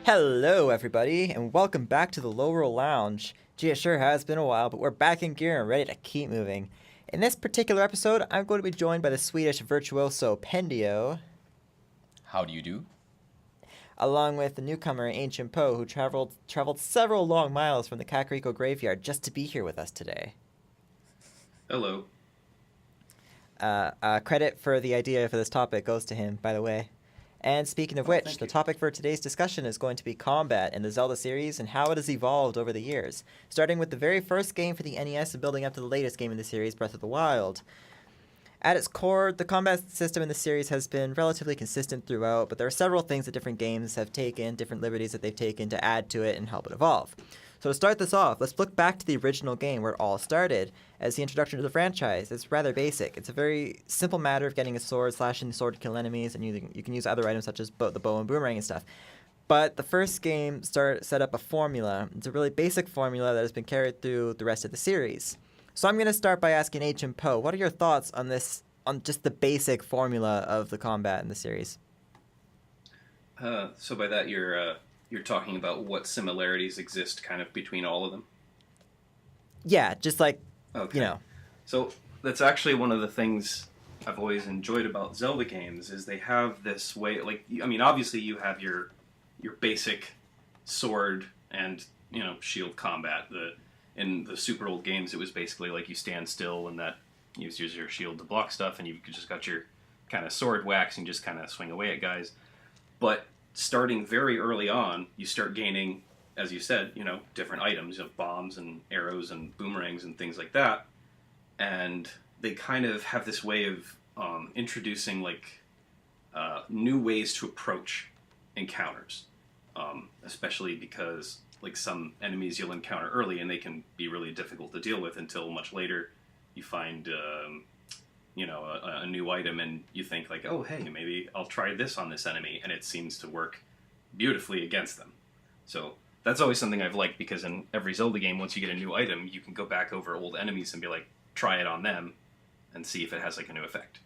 Hello, everybody, and welcome back to the Lorule Lounge. Gee, it sure has been a while, but we're back in gear and ready to keep moving. In this particular episode, I'm going to be joined by the Swedish virtuoso Pendio, How do you do? along with the newcomer AncientPoe, who traveled several long miles from the Keiko graveyard just to be here with us today. Hello. Credit for the idea for this topic goes to him, by the way. And speaking of which, the topic for today's discussion is going to be combat in the Zelda series and how it has evolved over the years, starting with the very first game for the NES and building up to the latest game in the series, Breath of the Wild. At its core, the combat system in the series has been relatively consistent throughout, but there are several things that different games have taken, different liberties that they've taken to add to it and help it evolve. So to start this off, let's look back to the original game where it all started as the introduction to the franchise. It's rather basic. It's a very simple matter of getting a sword, slashing the sword to kill enemies, and you can use other items such as the bow and boomerang and stuff. But the first game set up a formula. It's a really basic formula that has been carried through the rest of the series. So I'm going to start by asking AncientPoe, what are your thoughts on just the basic formula of the combat in the series? So by that you're talking about what similarities exist kind of between all of them? Yeah, just like, Okay. So that's actually one of the things I've always enjoyed about Zelda games is they have this way, like, I mean, obviously you have your basic sword and, shield combat. In the super old games, it was basically like you stand still and that you use your shield to block stuff and you just got your kind of sword wax and just kind of swing away at guys. But starting very early on, you start gaining, as you said, different items of bombs and arrows and boomerangs and things like that. And they kind of have this way of introducing new ways to approach encounters, especially because some enemies you'll encounter early and they can be really difficult to deal with until much later you find a new item and you think oh, hey, maybe I'll try this on this enemy, and it seems to work beautifully against them. So that's always something I've liked, because in every Zelda game, once you get a new item, you can go back over old enemies and be like, try it on them and see if it has a new effect.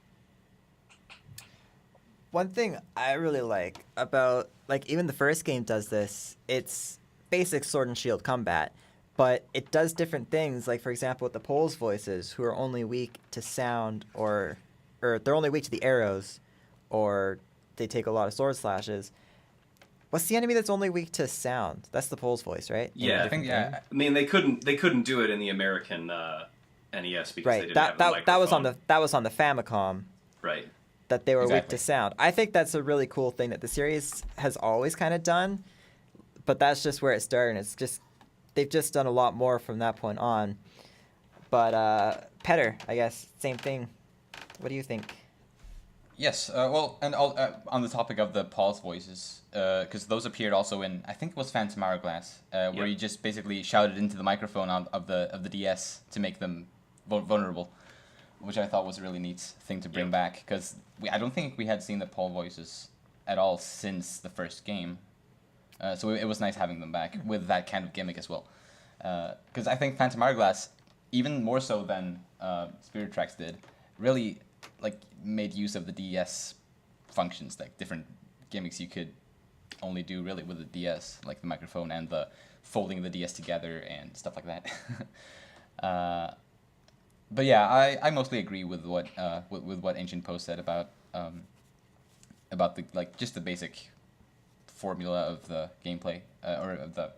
One thing I really like about, even the first game does this, it's basic sword and shield combat, but it does different things, for example, with the Pole's voices, who are only weak to sound, or they're only weak to the arrows, or they take a lot of sword slashes. What's the enemy that's only weak to sound? That's the Pole's voice, right? Yeah, I think, yeah. I mean, they couldn't do it in the American NES because they didn't have the microphone. That was on the Famicom. Right. That they were weak to sound. I think that's a really cool thing that the series has always kind of done, but that's just where it started. And it's just they've just done a lot more from that point on. But Petter, I guess, same thing. What do you think? Yes, and on the topic of the pause voices, because those appeared also in, I think it was Phantom Hourglass, where you just basically shouted into the microphone of the DS to make them vulnerable, which I thought was a really neat thing to bring back, because I don't think we had seen the pause voices at all since the first game, so it was nice having them back with that kind of gimmick as well, because I think Phantom Hourglass, even more so than Spirit Tracks did, really made use of the DS functions, different gimmicks you could only do really with the DS, like the microphone and the folding the DS together and stuff like that. But yeah, I mostly agree with what AncientPoe said about the just the basic formula of the gameplay or of the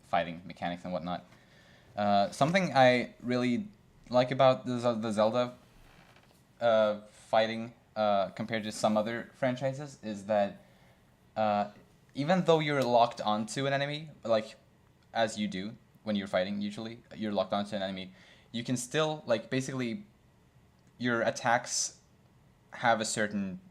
fighting mechanics and whatnot. Something I really like about the Zelda fighting compared to some other franchises is that even though you're locked onto an enemy, as you do when you're fighting, usually you're locked onto an enemy, you can still basically your attacks have a certain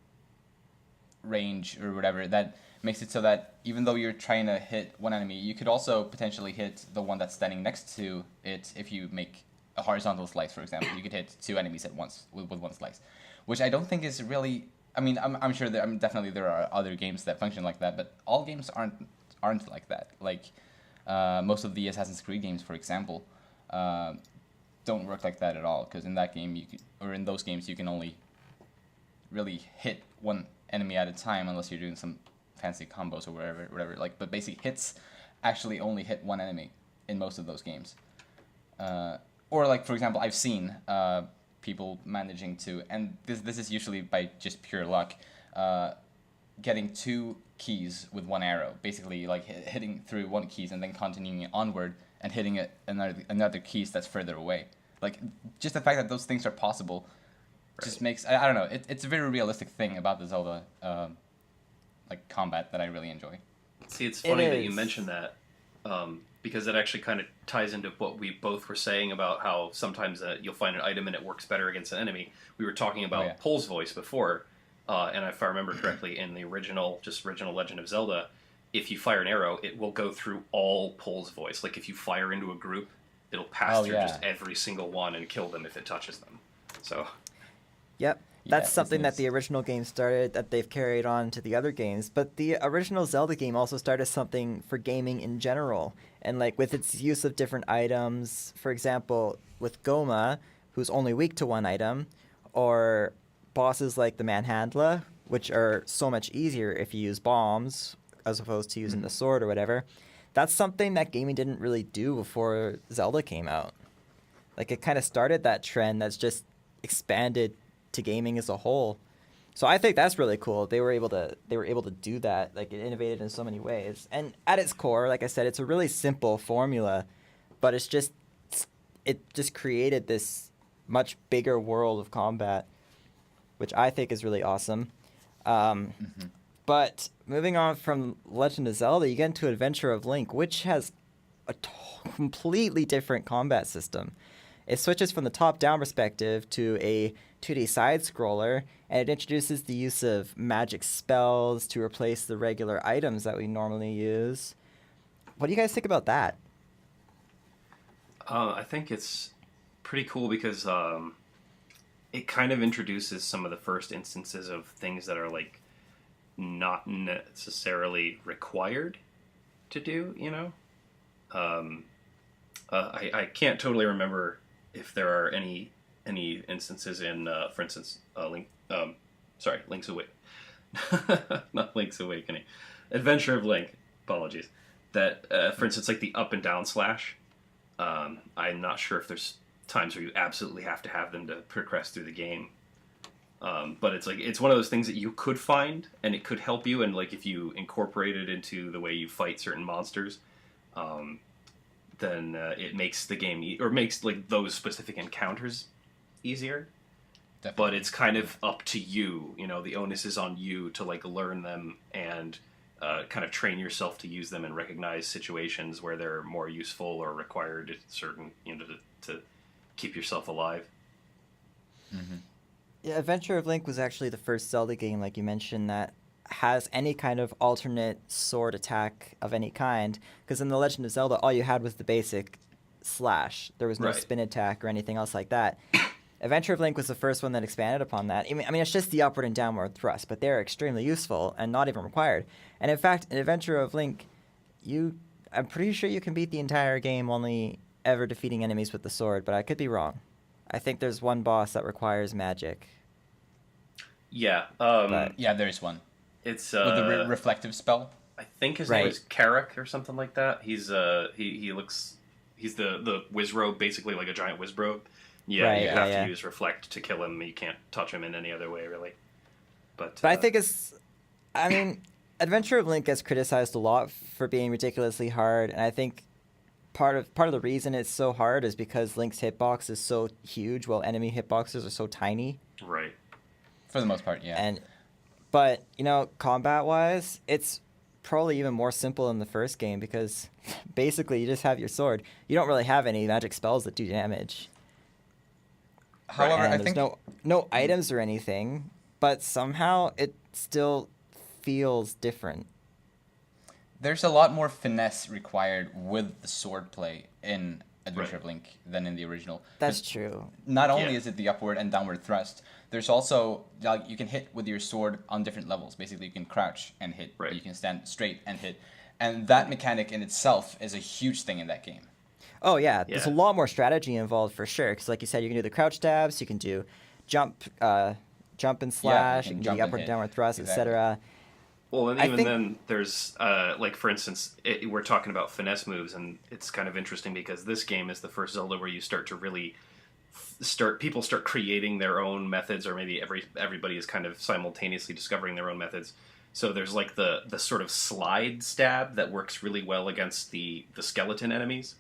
range or whatever that makes it so that even though you're trying to hit one enemy, you could also potentially hit the one that's standing next to it. If you make a horizontal slice, for example, you could hit two enemies at once with one slice, which I don't think is really. I mean, I'm sure definitely there are other games that function like that, but all games aren't like that. Most of the Assassin's Creed games, for example, don't work like that at all, because in that game in those games you can only really hit one enemy at a time unless you're doing some fancy combos or whatever. Like, but basically hits actually only hit one enemy in most of those games. Or like, for example, I've seen people managing to, and this is usually by just pure luck, getting 2 keys with 1 arrow. Basically, like hitting through 1 keys and then continuing onward and hitting another keys that's further away. Like, just the fact that those things are possible just makes, I don't know, it's a very realistic thing about the Zelda like combat that I really enjoy. See, it's funny that you mentioned that, because it actually kind of ties into what we both were saying about how sometimes you'll find an item and it works better against an enemy. We were talking about Pole's voice before, and if I remember correctly, in the original Legend of Zelda, if you fire an arrow, it will go through all Pole's voice. Like, if you fire into a group, it'll pass through just every single one and kill them if it touches them. So... Yep. That's something that the original game started that they've carried on to the other games. But the original Zelda game also started something for gaming in general. And like with its use of different items, for example, with Goma, who's only weak to 1 item, or bosses like the Manhandla, which are so much easier if you use bombs as opposed to using the sword or whatever. That's something that gaming didn't really do before Zelda came out. Like, it kind of started that trend that's just expanded to gaming as a whole. So I think that's really cool. They were able to do that. Like, it innovated in so many ways. And at its core, like I said, it's a really simple formula, but it just created this much bigger world of combat, which I think is really awesome. But moving on from Legend of Zelda, you get into Adventure of Link, which has a completely different combat system. It switches from the top-down perspective to a 2D side-scroller, and it introduces the use of magic spells to replace the regular items that we normally use. What do you guys think about that? I think it's pretty cool because it kind of introduces some of the first instances of things that are, like, not necessarily required to do, you know? I can't totally remember if there are any instances in, for instance, Link's Awakening. Not Link's Awakening. Adventure of Link. Apologies. That, for instance, like the up and down slash. I'm not sure if there's times where you absolutely have to have them to progress through the game. But it's one of those things that you could find, and it could help you, and like if you incorporate it into the way you fight certain monsters, then it makes the game or makes like those specific encounters easier. Definitely. But it's kind of up to you. You know, the onus is on you to like learn them and kind of train yourself to use them and recognize situations where they're more useful or required certain, you know, to keep yourself alive. Mm-hmm. Yeah, Adventure of Link was actually the first Zelda game, like you mentioned, that has any kind of alternate sword attack of any kind. Because in The Legend of Zelda, all you had was the basic slash. There was no spin attack or anything else like that. Adventure of Link was the first one that expanded upon that. I mean, it's just the upward and downward thrust, but they're extremely useful and not even required. And in fact, in Adventure of Link, I'm pretty sure you can beat the entire game only ever defeating enemies with the sword, but I could be wrong. I think there's one boss that requires magic. Yeah. Yeah, there is one. It's with the reflective spell. I think his name is Carrick or something like that. He's he's the Wizrobe, basically like a giant Wizrobe. Yeah, you have to use Reflect to kill him. You can't touch him in any other way, really. But I think Adventure of Link gets criticized a lot for being ridiculously hard, and I think part of the reason it's so hard is because Link's hitbox is so huge, while enemy hitboxes are so tiny. Right. For the most part, yeah. But you know, combat-wise, it's probably even more simple than the first game because basically you just have your sword. You don't really have any magic spells that do damage. However, I think there's no items or anything, but somehow it still feels different. There's a lot more finesse required with the sword play in Adventure of Link than in the original. That's true. Not only is it the upward and downward thrust, there's also like you can hit with your sword on different levels. Basically, you can crouch and hit. Right. You can stand straight and hit. And that mechanic in itself is a huge thing in that game. Oh, yeah. There's a lot more strategy involved for sure. Because like you said, you can do the crouch stabs, you can do jump and slash, you can do the upward and downward thrust, etc. Well, and I even think- then, there's like for instance, we're talking about finesse moves, and it's kind of interesting because this game is the first Zelda where you start to really people start creating their own methods, or maybe everybody is kind of simultaneously discovering their own methods. So there's like the sort of slide stab that works really well against the skeleton enemies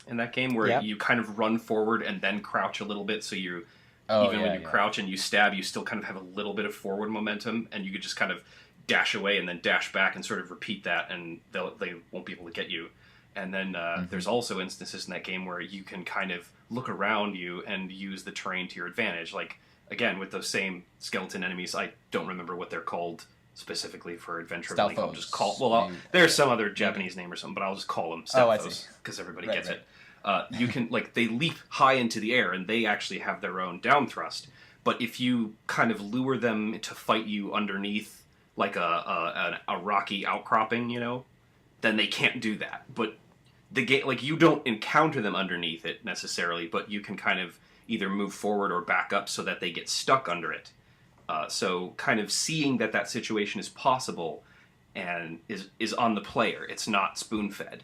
in that game, where Yep. you kind of run forward and then crouch a little bit, so you Oh, even when you yeah. crouch and you stab, you still kind of have a little bit of forward momentum, and you could just kind of dash away and then dash back and sort of repeat that, and they won't be able to get you. And then there's also instances in that game where you can kind of look around you and use the terrain to your advantage. Like, again, with those same skeleton enemies, I don't remember what they're called specifically for Adventure of Link. I'll just call... there's some other Japanese name or something, but I'll just call them Stelthos, because everybody gets it. You can, like, they leap high into the air, and they actually have their own down thrust. But if you kind of lure them to fight you underneath, like a rocky outcropping, then they can't do that. But the game, like, you don't encounter them underneath it necessarily, but you can kind of either move forward or back up so that they get stuck under it. So kind of seeing that situation is possible and is on the player. It's not spoon-fed.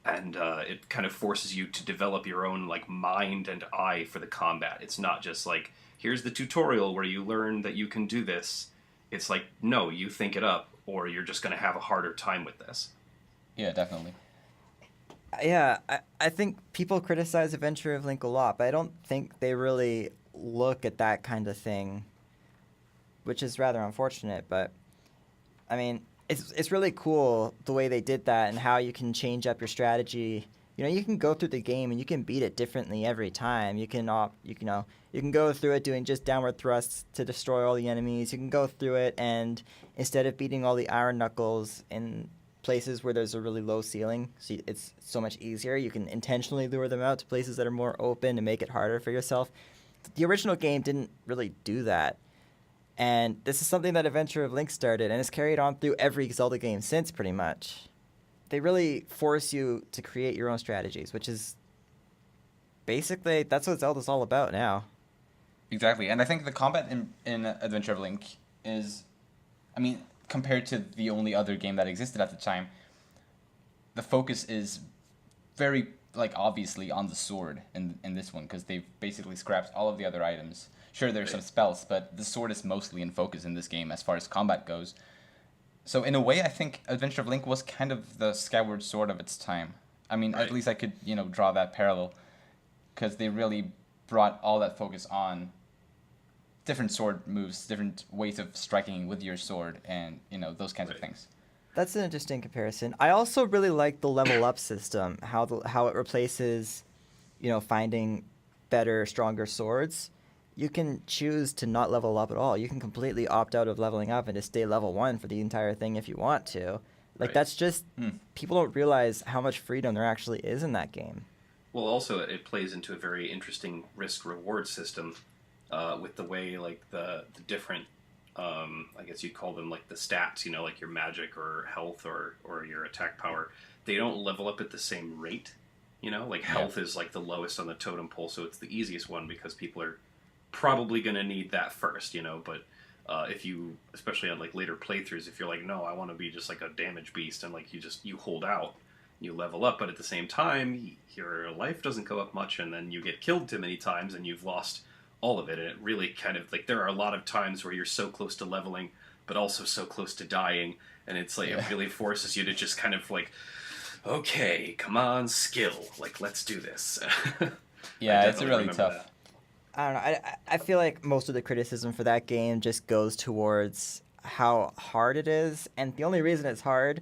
And it kind of forces you to develop your own like mind and eye for the combat. It's not just like, here's the tutorial where you learn that you can do this. It's like, no, you think it up, or you're just going to have a harder time with this. Yeah, definitely. Yeah, I think people criticize Adventure of Link a lot, but I don't think they really look at that kind of thing, which is rather unfortunate. But, I mean, it's really cool the way they did that and how you can change up your strategy. You can go through the game and you can beat it differently every time. You can go through it doing just downward thrusts to destroy all the enemies. You can go through it and instead of beating all the iron knuckles in places where there's a really low ceiling, so it's so much easier, you can intentionally lure them out to places that are more open and make it harder for yourself. The original game didn't really do that. And this is something that Adventure of Link started, and it's carried on through every Zelda game since, pretty much. They really force you to create your own strategies, which is basically, that's what Zelda's all about now. Exactly, and I think the combat in Adventure of Link is, I mean, compared to the only other game that existed at the time, the focus is very, like, obviously on the sword in this one, because they've basically scrapped all of the other items. Sure, there's some spells, but the sword is mostly in focus in this game as far as combat goes. So in a way, I think Adventure of Link was kind of the Skyward Sword of its time. I mean, at least I could, draw that parallel, because they really brought all that focus on different sword moves, different ways of striking with your sword, and, those kinds of things. That's an interesting comparison. I also really like the level up system, how it replaces, finding better, stronger swords. You can choose to not level up at all. You can completely opt out of leveling up and just stay level 1 for the entire thing if you want to. Like, that's just... People don't realize how much freedom there actually is in that game. Well, also, it plays into a very interesting risk-reward system with the way, like, the different... I guess you'd call them, like, the stats, like your magic or health or your attack power. They don't level up at the same rate, Like, health is, like, the lowest on the totem pole, so it's the easiest one because people are probably going to need that first, but if you, especially on like later playthroughs, if you're like, no, I want to be just like a damage beast, and like you hold out, you level up, but at the same time your life doesn't go up much, and then you get killed too many times and you've lost all of it. And it really kind of like, there are a lot of times where you're so close to leveling but also so close to dying, and it's like it really forces you to just kind of like, okay, come on, skill, like, let's do this. Yeah, it's really tough. That. I don't know. I feel like most of the criticism for that game just goes towards how hard it is, and the only reason it's hard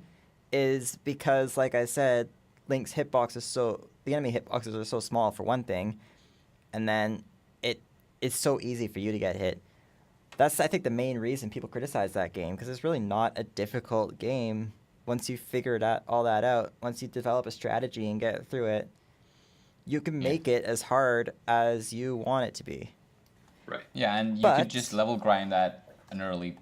is because, like I said, Link's the enemy hitboxes are so small for one thing, and then it's so easy for you to get hit. That's, I think, the main reason people criticize that game, because it's really not a difficult game once you figure all that out. Once you develop a strategy and get through it, you can make it as hard as you want it to be. Right. Yeah, and you could just level grind at an early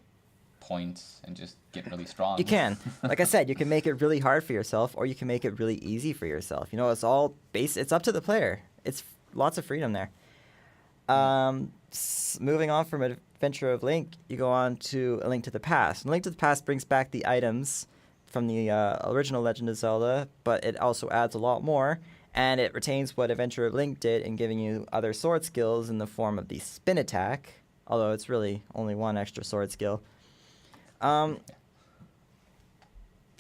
point and just get really strong. You can. Like I said, you can make it really hard for yourself, or you can make it really easy for yourself. It's all it's up to the player. It's lots of freedom there. Moving on from Adventure of Link, you go on to A Link to the Past. And A Link to the Past brings back the items from the original Legend of Zelda, but it also adds a lot more, and it retains what Adventure of Link did in giving you other sword skills in the form of the spin attack, although it's really only one extra sword skill. A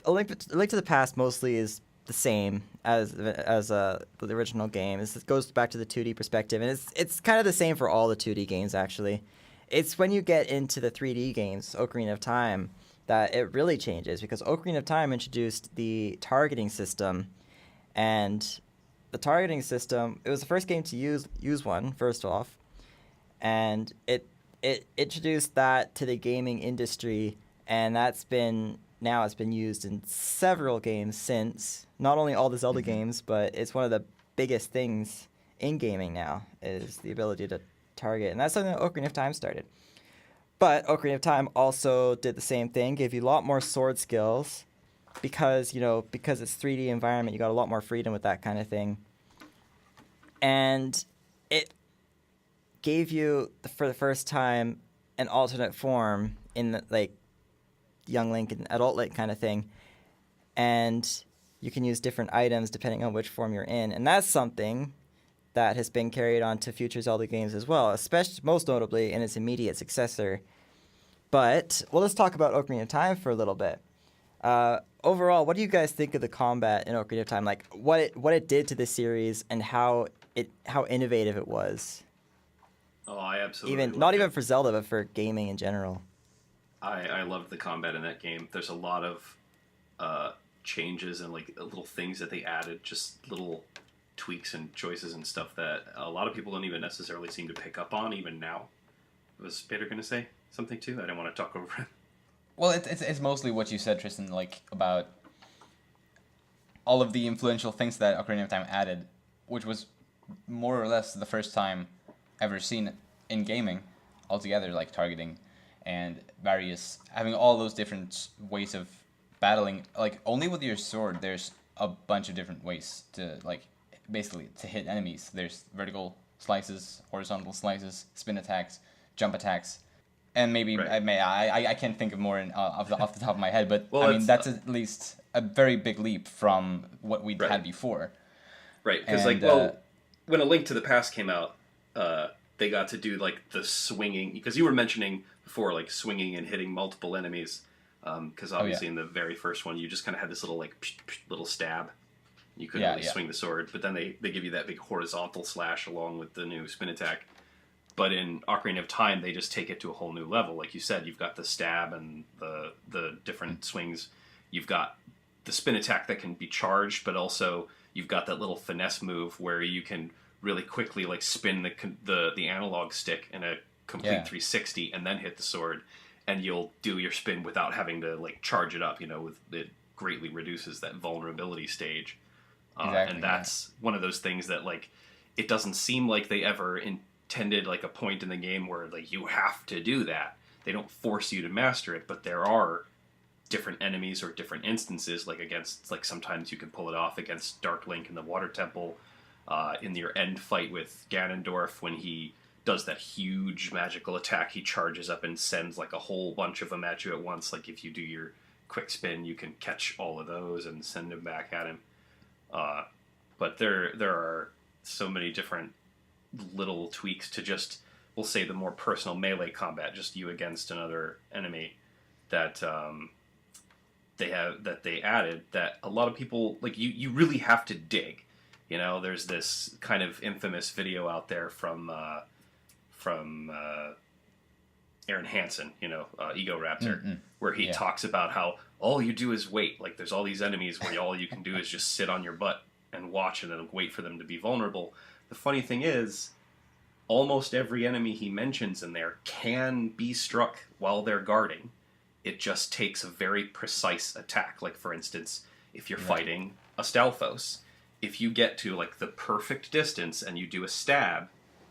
Link to the Past mostly is the same as the original game. It goes back to the 2D perspective, and it's kind of the same for all the 2D games, actually. It's when you get into the 3D games, Ocarina of Time, that it really changes, because Ocarina of Time introduced the targeting system, and the targeting system, it was the first game to use one, first off, and it introduced that to the gaming industry, and it's been used in several games since. Not only all the Zelda games, but it's one of the biggest things in gaming now, is the ability to target. And that's something that Ocarina of Time started. But Ocarina of Time also did the same thing, gave you a lot more sword skills, because it's 3D environment, you got a lot more freedom with that kind of thing. And it gave you, for the first time, an alternate form in the, young Link and adult Link kind of thing, and you can use different items depending on which form you're in, and that's something that has been carried on to future Zelda games as well, especially most notably in its immediate successor. But let's talk about Ocarina of Time for a little bit. Overall, what do you guys think of the combat in Ocarina of Time? What it did to the series and how innovative it was. Oh, I absolutely even not even for Zelda, but for gaming in general. I loved the combat in that game. There's a lot of changes and little things that they added, just little tweaks and choices and stuff that a lot of people don't even necessarily seem to pick up on even now. Was Peter going to say something too? I didn't want to talk over him. Well, it's mostly what you said, Tristan, about all of the influential things that Ocarina of Time added, which was more or less the first time ever seen in gaming altogether, targeting and having all those different ways of battling. Only with your sword, there's a bunch of different ways to, basically to hit enemies. There's vertical slices, horizontal slices, spin attacks, jump attacks, and maybe right. I can't think of more off the top of my head, but well, that's at least a very big leap from what we'd right. had before. Right, because when A Link to the Past came out, they got to do the swinging, because you were mentioning before swinging and hitting multiple enemies, because obviously in the very first one you just kind of had this little little stab. You couldn't really swing the sword, but then they give you that big horizontal slash along with the new spin attack. But in Ocarina of Time, they just take it to a whole new level. Like you said, you've got the stab and the different swings. You've got the spin attack that can be charged, but also you've got that little finesse move where you can really quickly spin the analog stick in a complete 360 and then hit the sword, and you'll do your spin without having to charge it up. It greatly reduces that vulnerability stage. Exactly, and that's one of those things that it doesn't seem like they ever intended a point in the game where you have to do that. They don't force you to master it, but there are different enemies or different instances against sometimes you can pull it off against Dark Link in the Water Temple, in your end fight with Ganondorf when he does that huge magical attack. He charges up and sends a whole bunch of them at you at once. If you do your quick spin, you can catch all of those and send them back at him. But there are so many different little tweaks to just, we'll say, the more personal melee combat, just you against another enemy, that they added that a lot of people you really have to dig. There's this kind of infamous video out there from Aaron Hansen, Ego Raptor, where he talks about how all you do is wait. There's all these enemies where all you can do is just sit on your butt and watch and then wait for them to be vulnerable. The funny thing is, almost every enemy he mentions in there can be struck while they're guarding. It just takes a very precise attack. For instance, if you're fighting a Stalfos, if you get to the perfect distance and you do a stab,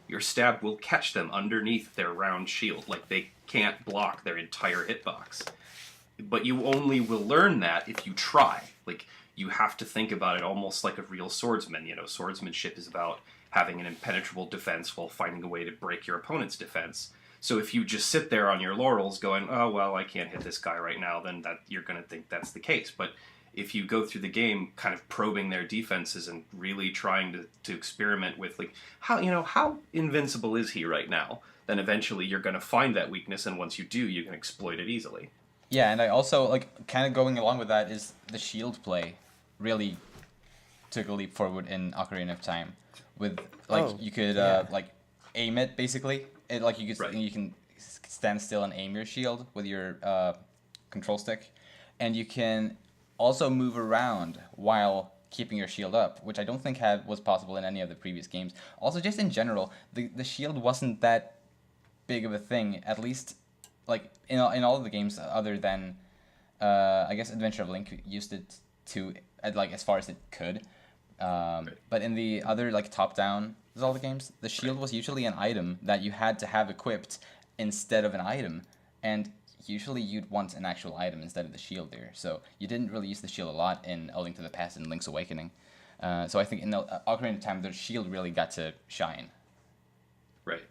your stab will catch them underneath their round shield. They can't block their entire hitbox. But you only will learn that if you try. You have to think about it almost like a real swordsman. Swordsmanship is about having an impenetrable defense while finding a way to break your opponent's defense. So if you just sit there on your laurels going, oh, well, I can't hit this guy right now, then that you're going to think that's the case. But if you go through the game kind of probing their defenses and really trying to experiment with, like, how invincible is he right now, then eventually you're going to find that weakness, and once you do, you can exploit it easily. Yeah, and I also, like, kind of going along with that is the shield play really took a leap forward in Ocarina of Time. With, like, you could, like, aim it, basically. Like, you can stand still and aim your shield with your control stick. And you can also move around while keeping your shield up, which I don't think was possible in any of the previous games. Also, just in general, the shield wasn't that big of a thing, at least, like, in all of the games other than, I guess, Adventure of Link used it to, like, as far as it could. But in the other, like, top-down Zelda games, the shield was usually an item that you had to have equipped instead of an item, and usually you'd want an actual item instead of the shield there. So you didn't really use the shield a lot in A Link to the Past and Link's Awakening. So I think in the Ocarina of Time, the shield really got to shine. Right.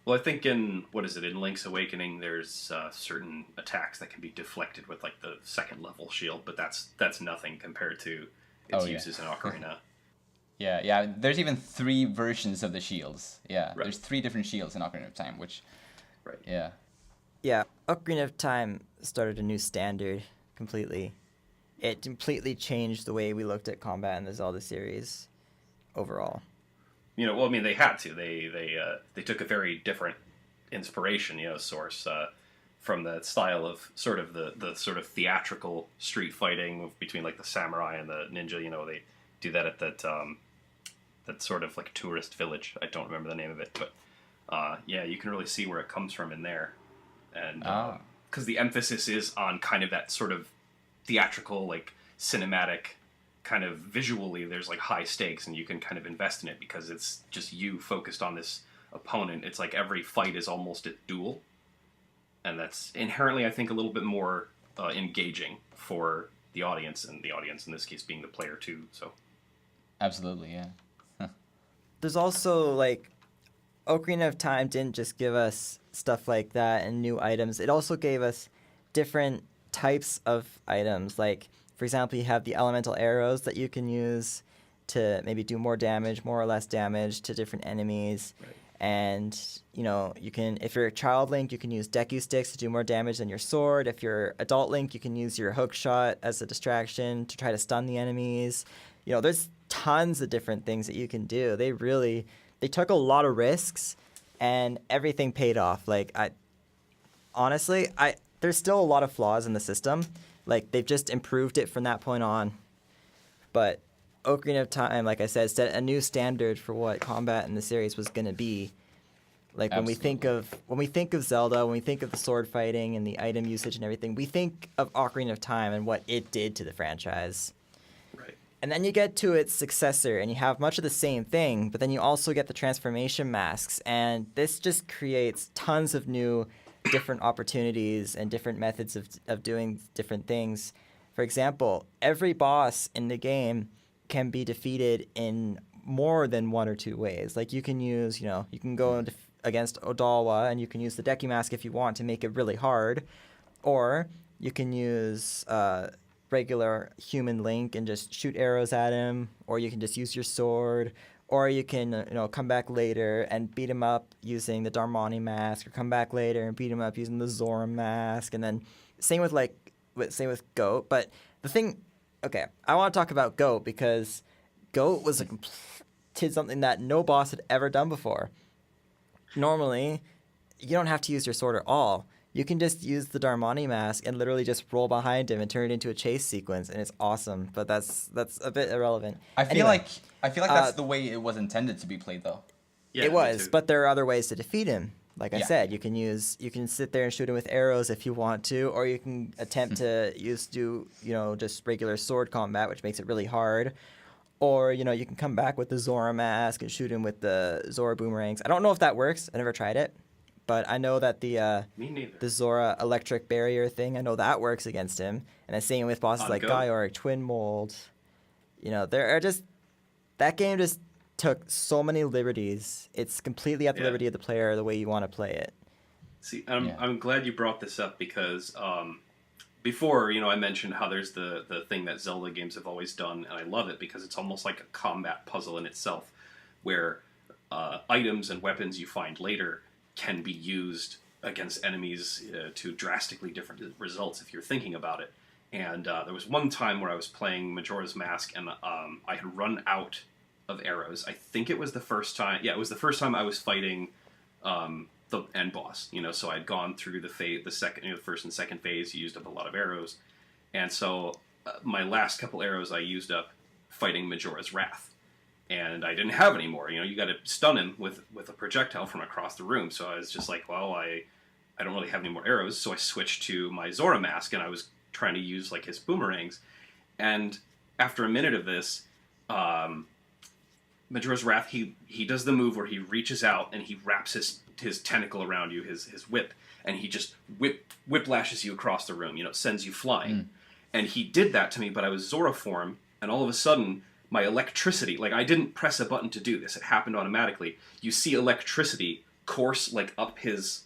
Well, I think in Link's Awakening, there's certain attacks that can be deflected with, like, the second level shield, but that's nothing compared to its uses in Ocarina. Yeah. There's even 3 versions of the shields. Yeah, right. There's 3 different shields in Ocarina of Time, which, yeah. Yeah, Ocarina of Time started a new standard completely. It completely changed the way we looked at combat in the Zelda series overall. Well, I mean, they had to. They took a very different inspiration, source from the style of sort of the sort of theatrical street fighting between, like, the samurai and the ninja. They do that at that sort of, like, tourist village. I don't remember the name of it, but you can really see where it comes from in there. And because the emphasis is on kind of that sort of theatrical, like, cinematic kind of visually, there's, like, high stakes, and you can kind of invest in it because it's just you focused on this opponent. It's like every fight is almost a duel, and that's inherently, I think, a little bit more engaging for the audience, and the audience in this case being the player too. So Absolutely, yeah. There's also, like, Ocarina of Time didn't just give us stuff like that and new items. It also gave us different types of items. Like, for example, you have the elemental arrows that you can use to maybe do more damage, more or less damage to different enemies. Right. And, you can, if you're a child Link, you can use Deku Sticks to do more damage than your sword. If you're adult Link, you can use your hook shot as a distraction to try to stun the enemies. There's tons of different things that you can do. They took a lot of risks, and everything paid off. Like, there's still a lot of flaws in the system. Like, they've just improved it from that point on. But Ocarina of Time, like I said, set a new standard for what combat in the series was going to be. Like, when we think of Zelda, when we think of the sword fighting and the item usage and everything, we think of Ocarina of Time and what it did to the franchise. Right. And then you get to its successor, and you have much of the same thing, but then you also get the transformation masks, and this just creates tons of new different opportunities and different methods of doing different things. For example, every boss in the game can be defeated in more than one or two ways. Like, you can use, you can go against Odawa, and you can use the Deku Mask if you want to make it really hard, or you can use regular human Link and just shoot arrows at him, or you can just use your sword, or you can come back later and beat him up using the Darmani Mask, or come back later and beat him up using the Zora Mask, and then same with Goat. But the thing, okay, I want to talk about Goat because Goat did something that no boss had ever done before. Normally, you don't have to use your sword at all. You can just use the Darmani Mask and literally just roll behind him and turn it into a chase sequence, and it's awesome. But that's a bit irrelevant. I feel like that's the way it was intended to be played, though. Yeah, it was, but there are other ways to defeat him. Like I said, you can sit there and shoot him with arrows if you want to, or you can attempt to do just regular sword combat, which makes it really hard. Or, you can come back with the Zora Mask and shoot him with the Zora boomerangs. I don't know if that works. I never tried it. But I know that the Zora electric barrier thing, I know that works against him. And the same with bosses like Gaior, Twin Mold. That game just took so many liberties. It's completely at the liberty of the player the way you want to play it. See, Yeah. I'm glad you brought this up because before, I mentioned how there's the thing that Zelda games have always done, and I love it because it's almost like a combat puzzle in itself, where items and weapons you find later can be used against enemies to drastically different results if you're thinking about it. And there was one time where I was playing Majora's Mask, and I had run out of arrows. I think it was the first time. Yeah, it was the first time I was fighting the end boss. So I'd gone through the second, the first and second phase, used up a lot of arrows, and so my last couple arrows I used up fighting Majora's Wrath, and I didn't have any more. You got to stun him with a projectile from across the room. So I was just like, well, I don't really have any more arrows, so I switched to my Zora mask, and I was trying to use like his boomerangs. And after a minute of this, Majora's Wrath, he does the move where he reaches out and he wraps his tentacle around you, his whip, and he just whiplashes you across the room, sends you flying. And he did that to me, but I was Zora form, and all of a sudden, my electricity, like I didn't press a button to do this, it happened automatically. You see electricity course like up his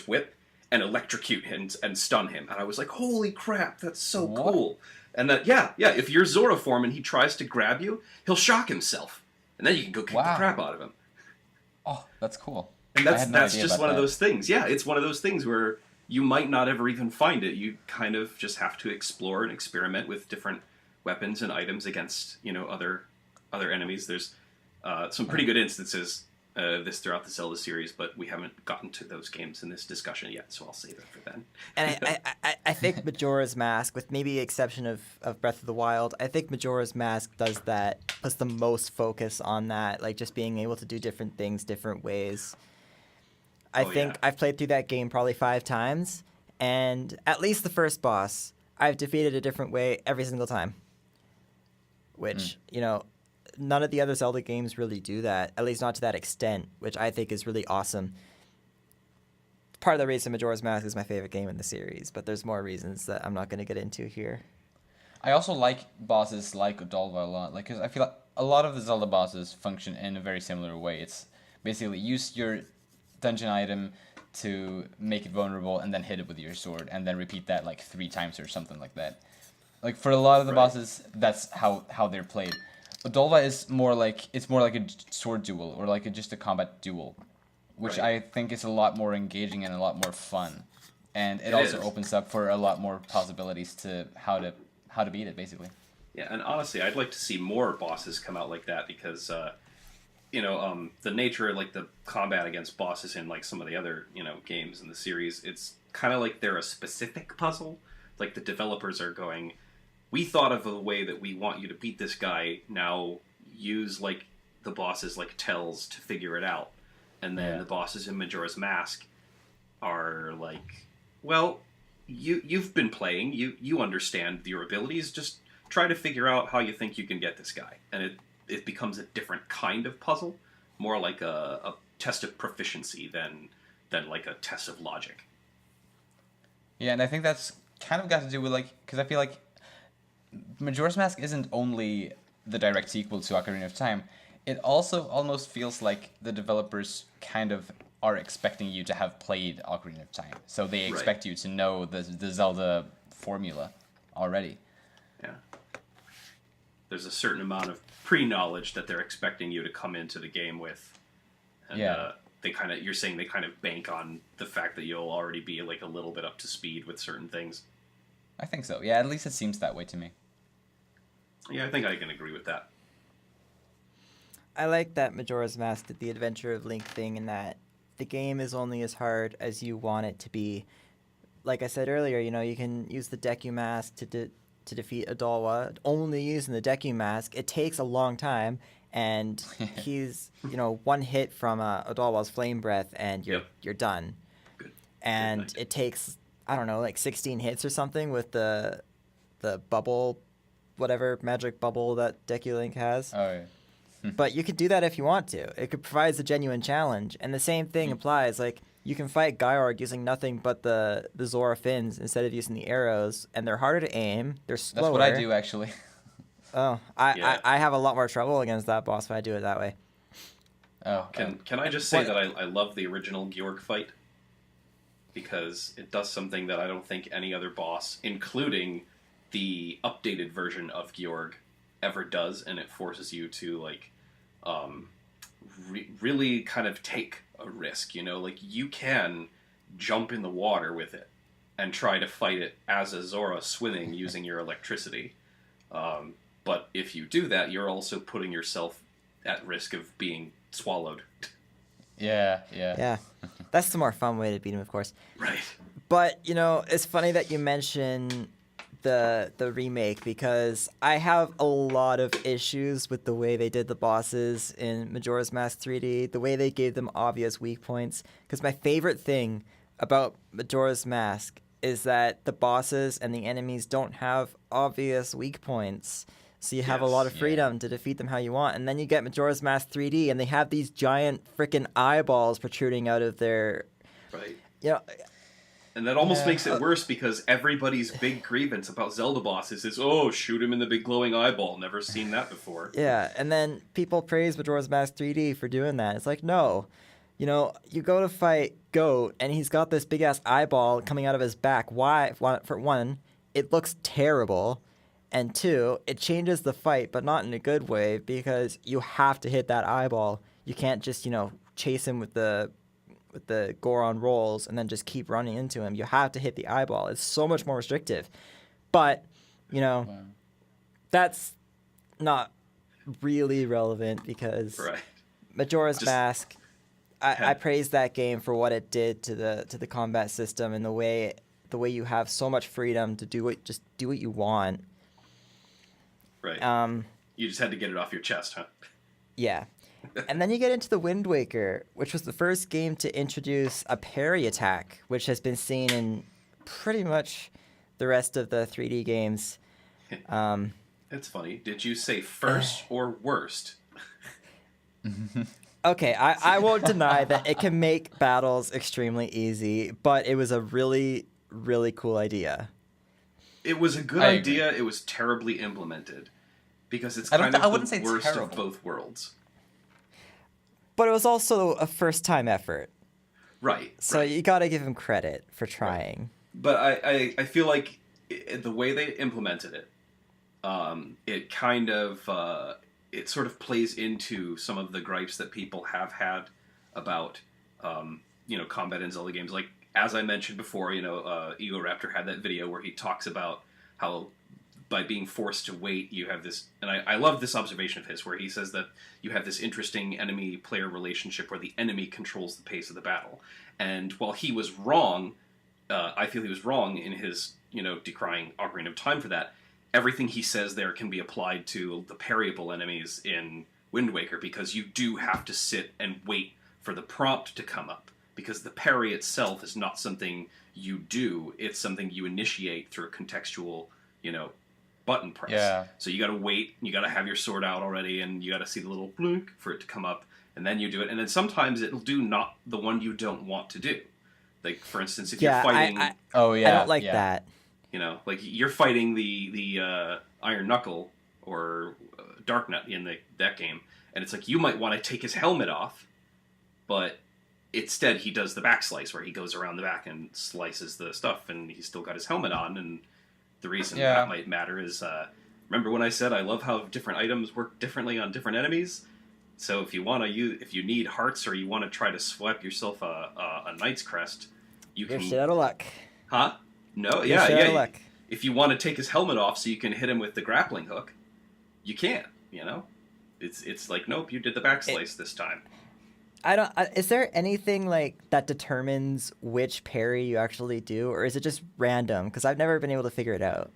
whip and electrocute him and stun him. And I was like, holy crap, that's so cool. And that, yeah, if you're Zora form and he tries to grab you, he'll shock himself. And then you can go kick the crap out of him. Oh, that's cool. And that's just one of those things. Yeah, it's one of those things where you might not ever even find it. You kind of just have to explore and experiment with different weapons and items against, other enemies. There's some pretty good instances this throughout the Zelda series, but we haven't gotten to those games in this discussion yet, so I'll save it for then. And I think Majora's Mask, with maybe the exception of Breath of the Wild, I think Majora's Mask does that, puts the most focus on that, like just being able to do different things different ways. I think I've played through that game probably 5 times, and at least the first boss, I've defeated a different way every single time. Which, none of the other Zelda games really do that, at least not to that extent, which I think is really awesome. Part of the reason Majora's Mask is my favorite game in the series, but there's more reasons that I'm not going to get into here. I also like bosses like Odolva a lot, because I feel like a lot of the Zelda bosses function in a very similar way. It's basically use your dungeon item to make it vulnerable and then hit it with your sword, and then repeat that like 3 times or something like that. Like for a lot of the bosses, that's how they're played. Odolva is more like a sword duel or like just a combat duel, which I think is a lot more engaging and a lot more fun, and it also opens up for a lot more possibilities to how to beat it basically. Yeah, and honestly, I'd like to see more bosses come out like that because the nature of like the combat against bosses in like some of the other games in the series, it's kind of like they're a specific puzzle. Like the developers are going, we thought of a way that we want you to beat this guy. Now use like the bosses like tells to figure it out. And then the bosses in Majora's Mask are like, well, you've been playing, you understand your abilities. Just try to figure out how you think you can get this guy, and it becomes a different kind of puzzle, more like a test of proficiency than like a test of logic. Yeah, and I think that's kind of got to do with because I feel like Majora's Mask isn't only the direct sequel to Ocarina of Time. It also almost feels like the developers kind of are expecting you to have played Ocarina of Time. So they expect you to know the Zelda formula already. Yeah. There's a certain amount of pre-knowledge that they're expecting you to come into the game with. And you're saying they kind of bank on the fact that you'll already be like a little bit up to speed with certain things. I think so. Yeah, at least it seems that way to me. Yeah, I think I can agree with that. I like that Majora's Mask did the Adventure of Link thing in that the game is only as hard as you want it to be. Like I said earlier, you can use the Deku Mask to defeat Odolwa. Only using the Deku Mask, it takes a long time, and he's, one hit from Odolwa's Flame Breath, and you're done. Good. And it takes, I don't know, like 16 hits or something with the bubble, whatever magic bubble that Deku Link has. Oh, yeah. But you could do that if you want to. It could provide a genuine challenge. And the same thing applies. Like, you can fight Gyord using nothing but the Zora fins instead of using the arrows. And they're harder to aim. They're slower. That's what I do, actually. Oh, I have a lot more trouble against that boss if I do it that way. Oh, Can I just say that I love the original Georg fight? because it does something that I don't think any other boss, including the updated version of Georg, ever does, and it forces you to like really kind of take a risk. Like you can jump in the water with it and try to fight it as a Zora swimming using your electricity. But if you do that, you're also putting yourself at risk of being swallowed. Yeah. That's the more fun way to beat him, of course. Right. But, it's funny that you mention the remake, because I have a lot of issues with the way they did the bosses in Majora's Mask 3D, the way they gave them obvious weak points. Because my favorite thing about Majora's Mask is that the bosses and the enemies don't have obvious weak points. So you have a lot of freedom to defeat them how you want. And then you get Majora's Mask 3D, and they have these giant freaking eyeballs protruding out of their... Right. And that almost makes it worse, because everybody's big grievance about Zelda bosses is, shoot him in the big glowing eyeball. Never seen that before. Yeah, and then people praise Majora's Mask 3D for doing that. It's like, no. You go to fight Goat, and he's got this big-ass eyeball coming out of his back. Why? For one, it looks terrible. And two, it changes the fight, but not in a good way, because you have to hit that eyeball. You can't just, chase him with the Goron rolls and then just keep running into him. You have to hit the eyeball. It's so much more restrictive. But, that's not really relevant, because Majora's Mask, I praise that game for what it did to the combat system, and the way you have so much freedom to do what you want. Right. You just had to get it off your chest, huh? Yeah. And then you get into the Wind Waker, which was the first game to introduce a parry attack, which has been seen in pretty much the rest of the 3D games. It's funny. Did you say first or worst? Okay, I won't deny that it can make battles extremely easy, but it was a really, really cool idea. It was a good idea. It was terribly implemented, because it's kind of the worst of both worlds. But it was also a first-time effort. Right. So you got to give him credit for trying. Right. But I feel like the way they implemented it, it kind of it sort of plays into some of the gripes that people have had about combat in Zelda games. Like, as I mentioned before, Ego Raptor had that video where he talks about how by being forced to wait, you have this, and I love this observation of his, where he says that you have this interesting enemy-player relationship where the enemy controls the pace of the battle. And while he was wrong, I feel he was wrong in his, decrying Ocarina of Time for that. Everything he says there can be applied to the parryable enemies in Wind Waker, because you do have to sit and wait for the prompt to come up, because the parry itself is not something you do, it's something you initiate through a contextual, button press. Yeah. So you gotta wait, you gotta have your sword out already, and you gotta see the little blink for it to come up, and then you do it. And then sometimes it'll do not the one you don't want to do. Like, for instance, if you're fighting... I don't like that. Like you're fighting the Iron Knuckle or DekuNut in that game, and it's like you might want to take his helmet off, but instead he does the back slice, where he goes around the back and slices the stuff, and he's still got his helmet on. And the reason that might matter is, remember when I said I love how different items work differently on different enemies? So if you need hearts, or you want to try to swipe yourself a Knight's Crest, you can... You're shit out of luck. Huh? No, You're shit out of luck. If you want to take his helmet off so you can hit him with the grappling hook, you can't, It's like, nope, you did the back slice this time. Is there anything like that determines which parry you actually do, or is it just random? Because I've never been able to figure it out.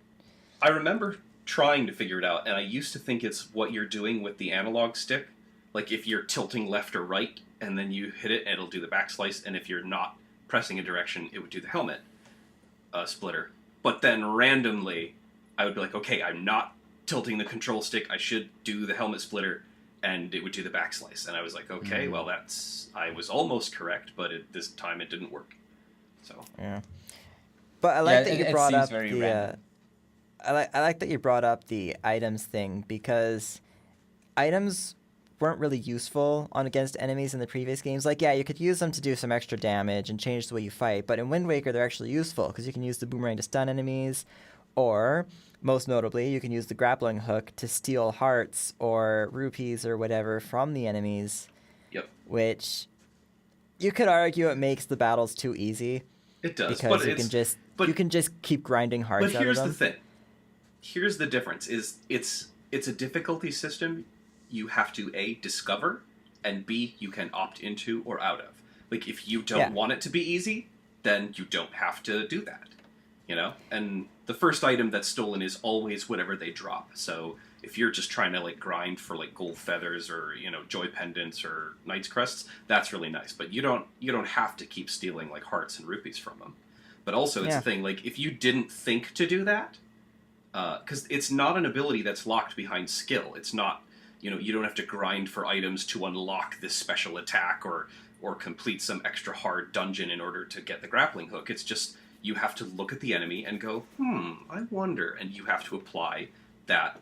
I remember trying to figure it out, and I used to think it's what you're doing with the analog stick. Like, if you're tilting left or right, and then you hit it, it'll do the back slice, and if you're not pressing a direction, it would do the helmet splitter. But then randomly, I would be like, okay, I'm not tilting the control stick, I should do the helmet splitter, and it would do the back slice. And I was like, okay, well, I was almost correct, but this time it didn't work. So yeah, but I like that you brought up the. I like that you brought up the items thing, because items weren't really useful on against enemies in the previous games. Like, yeah, you could use them to do some extra damage and change the way you fight, but in Wind Waker, they're actually useful because you can use the boomerang to stun enemies, or, most notably, you can use the grappling hook to steal hearts or rupees or whatever from the enemies. Yep. Which you could argue it makes the battles too easy. It does, because but you can just keep grinding hearts out of them. But here's the thing. Here's the difference: is it's a difficulty system you have to A, discover, and B, you can opt into or out of. Like, if you don't want it to be easy, then you don't have to do that. You know? And the first item that's stolen is always whatever they drop. So if you're just trying to, like, grind for, like, gold feathers or, you know, joy pendants or knight's crests, that's really nice. But you don't have to keep stealing, like, hearts and rupees from them. But also, it's a thing, like, if you didn't think to do that, because it's not an ability that's locked behind skill. It's not, you know, you don't have to grind for items to unlock this special attack or complete some extra hard dungeon in order to get the grappling hook. It's just, you have to look at the enemy and go, I wonder, and you have to apply that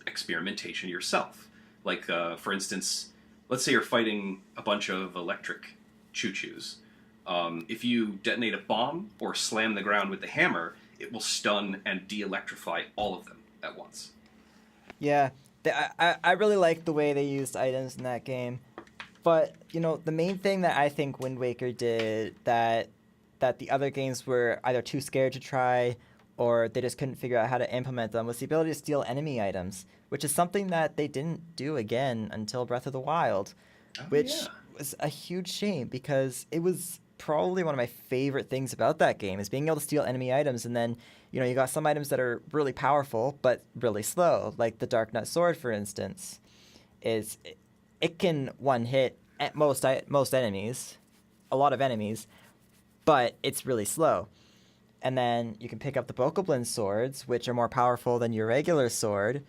experimentation yourself. Like, for instance, let's say you're fighting a bunch of electric choo-choos. If you detonate a bomb or slam the ground with the hammer, it will stun and de-electrify all of them at once. Yeah, I really like the way they used items in that game. But, you know, the main thing that I think Wind Waker did that the other games were either too scared to try or they just couldn't figure out how to implement them was the ability to steal enemy items, which is something that they didn't do again until Breath of the Wild, which was a huge shame because it was probably one of my favorite things about that game is being able to steal enemy items. And then, you know, you got some items that are really powerful but really slow, like the DekuNut sword, for instance. It can one hit at most enemies, a lot of enemies, but it's really slow. And then you can pick up the Bokoblin swords, which are more powerful than your regular sword,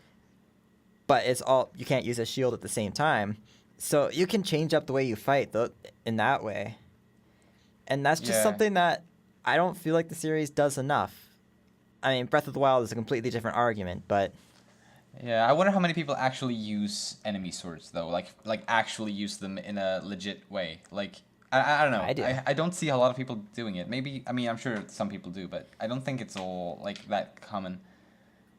but you can't use a shield at the same time. So you can change up the way you fight in that way. And that's just something that I don't feel like the series does enough. I mean, Breath of the Wild is a completely different argument, but... Yeah, I wonder how many people actually use enemy swords, though. Like actually use them in a legit way. Like, I don't know. I do. I don't see a lot of people doing it. Maybe, I mean, I'm sure some people do, but I don't think it's all, like, that common.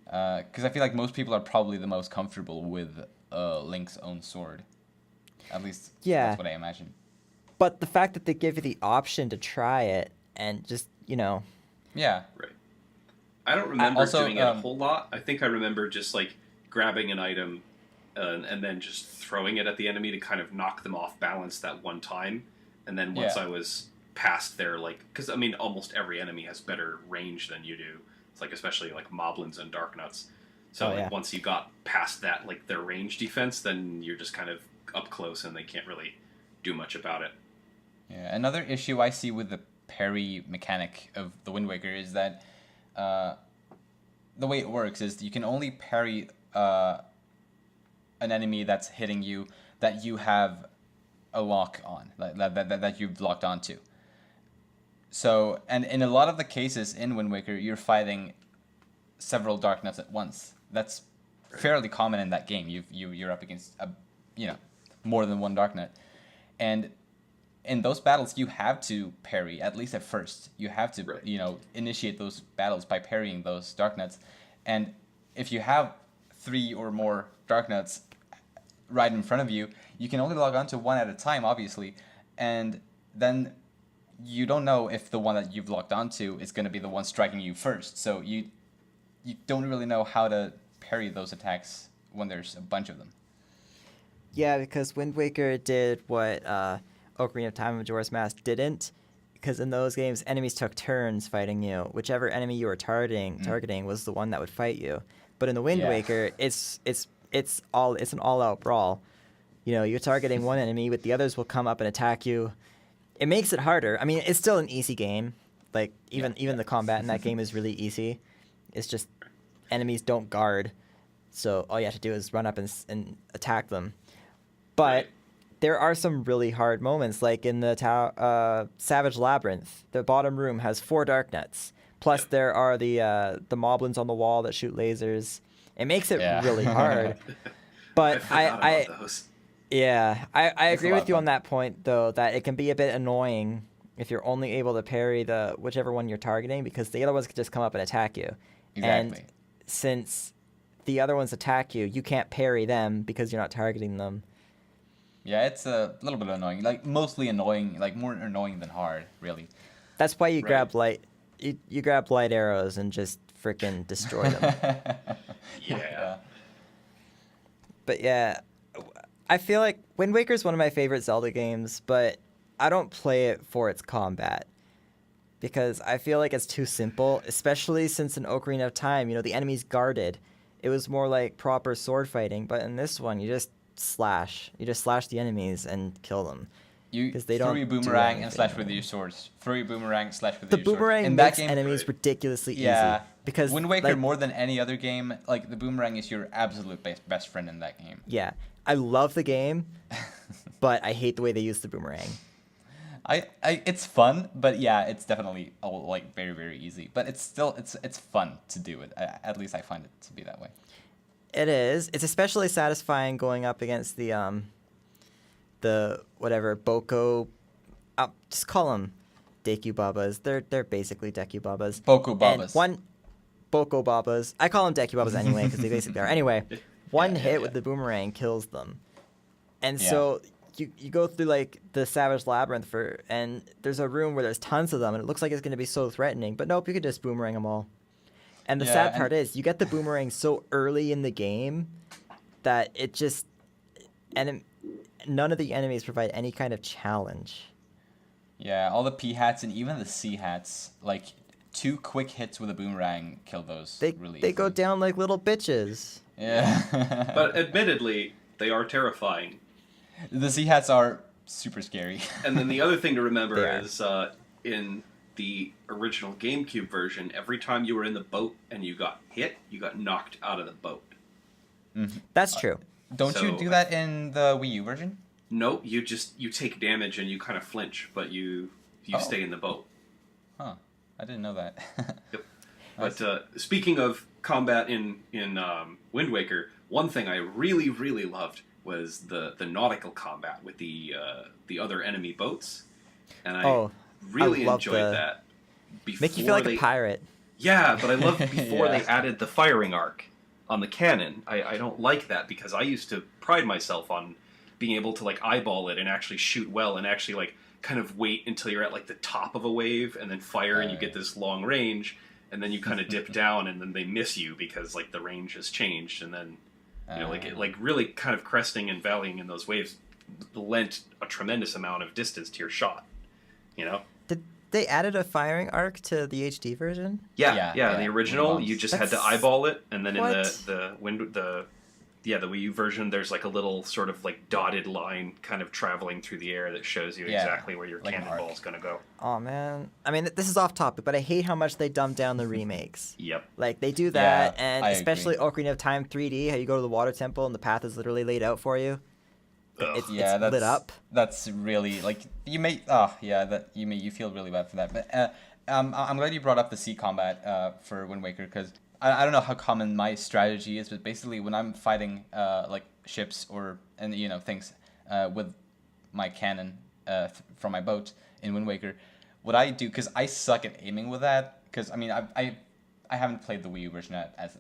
Because I feel like most people are probably the most comfortable with Link's own sword. At least, that's what I imagine. But the fact that they give you the option to try it and just, you know... Yeah. Right. I don't remember doing it a whole lot. I think I remember just, like, grabbing an item and then just throwing it at the enemy to kind of knock them off balance that one time. And then once I was past their, like... Because, I mean, almost every enemy has better range than you do. It's, like, especially, like, Moblins and DekuNuts. So, once you got past that, like, their range defense, then you're just kind of up close and they can't really do much about it. Yeah, another issue I see with the parry mechanic of the Wind Waker is that the way it works is you can only parry an enemy that's hitting you that you have a lock on, that you've locked onto. So, and in a lot of the cases in Wind Waker, you're fighting several DekuNuts at once. That's fairly common in that game. You're up against more than one DekuNut, and in those battles, you have to parry, at least at first. You have to, initiate those battles by parrying those DekuNuts. And if you have 3 or more DekuNuts right in front of you, you can only log on to one at a time, obviously. And then you don't know if the one that you've locked onto is going to be the one striking you first. So you don't really know how to parry those attacks when there's a bunch of them. Yeah, because Wind Waker did what... Ocarina of Time and Majora's Mask didn't, because in those games enemies took turns fighting you. Whichever enemy you were targeting was the one that would fight you. But in the Wind Waker, it's an all-out brawl. You know, you're targeting one enemy, but the others will come up and attack you. It makes it harder. I mean, it's still an easy game. Like even the combat in that game is really easy. It's just enemies don't guard, so all you have to do is run up and attack them. But there are some really hard moments, like in the Savage Labyrinth. The bottom room has 4 DekuNuts. Plus, there are the Moblins on the wall that shoot lasers. It makes it really hard. But I Yeah, I It's a agree lot with of you fun. on that point, though, that it can be a bit annoying if you're only able to parry the whichever one you're targeting, because the other ones could just come up and attack you. And Exactly. since the other ones attack you, you can't parry them because you're not targeting them. Yeah, it's a little bit annoying. Like mostly annoying, like more annoying than hard, really. That's why you Right. grab you grab light arrows and just freaking destroy them. Yeah. But yeah, I feel like Wind Waker is one of my favorite Zelda games, but I don't play it for its combat because I feel like it's too simple, especially since in Ocarina of Time, the enemy's guarded. It was more like proper sword fighting, but in this one, you just slash the enemies and kill them. You 'Cause they throw don't your do boomerang and anything. slash with your swords. Throw your boomerang, slash with The your swords. boomerang In makes that game, enemies right. ridiculously yeah, easy because Wind Waker like, more than any other game, like the boomerang is your absolute best friend in that game. yeah, I love the game, but I hate the way they use the boomerang. It's fun, but yeah, it's definitely like very very easy. But it's still it's fun to do it. At least I find it to be that way. It is. It's especially satisfying going up against the whatever Boko. Just call them Deku Babas. They're basically Deku Babas. Boko Babas. And one Boko Babas. I call them Deku Babas anyway because they basically are. Anyway, one hit with the boomerang kills them, and so you go through like the Savage Labyrinth and there's a room where there's tons of them and it looks like it's going to be so threatening, but nope, you could just boomerang them all. And the sad part is you get the boomerang so early in the game that it just none of the enemies provide any kind of challenge. Yeah, all the P hats and even the C hats, like 2 quick hits with a boomerang kill those. They really go easily. down like little bitches. Yeah. But admittedly, they are terrifying. The C hats are super scary. And then the other thing to remember They are. is in the original GameCube version, every time you were in the boat and you got hit, you got knocked out of the boat. That's true. Don't you So- do that in the Wii U version? Nope, you take damage and you kind of flinch, but you Oh. stay in the boat. Huh. I didn't know that. Yep. But speaking of combat in Wind Waker, one thing I really really loved was the nautical combat with the other enemy boats, and I really love enjoyed that. Make you feel like a pirate. Yeah, but I love before Yeah. they added the firing arc on the cannon. I don't like that because I used to pride myself on being able to like eyeball it and actually shoot well and actually like kind of wait until you're at like the top of a wave and then fire and you get this long range and then you kind of dip down and then they miss you because like the range has changed and then like really kind of cresting and valleying in those waves lent a tremendous amount of distance to your shot. Did they added a firing arc to the HD version? Yeah. Yeah, The original, Wii you just had to That's- eyeball it, and then What? in the Wii U version, there's like a little sort of like dotted line kind of traveling through the air that shows you Yeah, exactly where your like an cannonball arc. is going to go. Oh man, I mean this is off topic, but I hate how much they dumb down the remakes. Yep. Like they do that, Yeah, and I especially Ocarina of Time 3D, how you go to the water temple and the path is literally laid out for you. Ugh. It's that's lit up. That's really like you feel really bad for that. But I'm glad you brought up the sea combat for Wind Waker because I don't know how common my strategy is, but basically when I'm fighting like ships and things with my cannon from my boat in Wind Waker, what I do because I suck at aiming with that because I mean I haven't played the Wii U version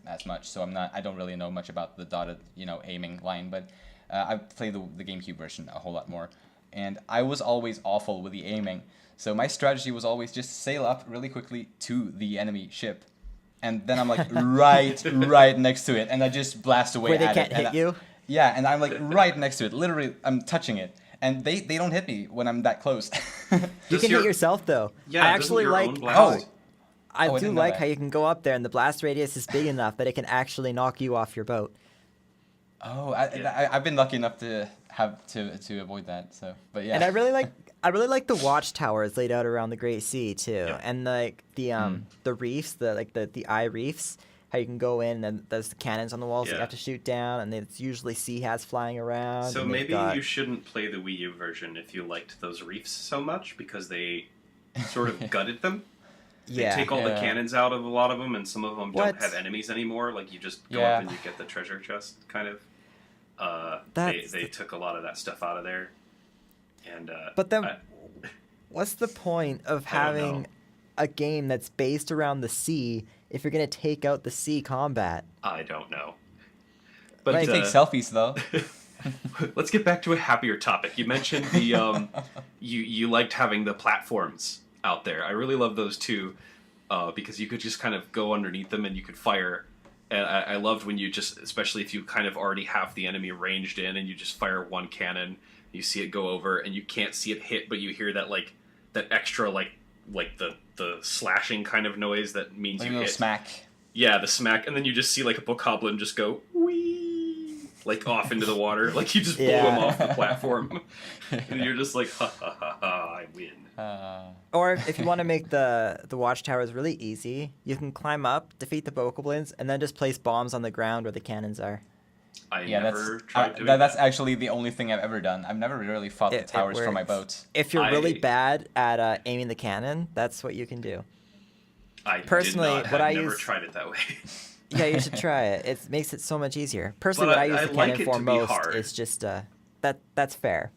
as much, so I don't really know much about the dotted aiming line, but I've played the GameCube version a whole lot more, and I was always awful with the aiming. So my strategy was always just sail up really quickly to the enemy ship, and then I'm like right next to it, and I just blast away Where they at can't it. And hit you? Yeah, and I'm like right next to it. Literally, I'm touching it, and they don't hit me when I'm that close. You Does can your- hit yourself though. Yeah, I doesn't actually your like own how blast- I I do didn't know like that. how you can go up there and the blast radius is big enough that it can actually knock you off your boat. Oh, I've been lucky enough to have to avoid that. So, but yeah. And I really like the watchtowers laid out around the Great Sea too, Yeah. and like the reefs, the eye reefs. How you can go in and there's the cannons on the walls you Yeah. have to shoot down, and it's usually sea hats flying around. So and they've maybe got- you shouldn't play the Wii U version if you liked those reefs so much because they sort of gutted them. They yeah. take all the Yeah. cannons out of a lot of them, and some of them What? don't have enemies anymore. Like you just go Yeah. up and you get the treasure chest, kind of. They took a lot of that stuff out of there. And but then, what's the point of having a game that's based around the sea if you're going to take out the sea combat? I don't know. But you take selfies, though. Let's get back to a happier topic. You mentioned the you liked having the platforms out there. I really love those too, because you could just kind of go underneath them and you could fire. And I loved when you just, especially if you kind of already have the enemy ranged in and you just fire one cannon, you see it go over and you can't see it hit, but you hear that that extra like the slashing kind of noise that means like you hit. Smack. Yeah, the smack, and then you just see like a bokoblin just go wee, like off into the water, like you just blow him off the platform, and you're just like, ha ha ha ha, I win. Or if you want to make the watchtowers really easy, you can climb up, defeat the bokoblins, and then just place bombs on the ground where the cannons are. I never tried doing that's actually the only thing I've ever done. I've never really fought the towers from my boat. If you're really bad at aiming the cannon, that's what you can do. I've never tried it that way. Yeah, you should try it. It makes it so much easier. Personally, what I use the cannon for most is just that's fair.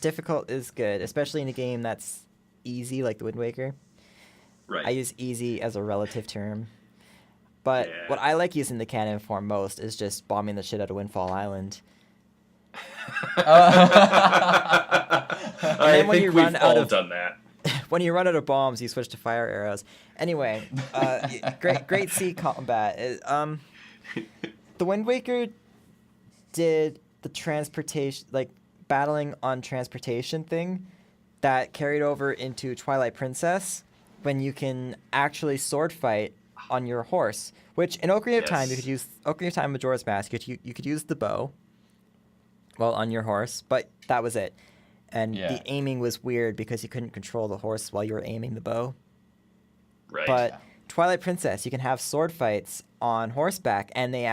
Difficult is good, especially in a game that's easy like the Wind Waker. Right. I use easy as a relative term. But what I like using the cannon for most is just bombing the shit out of Windfall Island. I think we've all done that. When you run out of bombs, you switch to fire arrows. Anyway, great sea combat. The Wind Waker did the transportation, like battling on transportation thing that carried over into Twilight Princess, when you can actually sword fight on your horse. Which in Ocarina of Time, you could use Ocarina of Time Majora's Mask. You could use the bow, on your horse, but that was it. And the aiming was weird because you couldn't control the horse while you were aiming the bow. Right. But Twilight Princess, you can have sword fights on horseback, and they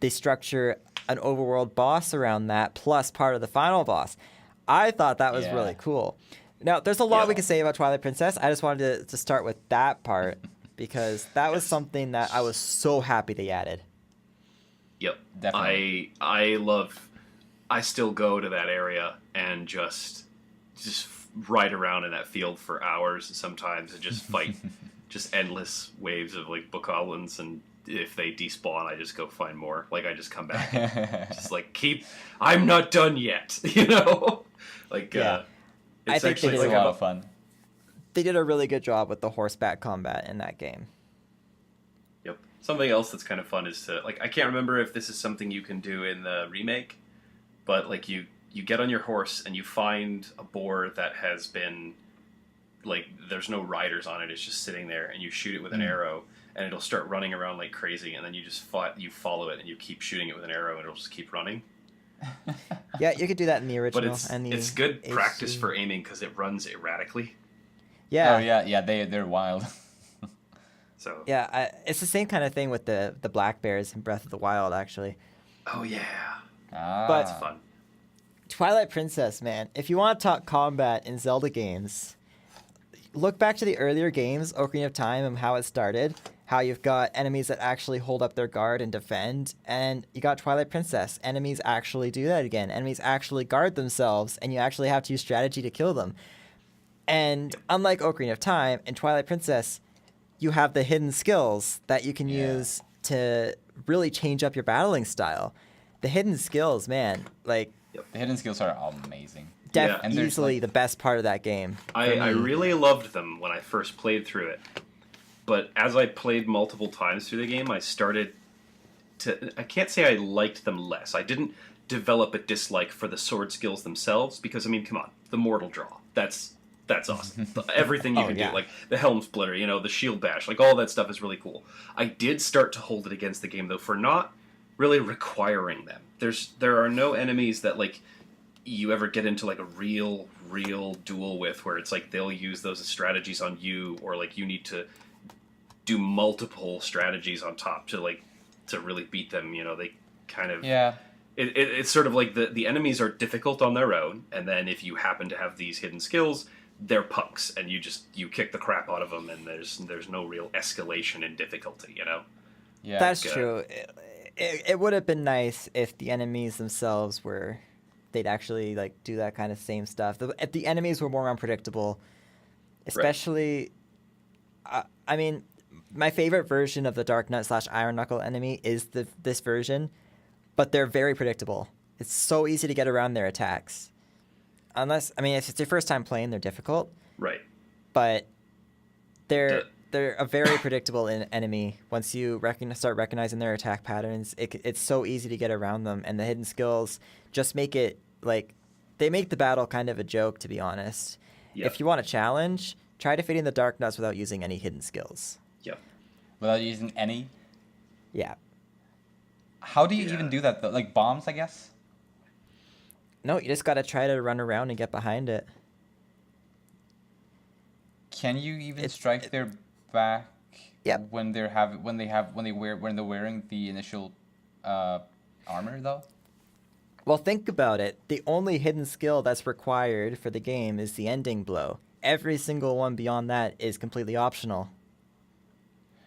structure an overworld boss around that, plus part of the final boss. I thought that was really cool. Now, there's a lot we can say about Twilight Princess. I just wanted to start with that part, because that was something that I was so happy they added. Yep. Definitely. I still go to that area and just ride around in that field for hours sometimes and just fight just endless waves of like bokoblins, and if they despawn, I just go find more. Like I just come back and just like I'm not done yet, you know? Like I think they did a lot of fun. They did a really good job with the horseback combat in that game. Yep. Something else that's kind of fun is to I can't remember if this is something you can do in the remake, but like you get on your horse and you find a boar that has been there's no riders on it, it's just sitting there, and you shoot it with an arrow and it'll start running around like crazy, and then you follow it and you keep shooting it with an arrow and it'll just keep running. Yeah, you could do that in the original. But it's good practice for aiming because it runs erratically. Yeah. Oh yeah, they're wild. So yeah, it's the same kind of thing with the black bears in Breath of the Wild, actually. Oh yeah. But it's fun. Twilight Princess, man, if you want to talk combat in Zelda games, look back to the earlier games, Ocarina of Time, and how it started. How you've got enemies that actually hold up their guard and defend, and you got Twilight Princess. Enemies actually do that again. Enemies actually guard themselves, and you actually have to use strategy to kill them. And unlike Ocarina of Time, in Twilight Princess, you have the hidden skills that you can use to really change up your battling style. The hidden skills, man, the hidden skills are amazing. Easily the best part of that game. I really loved them when I first played through it. But as I played multiple times through the game, I started to... I can't say I liked them less. I didn't develop a dislike for the sword skills themselves, because, I mean, come on, the Mortal Draw. That's awesome. Everything you can do, like the Helm Splitter, the Shield Bash, like all that stuff is really cool. I did start to hold it against the game, though, for not really requiring them. There are no enemies that, you ever get into, a real duel with, where it's they'll use those as strategies on you, or, you need to do multiple strategies on top to really beat them. They kind of it's sort of like the enemies are difficult on their own, and then if you happen to have these hidden skills, they're punks, and you kick the crap out of them, and there's no real escalation in difficulty. That's true. it would have been nice if the enemies themselves were, they'd actually like do that kind of same stuff. If the enemies were more unpredictable, especially, I mean, my favorite version of the DekuNut / Iron Knuckle enemy is this version, but they're very predictable. It's so easy to get around their attacks. Unless, I mean, if it's your first time playing, they're difficult. Right. But they're a very predictable enemy. Once you start recognizing their attack patterns, it's so easy to get around them. And the hidden skills just make it, like, they make the battle kind of a joke, to be honest. Yep. If you want a challenge, try defeating the DekuNuts without using any hidden skills. Yep. Without using any? Yeah. How do you even do that, though? Like bombs, I guess? No, you just got to try to run around and get behind it. Can you even strike their back Yep. when they're wearing the initial armor, though? Well, think about it. The only hidden skill that's required for the game is the ending blow. Every single one beyond that is completely optional.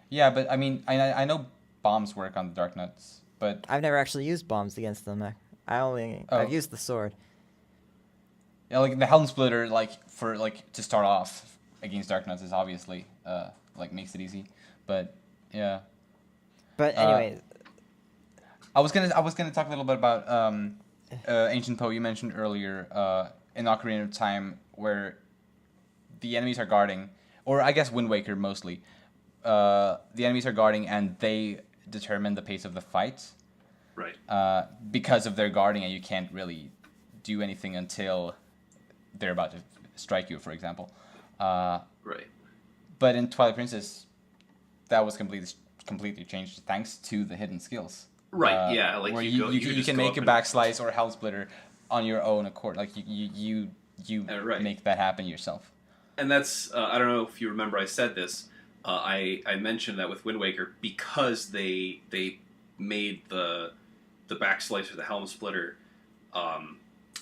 Yeah, but I mean, I know bombs work on the DekuNuts, but I've never actually used bombs against them. I've used the sword. yeah, like the Helm Splitter, like to start off against DekuNuts is obviously like makes it easy, but yeah. But anyway, I was gonna talk a little bit about AncientPoe. You mentioned earlier in Ocarina of Time where the enemies are guarding, or I guess Wind Waker mostly. The enemies are guarding and they determine the pace of the fight. Right. Because of their guarding, and you can't really do anything until they're about to strike you, for example. Right. But in Twilight Princess, that was completely changed thanks to the hidden skills. Right. Yeah. Like where you can make a backslice or a Hell Splitter on your own accord. Like you make that happen yourself. And that's I don't know if you remember I said this. I mentioned that with Wind Waker because they made the backslice or the Helm Splitter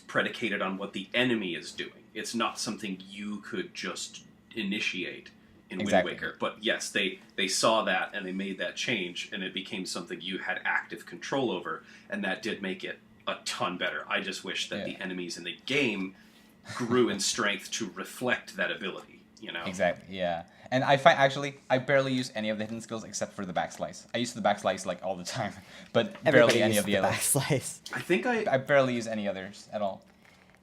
predicated on what the enemy is doing. It's not something you could just initiate in Wind Waker. But yes, they saw that and they made that change, and it became something you had active control over, and that did make it a ton better. I just wish that the enemies in the game grew in strength to reflect that ability, you know? Exactly, yeah. And I find, actually, I barely use any of the hidden skills except for the backslice. I use the backslice, like, all the time, but barely any of the others. Backslice. I think I barely use any others at all.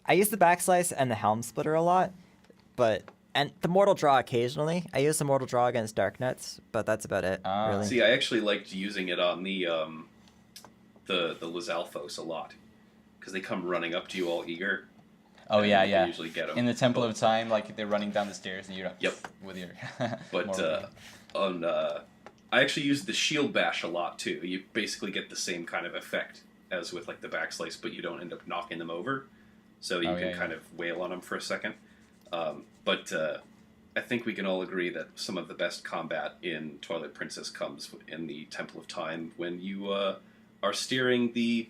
I use the backslice and the Helm Splitter a lot, and the Mortal Draw occasionally. I use the Mortal Draw against DekuNuts, but that's about it, really. See, I actually liked using it on the Lizalfos a lot, because they come running up to you all eager. Oh yeah, yeah. Usually get them. In the Temple of Time, like they're running down the stairs and you're up with your. But I actually use the Shield Bash a lot too. You basically get the same kind of effect as with like the backslice, but you don't end up knocking them over, so you can kind of wail on them for a second. But I think we can all agree that some of the best combat in Twilight Princess comes in the Temple of Time when you are steering the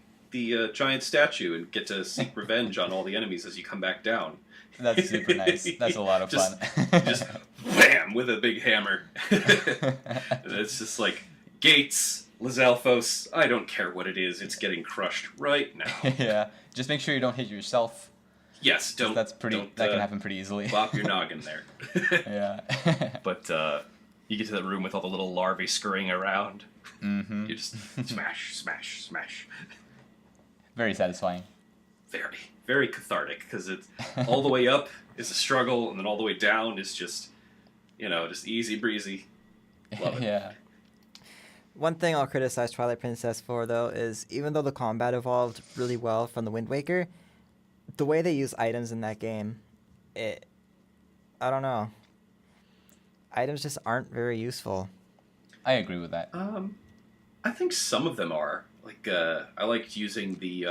giant statue and get to seek revenge on all the enemies as you come back down. That's super nice. That's a lot of fun. Just wham with a big hammer. It's just like, Gates, Lizalfos, I don't care what it is, it's getting crushed right now. Yeah, just make sure you don't hit yourself. Yes, don't. That can happen pretty easily. Bop your noggin there. Yeah. But you get to that room with all the little larvae scurrying around. Mm-hmm. You just smash, smash, smash. Very satisfying. Very, very cathartic, because it's all the way up is a struggle, and then all the way down is just, just easy breezy. Love it. Yeah. One thing I'll criticize Twilight Princess for, though, is even though the combat evolved really well from the Wind Waker, the way they use items in that game, I don't know. Items just aren't very useful. I agree with that. I think some of them are. Like, I liked using the,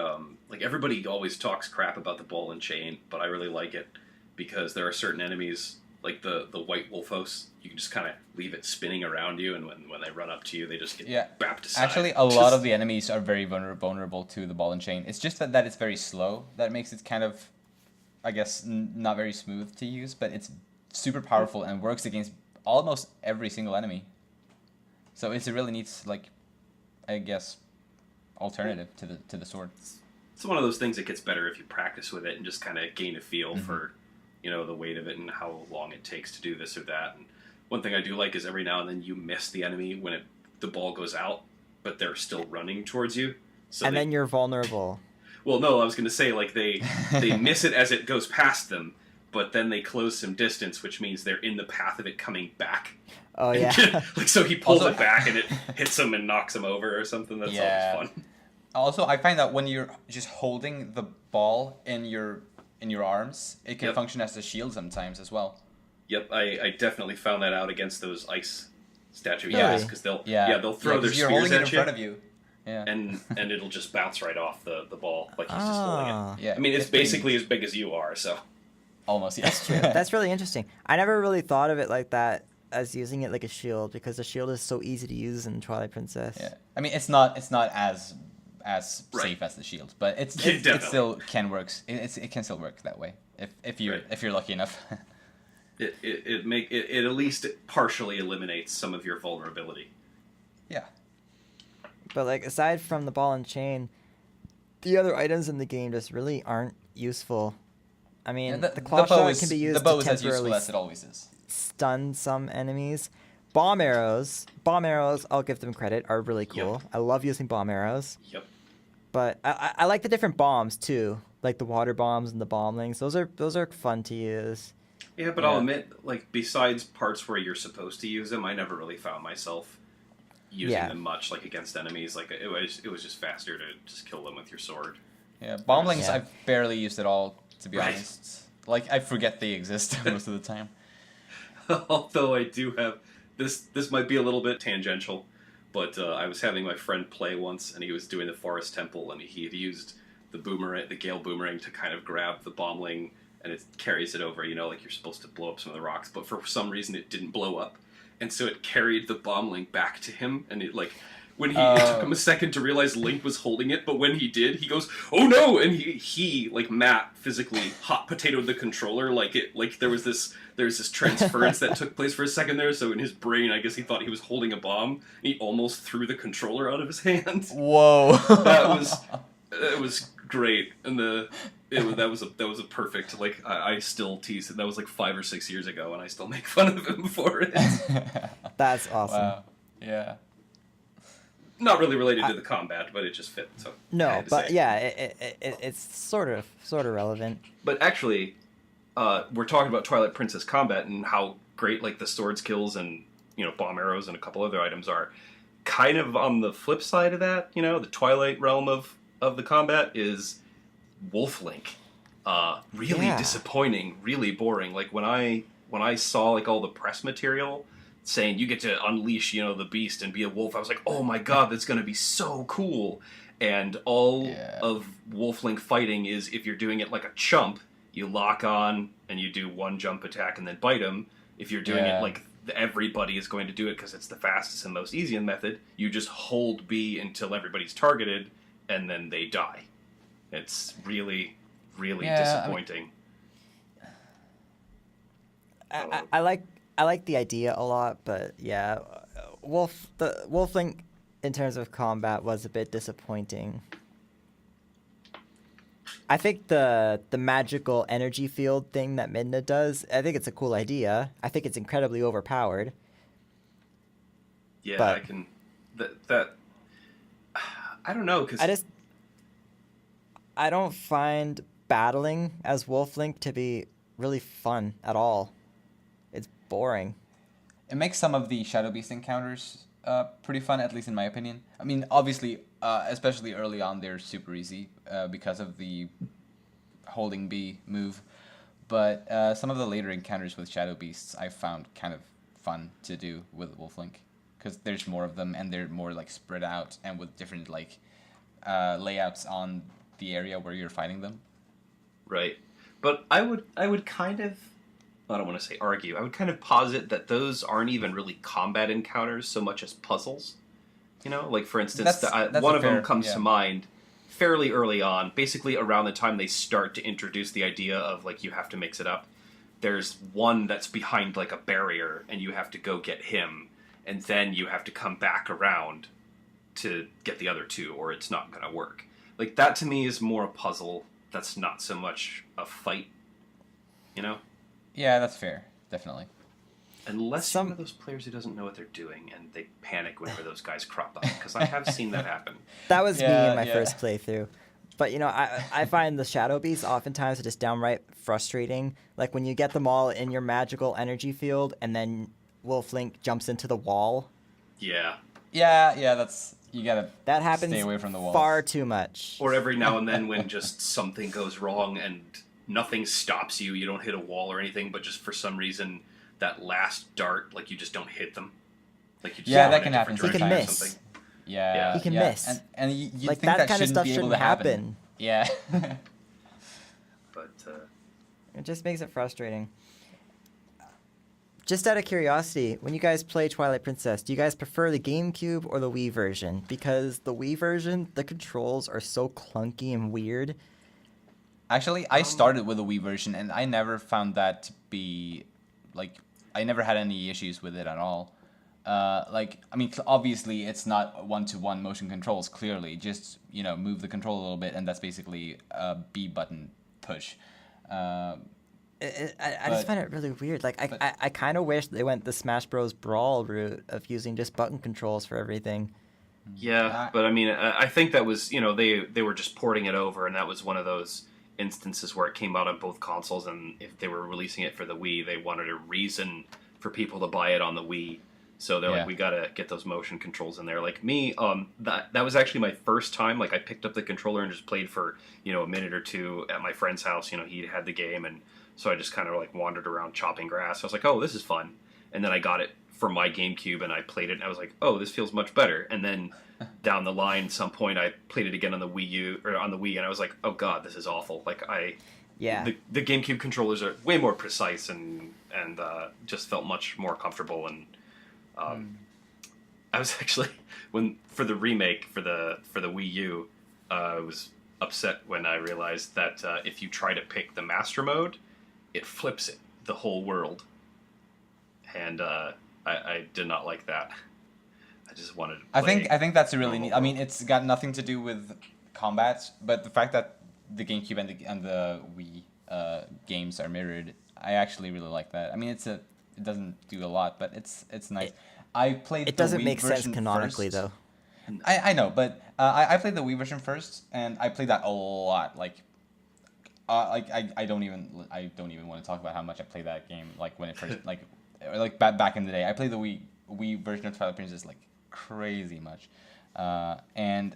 everybody always talks crap about the ball and chain, but I really like it because there are certain enemies, like the white wolfos, you can just kind of leave it spinning around you, and when they run up to you, they just get bapped aside. Actually, a lot of the enemies are very vulnerable to the ball and chain. It's just that it's very slow. That makes it kind of, I guess, not very smooth to use, but it's super powerful and works against almost every single enemy. So it's a really neat, like, I guess, alternative to the sword. It's one of those things that gets better if you practice with it and just kind of gain a feel for, the weight of it and how long it takes to do this or that. And one thing I do like is every now and then you miss the enemy when the ball goes out, but they're still running towards you. So then you're vulnerable. Well, no, I was going to say, like, they miss it as it goes past them, but then they close some distance, which means they're in the path of it coming back. Oh, yeah. Like, so he pulls it back and it hits him and knocks him over or something. That's always fun. Also, I find that when you're just holding the ball in your arms, it can function as a shield sometimes as well. Yep, I definitely found that out against those ice statue Really? guys, because they'll throw their you're spears holding it at in you. front of you. Yeah. And it'll just bounce right off the ball like he's just holding it. Yeah. I mean, it's basically as big as you are, so. Almost, yeah. That's true. That's really interesting. I never really thought of it like that, as using it like a shield, because the shield is so easy to use in Twilight Princess. Yeah. I mean, it's not as safe as the shield, but it still can work. It can still work that way if you're lucky enough. It at least partially eliminates some of your vulnerability. Yeah. But like aside from the ball and chain, the other items in the game just really aren't useful. I mean, the claw shot can be used the bow to is as temporarily useful as it always is. stun some enemies. Bomb arrows, I'll give them credit, are really cool. Yep. I love using bomb arrows. Yep. But I like the different bombs too, like the water bombs and the bombings. Those are fun to use. Yeah, but I'll admit, like, besides parts where you're supposed to use them, I never really found myself using them much, like, against enemies. Like, it was just faster to just kill them with your sword. Yeah, bomblings I've barely used at all, to be honest. Like, I forget they exist most of the time. Although I do have... This might be a little bit tangential, but I was having my friend play once, and he was doing the Forest Temple, and he had used the Gale Boomerang to kind of grab the bombling, and it carries it over, like you're supposed to blow up some of the rocks, but for some reason it didn't blow up. And so it carried the bombling back to him, and it, like, when it took him a second to realize Link was holding it, but when he did, he goes, "Oh no!" And he like, Matt physically hot potatoed the controller, like there was this transference that took place for a second there, so in his brain, I guess he thought he was holding a bomb, and he almost threw the controller out of his hand. Whoa. It was great, and that was a perfect, like, I still tease it. That was like 5 or 6 years ago, and I still make fun of him for it. That's awesome. Wow. Yeah. Not really related to the combat, but it just fit. So no, but yeah, it's sort of relevant. But actually, we're talking about Twilight Princess combat and how great, like, the sword skills and bomb arrows and a couple other items are. Kind of on the flip side of that, the Twilight realm of the combat is Wolf Link. Really disappointing, really boring. Like, when I saw, like, all the press material saying you get to unleash, the beast and be a wolf, I was like, oh my god, that's going to be so cool. And all of Wolf Link fighting is, if you're doing it like a chump, you lock on and you do one jump attack and then bite him. If you're doing it like everybody is going to do it because it's the fastest and most easy method, you just hold B until everybody's targeted and then they die. It's really, really disappointing. I like the idea a lot, but yeah, Wolf Link in terms of combat was a bit disappointing. I think the magical energy field thing that Midna does, I think it's a cool idea. I think it's incredibly overpowered. Yeah, but I can. That I don't know, because I don't find battling as Wolf Link to be really fun at all. It's boring. It makes some of the Shadow Beast encounters pretty fun, at least in my opinion. I mean, obviously, especially early on, they're super easy because of the holding B move. But some of the later encounters with Shadow Beasts I found kind of fun to do with Wolf Link, because there's more of them and they're more like spread out and with different like layouts on the area where you're fighting them. Right. But I would kind of, I don't want to say argue, I would kind of posit that those aren't even really combat encounters so much as puzzles. Like, for instance, one of them comes to mind fairly early on, basically around the time they start to introduce the idea of, like, you have to mix it up. There's one that's behind, like, a barrier, and you have to go get him, and then you have to come back around to get the other two, or it's not going to work. Like, that to me is more a puzzle. That's not so much a fight, you know? Yeah, that's fair. Definitely. Unless you're one of those players who doesn't know what they're doing and they panic whenever those guys crop up, because I have seen that happen. That was me in my first playthrough. But, you know, I find the Shadow Beasts oftentimes are just downright frustrating. Like, when you get them all in your magical energy field, and then Wolf Link jumps into the wall. Yeah. Yeah, that's... You gotta that happens stay away from the wall. Far too much. Or every now and then when just something goes wrong and nothing stops you, you don't hit a wall or anything, but just for some reason, that last dart, like, you just don't hit them. Like, you just that can happen. He can miss. Yeah, he can miss. And you like, think that kind of stuff be able shouldn't to happen. Yeah. But it just makes it frustrating. Just out of curiosity, when you guys play Twilight Princess, do you guys prefer the GameCube or the Wii version? Because the Wii version, the controls are so clunky and weird. Actually, I started with the Wii version, and I never found that to be, like, I never had any issues with it at all. Like, I mean, obviously, it's not one-to-one motion controls, clearly. Just, you know, move the control a little bit, and that's basically a B button push. I just find it really weird. Like, I kind of wish they went the Smash Bros. Brawl route of using just button controls for everything. Yeah, but I mean, I think that was, you know, they were just porting it over, and that was one of those instances where it came out on both consoles, and if they were releasing it for the Wii, they wanted a reason for people to buy it on the Wii. So they're like, we gotta get those motion controls in there. Like me, that was actually my first time. Like, I picked up the controller and just played for, you know, a minute or two at my friend's house. You know, he had the game, and so I just kind of like wandered around chopping grass. I was like, oh, this is fun. And then I got it for my GameCube and I played it and I was like, oh, this feels much better. And then down the line, some point, I played it again on the Wii U or on the Wii, and I was like, oh god, this is awful. Like, the GameCube controllers are way more precise and just felt much more comfortable. And I was actually for the remake for the Wii U, I was upset when I realized that if you try to pick the master mode, it flips it the whole world, and I did not like that. I just wanted to play. I think that's a really neat. I mean, it's got nothing to do with combat, but the fact that the GameCube and the Wii games are mirrored, I actually really like that. I mean, it doesn't do a lot, but it's nice. I played. It doesn't make sense canonically, though. I know, but I played the Wii version first, and I played that a lot. Like I don't even want to talk about how much I played that game. Like when it first like back in the day, I played the Wii version of Twilight Princess like crazy much, and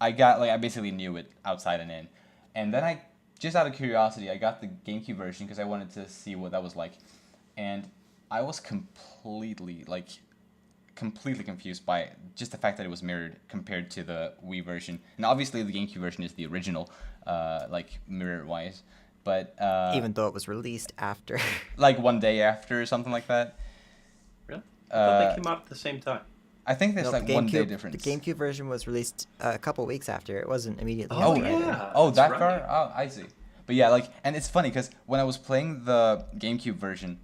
I basically knew it outside and in, and then just out of curiosity, I got the GameCube version because I wanted to see what that was like, and I was completely confused by just the fact that it was mirrored compared to the Wii version. And obviously the GameCube version is the original, mirror-wise. But even though it was released after. like one day after or something like that. Really? I thought they came out at the same time. I think there's like 1 day difference. The GameCube version was released a couple weeks after. It wasn't immediately. Oh, yeah. Oh, that far? Oh, I see. But yeah, and it's funny because when I was playing the GameCube version,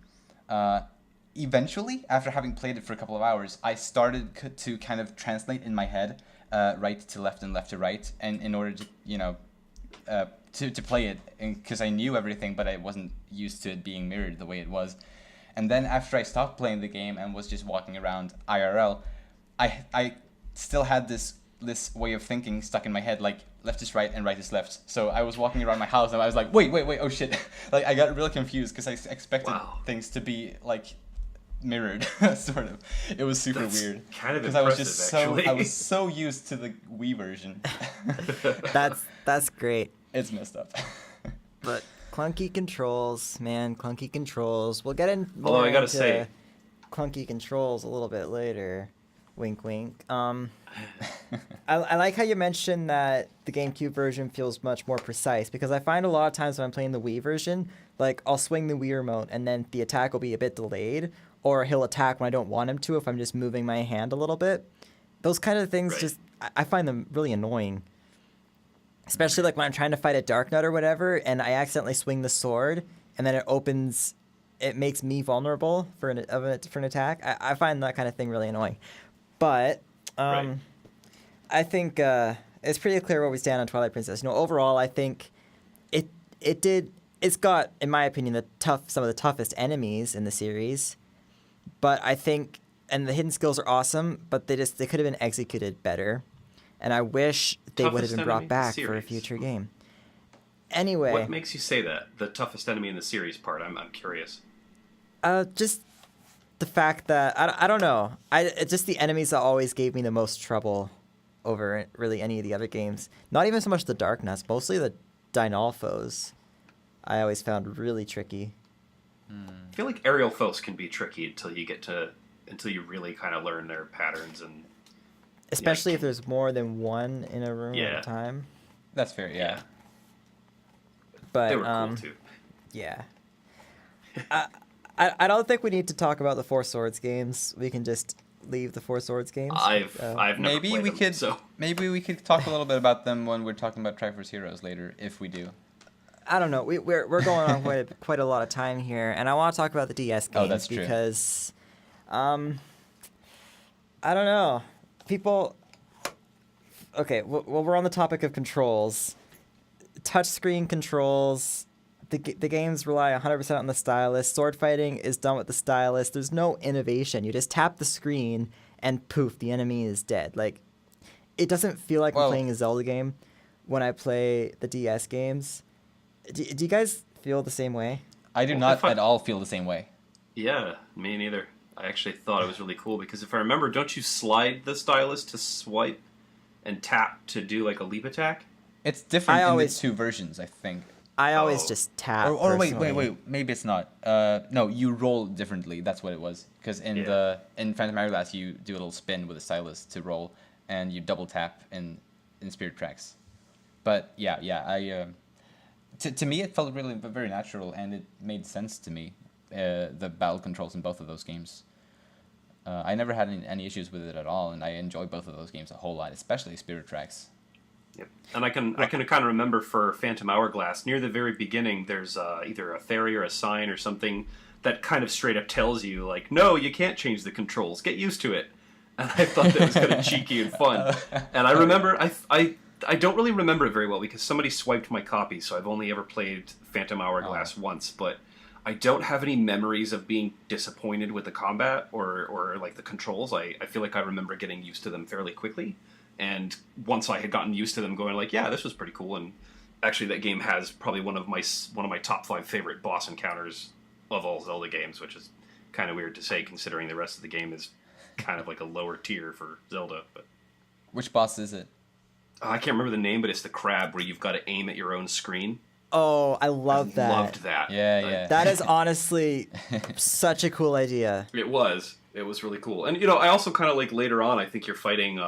eventually, after having played it for a couple of hours, I started to kind of translate in my head, right to left and left to right, and in order to, to play it, because I knew everything, but I wasn't used to it being mirrored the way it was. And then after I stopped playing the game and was just walking around IRL, I still had this way of thinking stuck in my head, like left is right and right is left. So I was walking around my house and I was like, wait, oh shit. Like I got really confused because I expected things to be like mirrored, sort of. It was super weird. Kind of impressive, actually. I was so used to the Wii version. That's great. It's messed up. But clunky controls, man, clunky controls. We'll get in. Although I gotta say, clunky controls a little bit later. Wink, wink. I like how you mentioned that the GameCube version feels much more precise, because I find a lot of times when I'm playing the Wii version, like I'll swing the Wii remote and then the attack will be a bit delayed, or he'll attack when I don't want him to if I'm just moving my hand a little bit. Those kind of things I find them really annoying. Especially like when I'm trying to fight a DekuNut or whatever, and I accidentally swing the sword, and then it makes me vulnerable for an attack. I find that kind of thing really annoying. But I think it's pretty clear where we stand on Twilight Princess. Overall, I think it's got, in my opinion, some of the toughest enemies in the series. But I think, and the hidden skills are awesome, but they could have been executed better. And I wish they would have been brought back for a future game. Anyway, what makes you say that? The toughest enemy in the series part. I'm curious. Just the fact that I don't know. Just the enemies that always gave me the most trouble over really any of the other games. Not even so much the Darknuts, mostly the Dinalfos. I always found really tricky. I feel like aerial foes can be tricky until you really kind of learn their patterns, and especially if there's more than one in a room at a time. That's fair. Yeah. But they were cool too. Yeah. I don't think we need to talk about the Four Swords games. We can just leave the Four Swords games. I've never maybe played we them, could so. Maybe we could talk a little bit about them when we're talking about Triforce Heroes later, if we do. I don't know. We're going on quite a lot of time here, and I want to talk about the DS games that's true. Because, I don't know. People. Okay, well, we're on the topic of controls. Touchscreen controls. The games rely 100% on the stylus. Sword fighting is done with the stylus. There's no innovation. You just tap the screen, and poof, the enemy is dead. Like, it doesn't feel like I'm playing a Zelda game when I play the DS games. Do you guys feel the same way? I do not at all feel the same way. Yeah, me neither. I actually thought it was really cool because if I remember, don't you slide the stylus to swipe and tap to do like a leap attack? It's different in the two versions, I think. I always just tap. Or wait, maybe it's not. No, you roll differently. That's what it was. Because in Phantom Hourglass, you do a little spin with a stylus to roll, and you double tap in Spirit Tracks. But to me, it felt really very natural, and it made sense to me. The battle controls in both of those games. I never had any issues with it at all, and I enjoy both of those games a whole lot, especially Spirit Tracks. Yep. And I can kind of remember for Phantom Hourglass, near the very beginning, there's either a fairy or a sign or something that kind of straight up tells you, like, no, you can't change the controls. Get used to it. And I thought that was kind of cheeky and fun. And I remember, I don't really remember it very well because somebody swiped my copy, so I've only ever played Phantom Hourglass once, but I don't have any memories of being disappointed with the combat or like the controls. I feel like I remember getting used to them fairly quickly. And once I had gotten used to them, going like, yeah, this was pretty cool. And actually, that game has probably one of my top 5 favorite boss encounters of all Zelda games, which is kind of weird to say considering the rest of the game is kind of like a lower tier for Zelda. But which boss is it? I can't remember the name, but it's the crab where you've got to aim at your own screen. Oh, I loved that. Loved that. Yeah. That is honestly such a cool idea. It was really cool. And I also kind of like later on, I think you're fighting.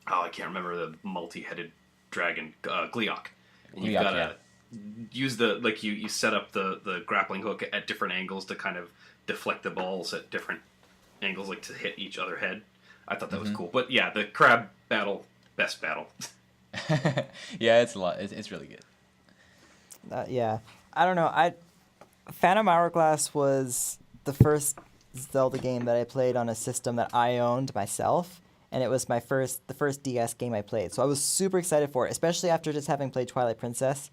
I can't remember the multi-headed dragon, Gleeok. And you've got to use you set up the grappling hook at different angles to kind of deflect the balls at different angles, like to hit each other head. I thought that was cool. But yeah, the crab battle, best battle. Yeah, it's a lot. It's really good. Yeah. I don't know. Phantom Hourglass was the first Zelda game that I played on a system that I owned myself. And it was the first DS game I played. So I was super excited for it, especially after just having played Twilight Princess.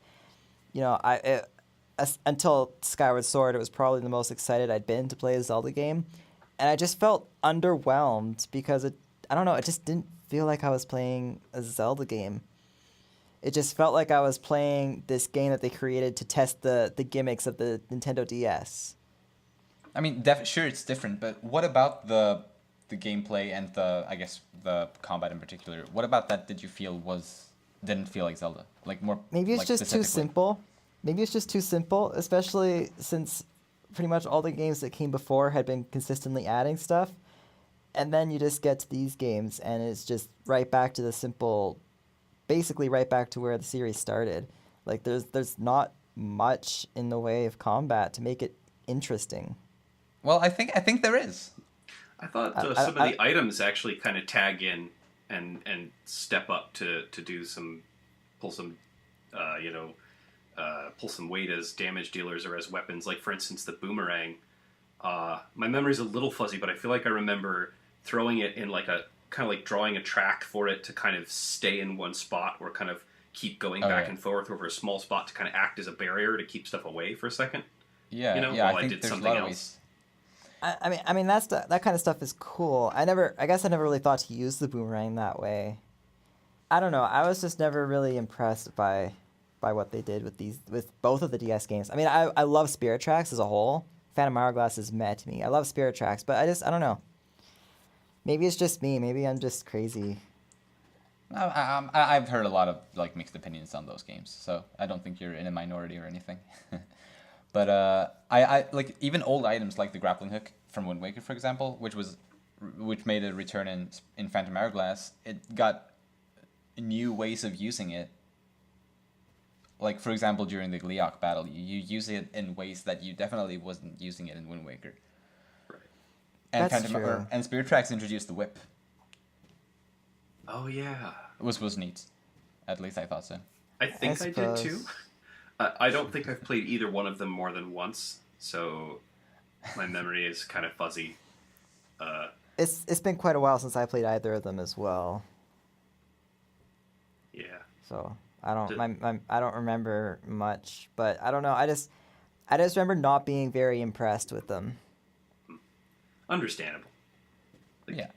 Until Skyward Sword, it was probably the most excited I'd been to play a Zelda game. And I just felt underwhelmed because it just didn't feel like I was playing a Zelda game. It just felt like I was playing this game that they created to test the gimmicks of the Nintendo DS. I mean, sure, it's different, but what about the gameplay and the combat in particular? What about that did you feel didn't feel like Zelda? Like more. Maybe it's just too simple. Maybe it's just too simple, especially since pretty much all the games that came before had been consistently adding stuff, and then you just get to these games and it's just right back to the simple, basically right back to where the series started. Like there's not much in the way of combat to make it interesting. Well, I think there is. I thought some of the items actually kind of tag in and step up to pull some weight as damage dealers or as weapons. Like for instance, the boomerang. My memory's a little fuzzy, but I feel like I remember throwing it in like a kind of like drawing a track for it to kind of stay in one spot or kind of keep going back and forth over a small spot to kind of act as a barrier to keep stuff away for a second. Yeah, you know, yeah. while I think did there's something a lot of else. ways. I mean that kind of stuff is cool. I guess I never really thought to use the boomerang that way. I don't know. I was just never really impressed by what they did with both of the DS games. I mean, I love Spirit Tracks as a whole. Phantom Hourglass is meh to me. I love Spirit Tracks, but I don't know. Maybe it's just me. Maybe I'm just crazy. I've heard a lot of like mixed opinions on those games, so I don't think you're in a minority or anything. But I like even old items like the grappling hook from Wind Waker, for example, which made a return in Phantom Hourglass. It got new ways of using it. Like for example, during the Gleeok battle, you use it in ways that you definitely wasn't using it in Wind Waker. Right. And That's true. And Spirit Tracks introduced the whip. Oh yeah. It was neat. At least I thought so. I think I did suppose. too. I don't think I've played either one of them more than once, so my memory is kind of fuzzy. It's been quite a while since I played either of them as well. Yeah. So I don't remember much, but I don't know. I just remember not being very impressed with them. Understandable. Yeah.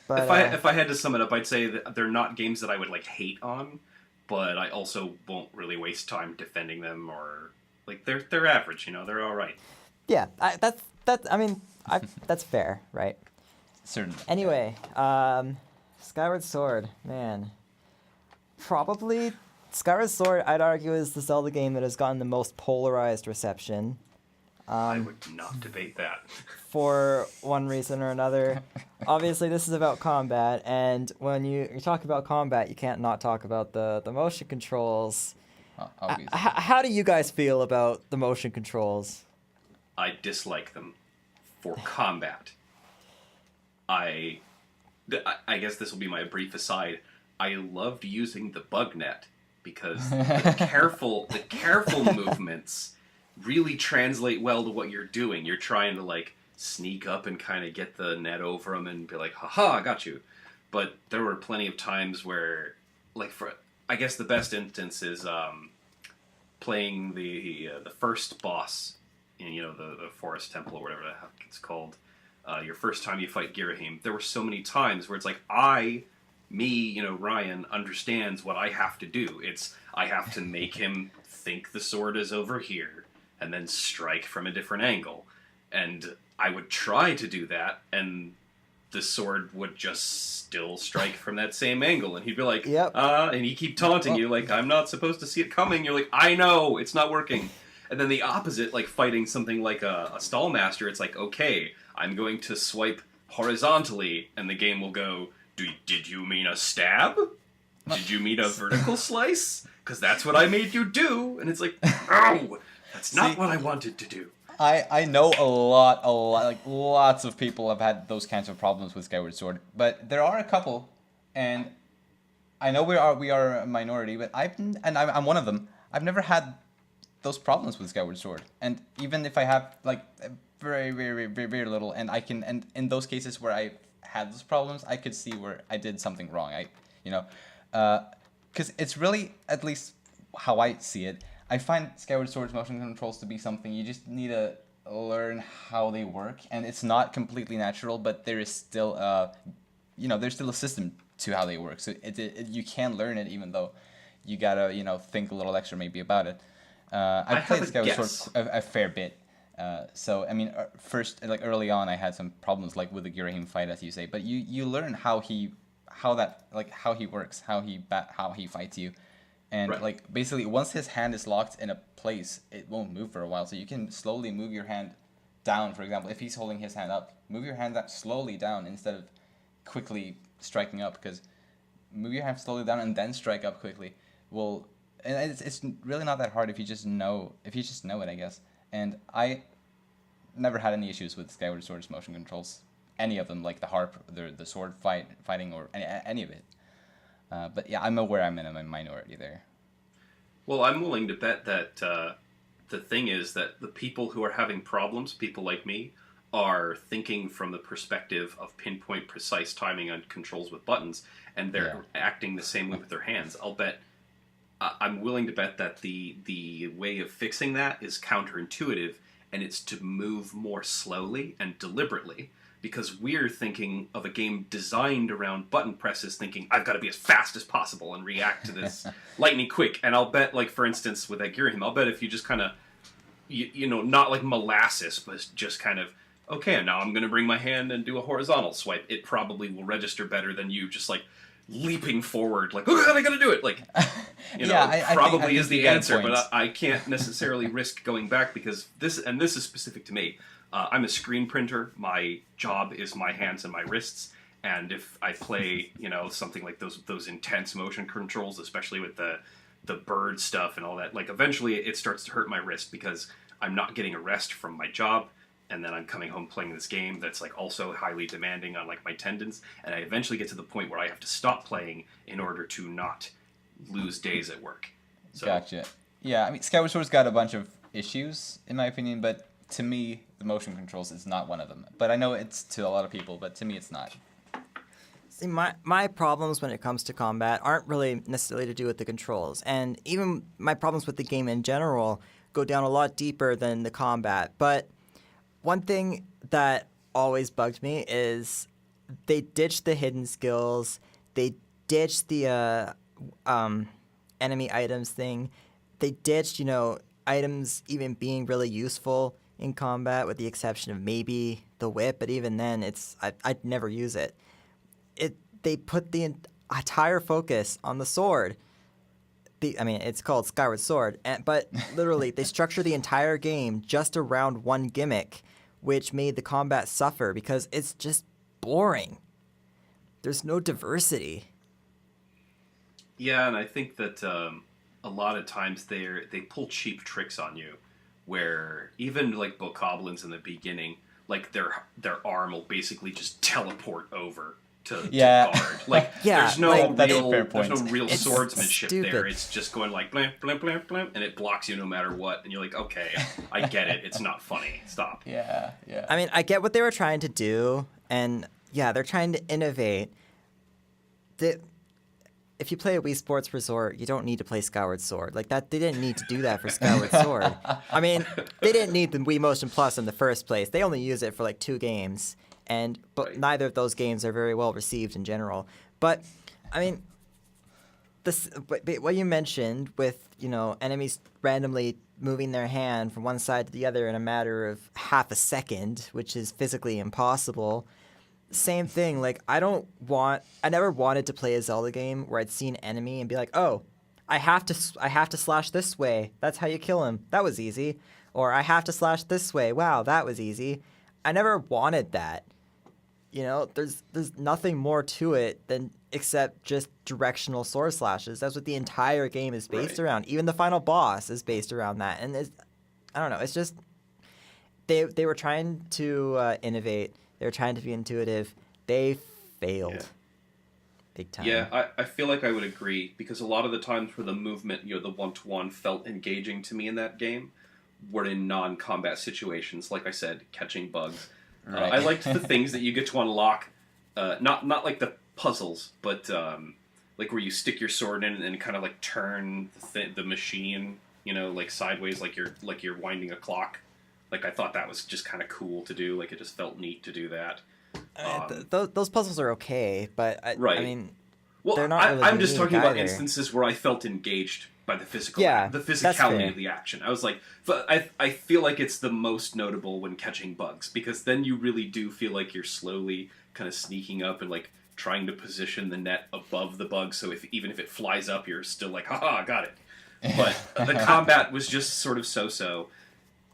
But If I had to sum it up, I'd say that they're not games that I would like hate on, but I also won't really waste time defending them or like they're average, you know, they're all right. yeah, that's fair, right? Certainly. Anyway, Skyward Sword, man. Probably Skyward Sword, I'd argue, is the Zelda game that has gotten the most polarized reception. I would not debate that. For one reason or another. Obviously, this is about combat, and when you talk about combat, you can't not talk about the motion controls. Obviously. How do you guys feel about the motion controls? I dislike them for combat. I guess this will be my brief aside. I loved using the bug net because the careful movements really translate well to what you're doing. You're trying to like sneak up and kind of get the net over them and be like, haha, I got you. But there were plenty of times where, like, I guess the best instance is playing the first boss in, you know, the forest temple or whatever the heck it's called. Your first time you fight YIGAhim. There were so many times where it's like, Ryan understands what I have to do. I have to make him think the sword is over here and then strike from a different angle. And I would try to do that, and the sword would just still strike from that same angle. And he'd be like, Yep. And he'd keep taunting you, like, I'm not supposed to see it coming. You're like, I know, it's not working. And then the opposite, like fighting something like a Stallmaster, it's like, okay, I'm going to swipe horizontally, and the game will go, did you mean a stab? Did you mean a vertical slice? Because that's what I made you do. And it's like, no, that's not what I wanted to do. I know a lot, like lots of people have had those kinds of problems with Skyward Sword, but there are a couple, and I know we are a minority, but I'm one of them. I've never had those problems with Skyward Sword, and even if I have like very, very, very, very little, and in those cases where I had those problems, I could see where I did something wrong. Because it's really, at least how I see it, I find Skyward Sword's motion controls to be something you just need to learn how they work, and it's not completely natural, but there is still there's still a system to how they work. So you can learn it, even though you gotta think a little extra maybe about it. I've played Skyward Sword a fair bit. So I mean, first, like early on, I had some problems like with the YIGAhim fight, as you say, but you learn how he works, how he fights you. And right. like basically, once his hand is locked in a place, it won't move for a while. So you can slowly move your hand down. For example, if he's holding his hand up, move your hand slowly down instead of quickly striking up. Because move your hand slowly down and then strike up quickly. Well, and it's really not that hard if you just know it, I guess. And I never had any issues with Skyward Sword's motion controls. Any of them, like the harp, the sword fighting, or any of it. But yeah, I'm aware I'm in a minority there. Well, I'm willing to bet that the thing is that the people who are having problems, people like me, are thinking from the perspective of pinpoint precise timing on controls with buttons, and they're acting the same way with their hands. I'm willing to bet that the way of fixing that is counterintuitive, and it's to move more slowly and deliberately, because we're thinking of a game designed around button presses, thinking, I've got to be as fast as possible and react to this lightning quick. And I'll bet, like, for instance, with YIGAhim, I'll bet if you just kind of, you know, not like molasses, but just kind of, okay, now I'm going to bring my hand and do a horizontal swipe, it probably will register better than you just, like, leaping forward, like, oh, I got to do it. Like, you know, I probably think is the answer, but I I can't necessarily risk going back, because this is specific to me. I'm a screen printer. My job is my hands and my wrists. And if I play, you know, something like those intense motion controls, especially with the bird stuff and all that, like, eventually it starts to hurt my wrist, because I'm not getting a rest from my job. And then I'm coming home playing this game that's, like, also highly demanding on, like, my tendons. And I eventually get to the point where I have to stop playing in order to not lose days at work. So, Gotcha. Yeah, I mean, Skyward Sword's got a bunch of issues, in my opinion, but to me, the motion controls is not one of them. But I know it's to a lot of people, but to me, it's not. See, my problems when it comes to combat aren't really necessarily to do with the controls. And even my problems with the game in general go down a lot deeper than the combat. But one thing that always bugged me is they ditched the hidden skills. They ditched the enemy items thing. They ditched, you know, items even being really useful in combat, with the exception of maybe the whip. But even then, I'd never use it. They put the entire focus on the sword. It's called Skyward Sword, but literally they structure the entire game just around one gimmick, which made the combat suffer because it's just boring. There's no diversity. Yeah, and I think that a lot of times they pull cheap tricks on you, where even like bokoblins in the beginning, like their arm will basically just teleport over to guard. Like, there's no real swordsmanship there. It's just going like blimp, blimp, blimp, blimp, and it blocks you no matter what. And you're like, okay, I get it. It's not funny. Stop. Yeah. I mean, I get what they were trying to do, and yeah, they're trying to innovate. If you play a Wii Sports Resort, you don't need to play Skyward Sword. Like that, they didn't need to do that for Skyward Sword. I mean, they didn't need the Wii Motion Plus in the first place. They only use it for like 2 games. But neither of those games are very well received in general. But I mean, what you mentioned with, you know, enemies randomly moving their hand from one side to the other in a matter of half a second, which is physically impossible. Same thing. Like, I never wanted to play a Zelda game where I'd see an enemy and be like, oh, I have to slash this way. That's how you kill him. That was easy. Or I have to slash this way. Wow, that was easy. I never wanted that. You know, there's nothing more to it than except just directional sword slashes. That's what the entire game is based around. Even the final boss is based around that. And I don't know. It's just they were trying to innovate. They were trying to be intuitive. They failed. Big time. Yeah, I feel like I would agree, because a lot of the times where the movement, you know, the one-to-one felt engaging to me in that game were in non-combat situations. Like I said, catching bugs. I liked the things that you get to unlock, not like the puzzles, but like where you stick your sword in and kind of like turn the machine, you know, like sideways, like you're winding a clock. Like, I thought that was just kind of cool to do. Like, it just felt neat to do that. Those puzzles are okay, but I mean, well, they're not really I'm just talking about either. Instances where I felt engaged by the that's physicality fair. of the action. I was like, I feel like it's the most notable when catching bugs, because then you really do feel like you're slowly kind of sneaking up and like trying to position the net above the bug, so even if it flies up, you're still like, haha, got it. But the combat was just sort of so-so,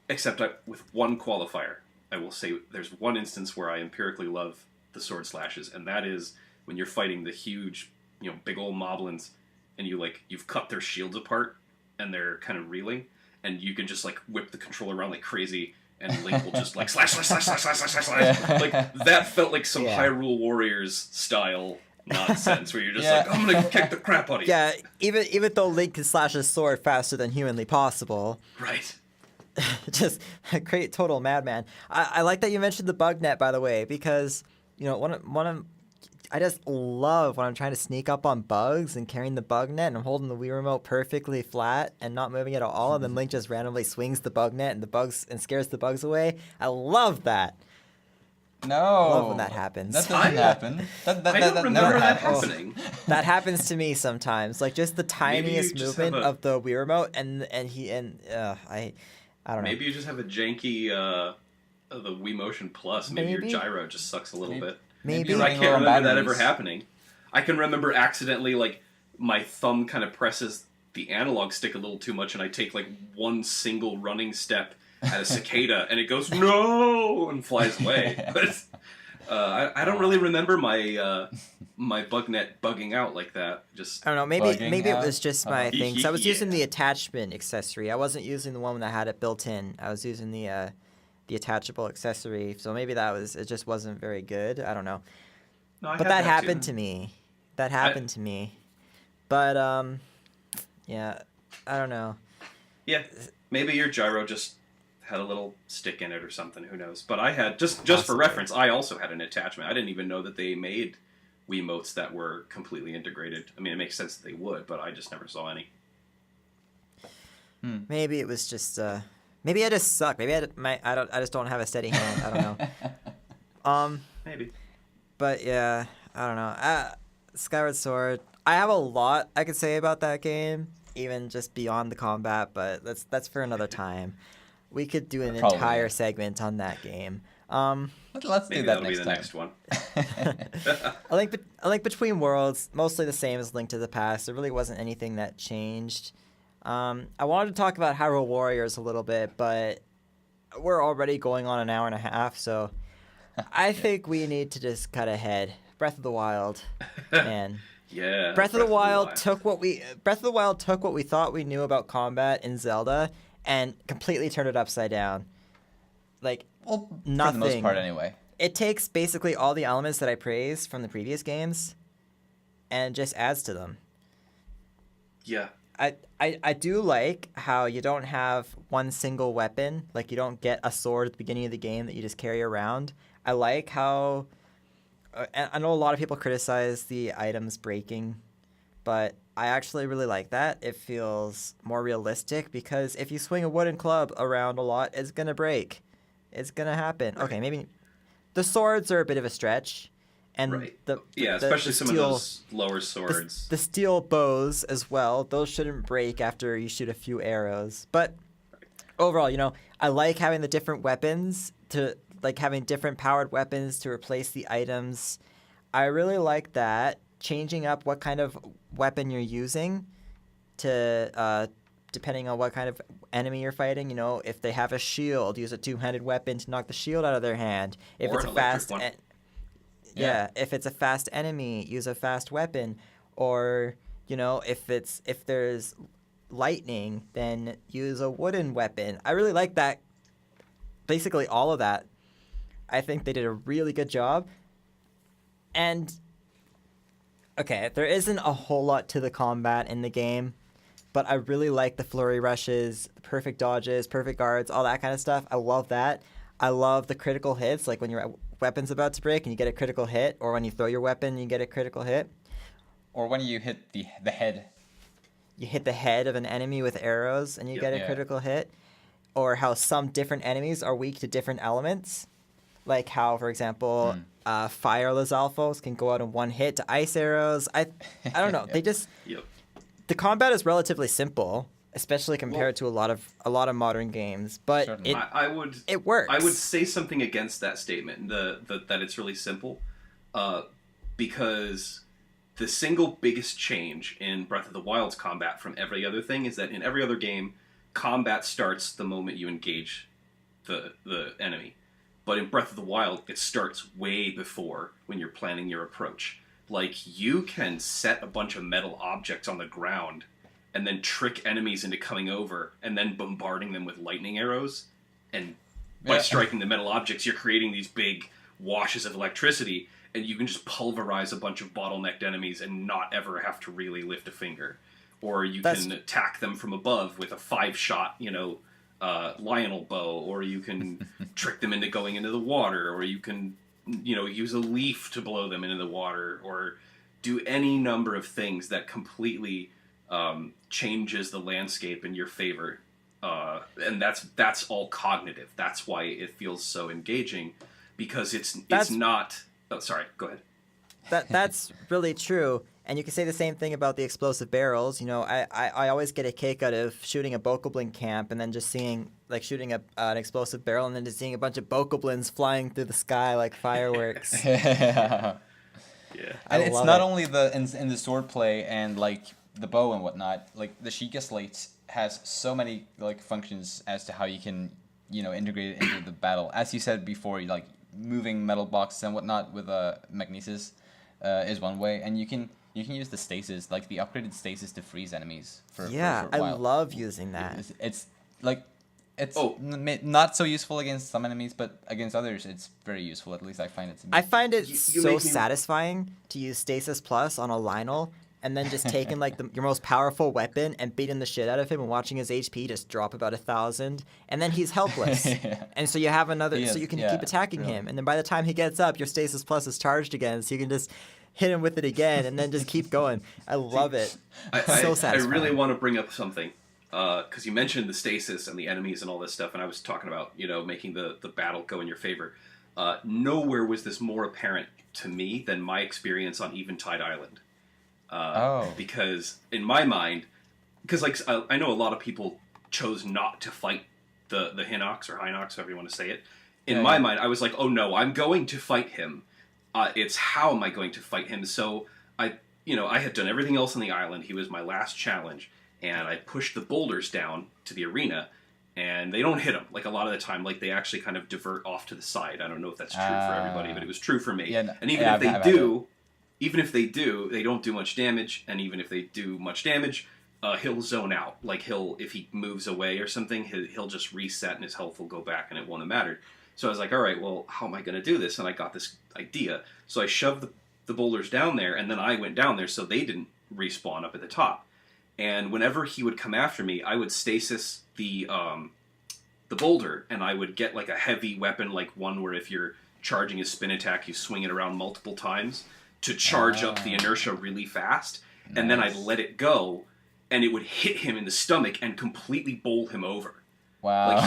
except with one qualifier. I will say there's one instance where I empirically love the sword slashes, and that is when you're fighting the huge, you know, big old moblins, and you've cut their shields apart, and they're kind of reeling, and you can just like whip the controller around like crazy, and Link will just like slash, slash, slash, slash, slash, slash, slash, slash. Like, that felt like some Hyrule Warriors style nonsense, where you're just like, I'm gonna kick the crap out of you. Yeah, even though Link can slash his sword faster than humanly possible. Right. just a great total madman. I like that you mentioned the bug net, by the way, because I just love when I'm trying to sneak up on bugs and carrying the bug net and I'm holding the Wii remote perfectly flat and not moving it at all, and then Link just randomly swings the bug net and scares the bugs away. I love that. No. I love when that happens. That doesn't happen. I don't remember that happening. That happens to me sometimes. Like just the tiniest movement of the Wii remote and I don't know. Maybe you just have a janky the Wii Motion Plus. Maybe your gyro just sucks a little bit. Maybe. I can't remember that ever happening. I can remember accidentally, like, my thumb kind of presses the analog stick a little too much and I take, like, one single running step at a cicada and it goes, no, and flies away. But I don't really remember my my bug net bugging out like that. Just I don't know. Maybe it was just my thing. 'Cause I was Yeah. using the attachment accessory. I wasn't using the one that had it built in. I was using the attachable accessory. So maybe it just wasn't very good. I don't know. No, I But had that happened too. to me. But yeah, I don't know. Yeah, maybe your gyro just had a little stick in it or something. Who knows? But I had just for Possibly. reference, I also had an attachment. I didn't even know that they made Wiimotes that were completely integrated. I mean, it makes sense that they would, but I just never saw any. Maybe it was just maybe I just suck. Maybe I just don't have a steady hand. I don't know. Maybe. But yeah, I don't know. Skyward Sword. I have a lot I could say about that game, even just beyond the combat. But that's for another time. We could do an Probably, entire yeah. segment on that game. Let's Maybe do that that'll be the next next one. A Link Between Worlds, mostly the same as Link to the Past. There really wasn't anything that changed. I wanted to talk about Hyrule Warriors a little bit, but we're already going on an hour and a half, so I think we need to just cut ahead. Breath of the Wild, man. Yeah. Breath of the Wild took what we thought we knew about combat in Zelda and completely turned it upside down. Like, Well, nothing. for the most part, anyway. It takes basically all the elements that I praised from the previous games and just adds to them. Yeah. I do like how you don't have one single weapon. Like, you don't get a sword at the beginning of the game that you just carry around. I like how... I know a lot of people criticize the items breaking, but I actually really like that. It feels more realistic because if you swing a wooden club around a lot, it's going to break. It's going to happen. Right. Okay, maybe the swords are a bit of a stretch. And Right. the Especially some steel, of those lower swords. The steel bows as well. Those shouldn't break after you shoot a few arrows. But overall, I like having the different weapons having different powered weapons to replace the items. I really like that. Changing up what kind of weapon you're using to depending on what kind of enemy you're fighting. If they have a shield, use a two-handed weapon to knock the shield out of their hand. If Or it's an a electric fast one. Yeah, if it's a fast enemy, use a fast weapon. Or, if there's lightning, then use a wooden weapon. I really like that. Basically all of that. I think they did a really good job. And, okay, there isn't a whole lot to the combat in the game, but I really like the flurry rushes, perfect dodges, perfect guards, all that kind of stuff. I love that. I love the critical hits, like when your weapon's about to break and you get a critical hit, or when you throw your weapon and you get a critical hit. Or when you hit the head. You hit the head of an enemy with arrows and you get a critical hit. Or how some different enemies are weak to different elements. Like how, for example, fire Lizalfos can go out in one hit to ice arrows. I don't know. They just... Yep. The combat is relatively simple, especially compared to a lot of modern games. But Certainly. it works. I would say something against that statement, that it's really simple, because the single biggest change in Breath of the Wild's combat from every other thing is that in every other game, combat starts the moment you engage the enemy. But in Breath of the Wild, it starts way before, when you're planning your approach. Like, you can set a bunch of metal objects on the ground and then trick enemies into coming over and then bombarding them with lightning arrows. And by striking the metal objects, you're creating these big washes of electricity, and you can just pulverize a bunch of bottlenecked enemies and not ever have to really lift a finger. Or you can attack them from above with a 5-shot, Lionel bow, or you can trick them into going into the water, or you can, use a leaf to blow them into the water, or do any number of things that completely changes the landscape in your favor. And that's all cognitive. That's why it feels so engaging, because it's not. Oh, sorry. Go ahead. That's really true. And you can say the same thing about the explosive barrels. I always get a kick out of shooting a Bokoblin camp and then just seeing, shooting an explosive barrel and then just seeing a bunch of Bokoblins flying through the sky like fireworks. Yeah. And it's not it. only in the swordplay and the bow and whatnot. The Sheikah Slate has so many functions as to how you can integrate it into the battle. As you said before, moving metal boxes and whatnot with magnesis is one way, and you can use the stasis, the upgraded stasis, to freeze enemies for a I while. love using that. It's not so useful against some enemies, but against others it's very useful. At least I find it to be. I find it so satisfying to use Stasis Plus on a Lionel and then just taking your most powerful weapon and beating the shit out of him and watching his HP just drop about 1,000, and then he's helpless. And so you have another, so you can keep attacking him, and then by the time he gets up, your Stasis Plus is charged again, so you can just hit him with it again and then just keep going. I love it. It's so satisfying. I really want to bring up something, because you mentioned the stasis and the enemies and all this stuff, and I was talking about making the battle go in your favor. Nowhere was this more apparent to me than my experience on Eventide Island. Because in my mind, I know a lot of people chose not to fight the Hinox or Hinox, however you want to say it. In my mind, I was like, oh no, I'm going to fight him. It's how am I going to fight him? So I had done everything else on the island. He was my last challenge, and I pushed the boulders down to the arena, and they don't hit him. A lot of the time, they actually kind of divert off to the side. I don't know if that's true for everybody, but it was true for me. Yeah, and even if they do, they don't do much damage. And even if they do much damage, he'll zone out. If he moves away or something, he'll just reset and his health will go back and it won't have mattered. So I was like, all right, well, how am I going to do this? And I got this idea. So I shoved the boulders down there, and then I went down there so they didn't respawn up at the top. And whenever he would come after me, I would stasis the boulder, and I would get a heavy weapon, one where if you're charging a spin attack, you swing it around multiple times to charge up the inertia really fast. Nice. And then I'd let it go, and it would hit him in the stomach and completely bowl him over. Wow.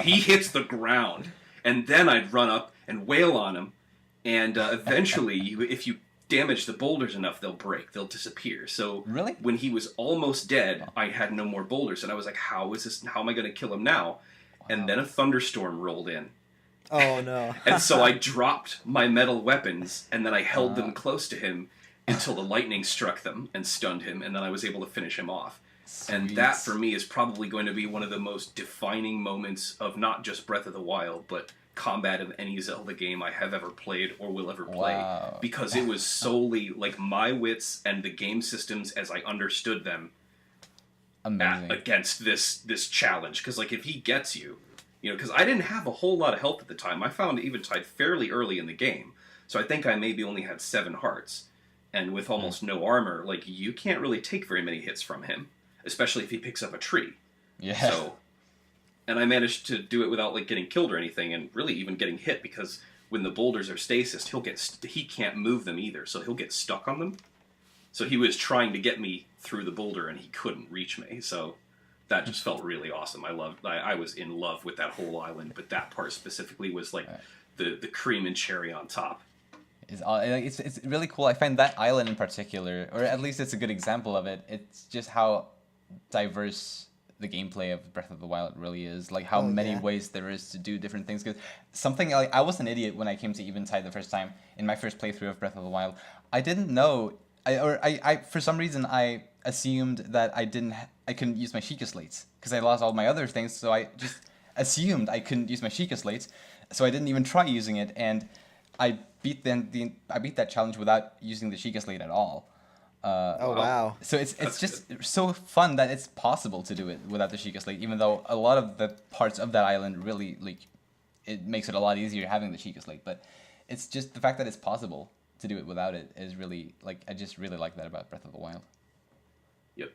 He hits the ground. And then I'd run up and wail on him, and eventually, if you damage the boulders enough, they'll break. They'll disappear. So really, when he was almost dead, I had no more boulders, and I was like, how am I going to kill him now? Wow. And then a thunderstorm rolled in. Oh, no. And so I dropped my metal weapons, and then I held them close to him until the lightning struck them and stunned him, and then I was able to finish him off. Sweet. And that, for me, is probably going to be one of the most defining moments of not just Breath of the Wild, but combat of any Zelda game I have ever played or will ever play. Wow. Because it was solely, my wits and the game systems as I understood them against this challenge. Because, if he gets you, because I didn't have a whole lot of health at the time. I found Eventide fairly early in the game. So I think I maybe only had 7 hearts. And with almost no armor, you can't really take very many hits from him. Especially if he picks up a tree. Yeah. So, and I managed to do it without getting killed or anything, and really even getting hit, because when the boulders are stasis, he can't move them either, so he'll get stuck on them. So he was trying to get me through the boulder, and he couldn't reach me. So that just felt really awesome. I was in love with that whole island, but that part specifically was the cream and cherry on top. It's really cool. I find that island in particular, or at least it's a good example of it. It's just how diverse the gameplay of Breath of the Wild really is. How many ways there is to do different things. Because something I was an idiot when I came to Eventide the first time in my first playthrough of Breath of the Wild. I didn't know, I for some reason I assumed that I couldn't use my Sheikah Slates because I lost all my other things. So I just assumed I couldn't use my Sheikah Slates. So I didn't even try using it, and I beat that challenge without using the Sheikah Slate at all. Wow. So it's just so fun that it's possible to do it without the Sheikah Slate, even though a lot of the parts of that island really, it makes it a lot easier having the Sheikah Slate. But it's just the fact that it's possible to do it without it is really, I just really like that about Breath of the Wild. Yep.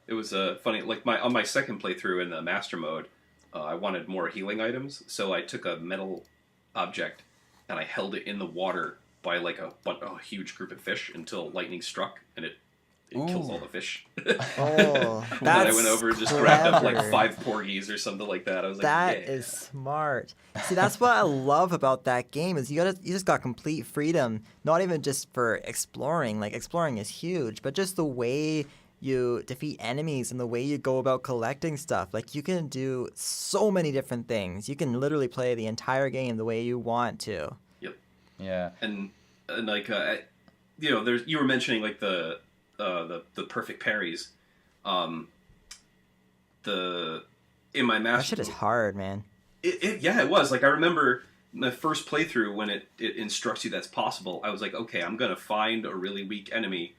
It was funny, on my second playthrough in the Master Mode, I wanted more healing items, so I took a metal object and I held it in the water by like a huge group of fish until lightning struck and it kills all the fish. Oh, And then I went over and just grabbed up like clever. 5 porgies or something like that. I was like, That yeah. is smart. See, that's what I love about that game is you just got complete freedom. Not even just for exploring. Like exploring is huge, but just the way you defeat enemies and the way you go about collecting stuff. Like you can do so many different things. You can literally play the entire game the way you want to. Yep. Yeah. And like there's you were mentioning like the perfect parries. In my master, That shit is hard, man. It was like I remember my first playthrough when it instructs you that's possible. I was like, okay, I'm gonna find a really weak enemy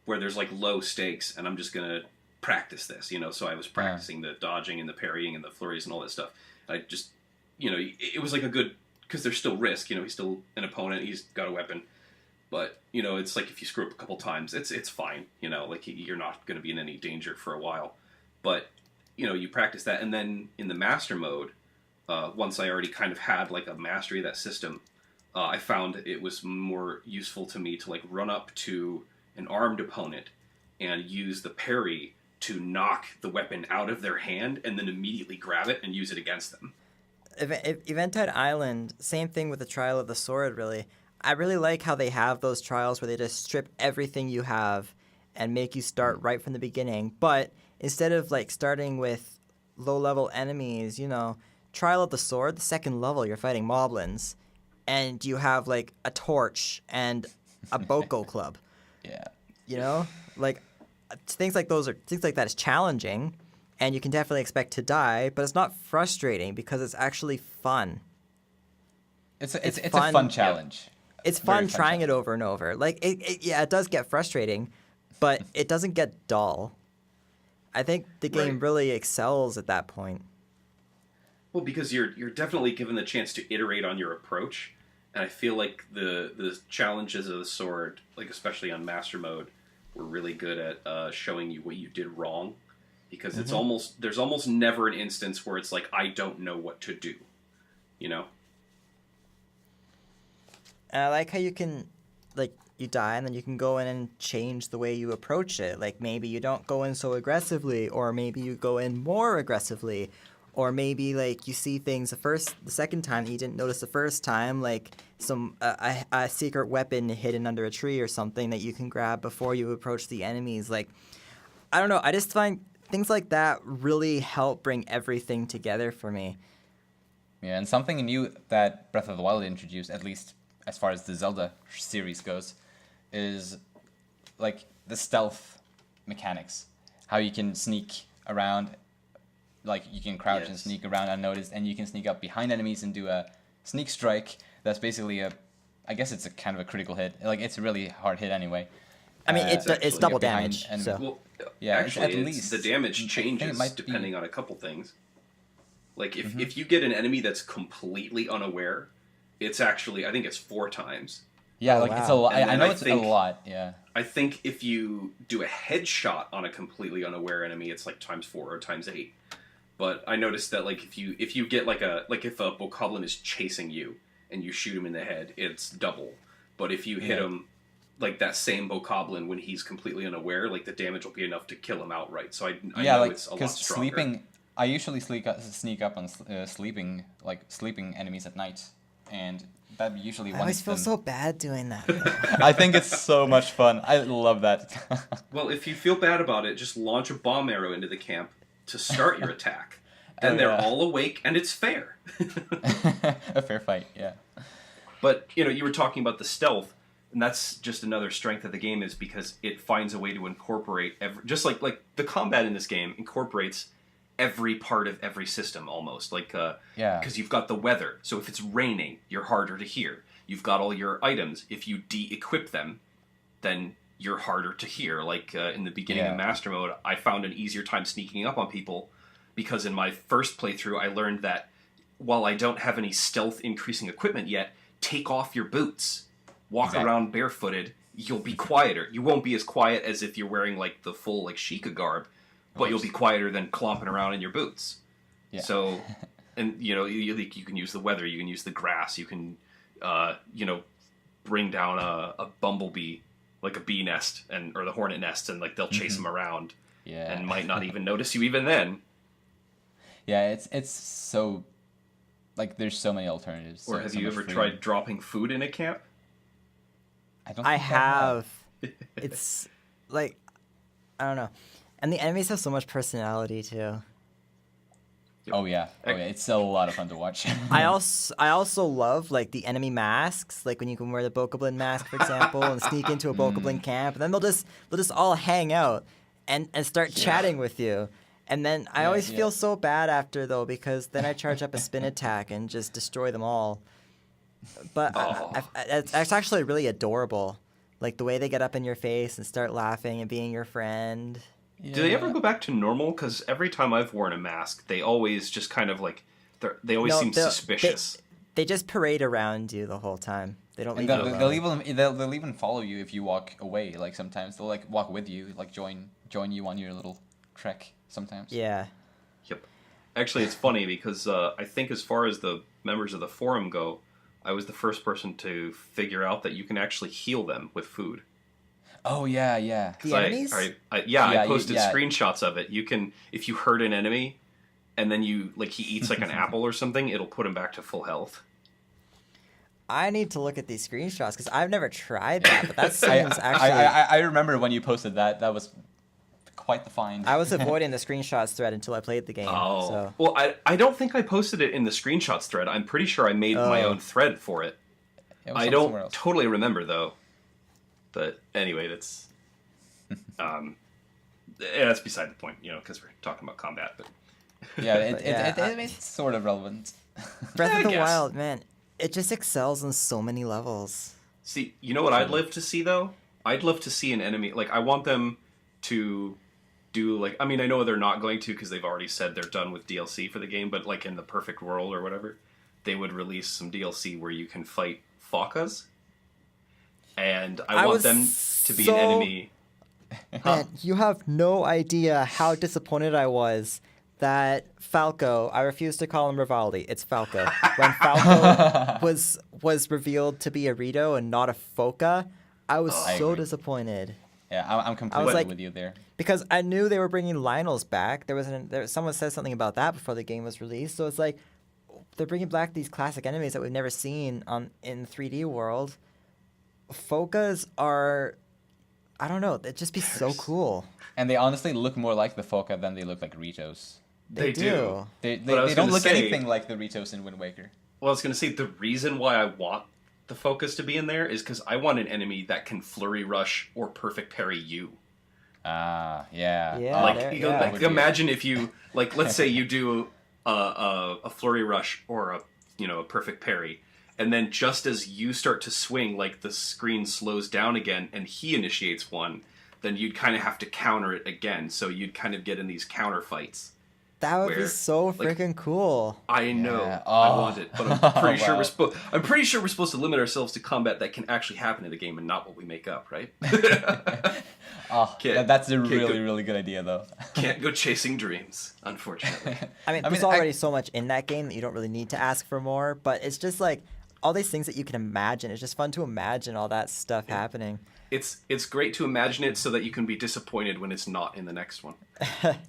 where there's like low stakes, and I'm just gonna practice this, So I was practicing the dodging and the parrying and the flurries and all that stuff. I just, it was like a good because there's still risk. He's still an opponent. He's got a weapon, but it's like if you screw up a couple times, it's fine. Like you're not gonna be in any danger for a while. But you practice that, and then in the master mode, once I already kind of had like a mastery of that system, I found it was more useful to me to like run up to an armed opponent and use the parry to knock the weapon out of their hand and then immediately grab it and use it against them. Eventide Island, same thing with the Trial of the Sword, really. I really like how they have those trials where they just strip everything you have and make you start right from the beginning. But instead of like starting with low-level enemies, Trial of the Sword, the second level, you're fighting moblins. And you have like a torch and a Boko club. Yeah. Like things like that is challenging, and you can definitely expect to die, but it's not frustrating because it's actually fun. It's a fun challenge. It's fun trying it over and over. Like it does get frustrating, but it doesn't get dull. I think the game really excels at that point. Well, because you're definitely given the chance to iterate on your approach, and I feel like the challenges of the sword, like especially on master mode, were really good at showing you what you did wrong, because there's almost never an instance where it's like I don't know what to do, And I like how you can, like, you die and then you can go in and change the way you approach it. Like maybe you don't go in so aggressively, or maybe you go in more aggressively. Or maybe like you see things the second time that you didn't notice the first time, like a secret weapon hidden under a tree or something that you can grab before you approach the enemies. Like, I don't know. I just find things like that really help bring everything together for me. Yeah, and something new that Breath of the Wild introduced, at least as far as the Zelda series goes, is like the stealth mechanics. How you can sneak around. Like, you can crouch and sneak around unnoticed, and you can sneak up behind enemies and do a sneak strike. That's basically I guess it's a kind of a critical hit. Like, it's a really hard hit anyway. I mean, it's double damage. So. Well, yeah, actually, at least the damage changes depending on a couple things. Like, if you get an enemy that's completely unaware, it's actually, I think it's 4 times. Yeah, it's a lot. I know it's a lot, yeah. I think if you do a headshot on a completely unaware enemy, it's like times 4 or times 8. But I noticed that like if you get if a bokoblin is chasing you and you shoot him in the head, it's double. But if you hit him like that same bokoblin when he's completely unaware, like the damage will be enough to kill him outright. So I know it's a lot stronger. I usually sneak up on sleeping enemies at night, and that usually. I always feel so bad doing that. I think it's so much fun. I love that. Well, if you feel bad about it, just launch a bomb arrow into the camp to start your attack. Then they're all awake, and it's fair. A fair fight, yeah. But, you were talking about the stealth, and that's just another strength of the game is because it finds a way to incorporate, just like the combat in this game incorporates every part of every system almost. Like, because you've got the weather, so if it's raining, you're harder to hear. You've got all your items. If you de-equip them, then you're harder to hear. Like in the beginning of Master Mode, I found an easier time sneaking up on people because in my first playthrough, I learned that while I don't have any stealth increasing equipment yet, take off your boots. Walk around barefooted. You'll be quieter. You won't be as quiet as if you're wearing like the full like Sheikah garb, but you'll be quieter than clomping around in your boots. Yeah. So, and you can use the weather, you can use the grass, you can, bring down a bumblebee, like a bee nest or the hornet nest, and like they'll chase them around, and might not even notice you even then. Yeah, it's so like there's so many alternatives. Or have you ever tried dropping food in a camp? I have. It's like, I don't know. And the enemies have so much personality too. Oh yeah, it's still a lot of fun to watch. I also love like the enemy masks, like when you can wear the Bokoblin mask, for example, and sneak into a Bokoblin camp, and then they'll just all hang out and start chatting with you. And then I always feel so bad after though, because then I charge up a spin attack and just destroy them all. But it's actually really adorable, like the way they get up in your face and start laughing and being your friend. Yeah. Do they ever go back to normal? Because every time I've worn a mask, they always just kind of like they always seem suspicious. They just parade around you the whole time. They don't leave you alone. They'll even follow you if you walk away. Like sometimes they'll like walk with you, like join you on your little trek. Sometimes. Yeah. Yep. Actually, it's funny because I think as far as the members of the forum go, I was the first person to figure out that you can actually heal them with food. Oh yeah. The enemies? I posted screenshots of it. You can, if you hurt an enemy, and then he eats like an apple or something, it'll put him back to full health. I need to look at these screenshots because I've never tried that, but that seems actually. I remember when you posted that. That was quite the find. I was avoiding the screenshots thread until I played the game. Oh. So. Well, I don't think I posted it in the screenshots thread. I'm pretty sure I made my own thread for it. I don't totally remember though. But anyway, that's that's beside the point, because we're talking about combat. But it's sort of relevant. Breath of the Wild, man, it just excels on so many levels. See, you know what I'd love to see though? I'd love to see an enemy I want them to do I know they're not going to because they've already said they're done with DLC for the game, but like in the perfect world or whatever, they would release some DLC where you can fight Focas. And I want them to be an enemy. Man, you have no idea how disappointed I was that Falco, I refuse to call him Rivaldi, it's Falco. When Falco was revealed to be a Rito and not a Foca, I was so disappointed. Yeah, I'm completely with you there. Because I knew they were bringing Lionel's back. Someone said something about that before the game was released. So it's like they're bringing back these classic enemies that we've never seen in 3D world. Focas are, I don't know, they'd just be so cool. And they honestly look more like the Foca than they look like Ritos. They do. They don't look anything like the Ritos in Wind Waker. Well, I was going to say, the reason why I want the Focus to be in there is because I want an enemy that can Flurry Rush or Perfect Parry you. Ah, yeah. Imagine if you, let's say you do a Flurry Rush or a Perfect Parry, and then just as you start to swing, the screen slows down again and he initiates one, then you'd kind of have to counter it again. So you'd kind of get in these counter fights. That would be so freaking cool. I know. Yeah. I want it, but I'm pretty sure we're supposed to limit ourselves to combat that can actually happen in the game and not what we make up, right? That's a really good idea, though. Can't go chasing dreams, unfortunately. There's already so much in that game that you don't really need to ask for more, but it's just all these things that you can imagine. It's just fun to imagine all that stuff happening. It's great to imagine it so that you can be disappointed when it's not in the next one.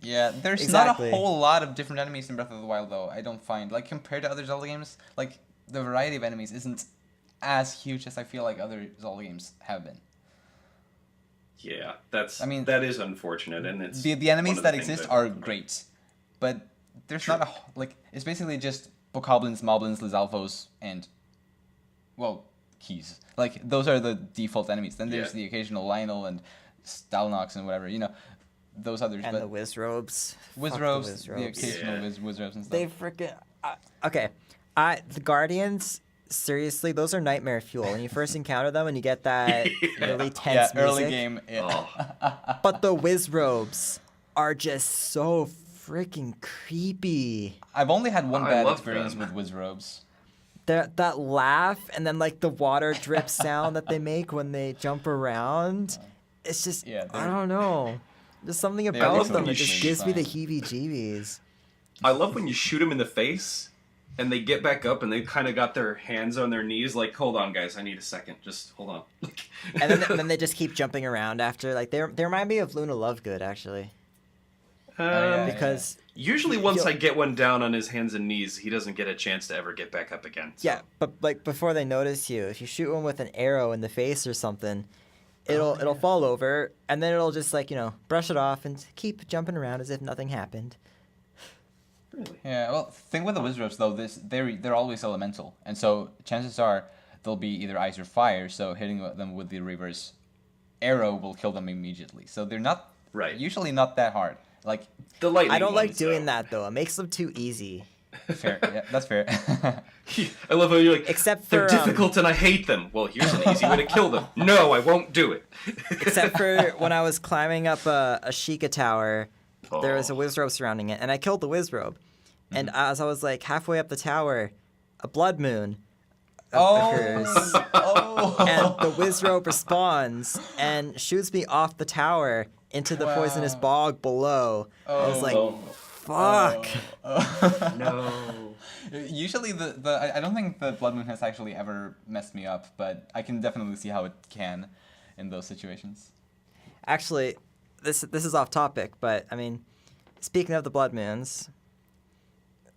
Yeah, there's not a whole lot of different enemies in Breath of the Wild, though. I don't find, compared to other Zelda games, the variety of enemies isn't as huge as I feel like other Zelda games have been. Yeah, that is unfortunate, and it's the enemies that exist are great, but there's not it's basically just Bokoblins, Moblins, Lizalfos, and keys. Those are the default enemies. Then there's the occasional Lionel and Stalnox and whatever, those others. And the Wizrobes. Wizrobes, the occasional Wizrobes and stuff. They freaking... okay. The Guardians, seriously, those are nightmare fuel. When you first encounter them and you get that really tense music. Early game. Yeah. But the Wizrobes are just so freaking creepy. I've only had one bad experience with Wizrobes. That laugh and then the water drip sound that they make when they jump around, it's just I don't know. There's something about them that just gives me the heebie-jeebies. I love when you shoot them in the face, and they get back up, and they kind of got their hands on their knees, like, hold on, guys, I need a second, just hold on. And then they just keep jumping around after. Like they remind me of Luna Lovegood, actually. Because usually once I get one down on his hands and knees, he doesn't get a chance to ever get back up again. So. Yeah, but like before they notice you, if you shoot one with an arrow in the face or something, it'll fall over, and then it'll just like brush it off and keep jumping around as if nothing happened. Really? Yeah. Well, thing with the wizards though, they're always elemental, and so chances are they'll be either ice or fire. So hitting them with the reverse arrow will kill them immediately. So they're not usually not that hard. Like the lightning I don't like ones, doing though. that though. It makes them too easy. Fair. Yeah, that's fair. I love how you're like, Except for they're difficult and I hate them. Well, here's an easy way to kill them. No, I won't do it. Except for when I was climbing up a Sheikah tower, there was a wizrobe surrounding it, and I killed the wizrobe. And as I was like halfway up the tower, a blood moon occurs. And the wizrobe responds and shoots me off the tower into the poisonous bog below. I was like, fuck. No. Usually I don't think the blood moon has actually ever messed me up, but I can definitely see how it can in those situations. Actually, this is off topic, but I mean, speaking of the blood moons,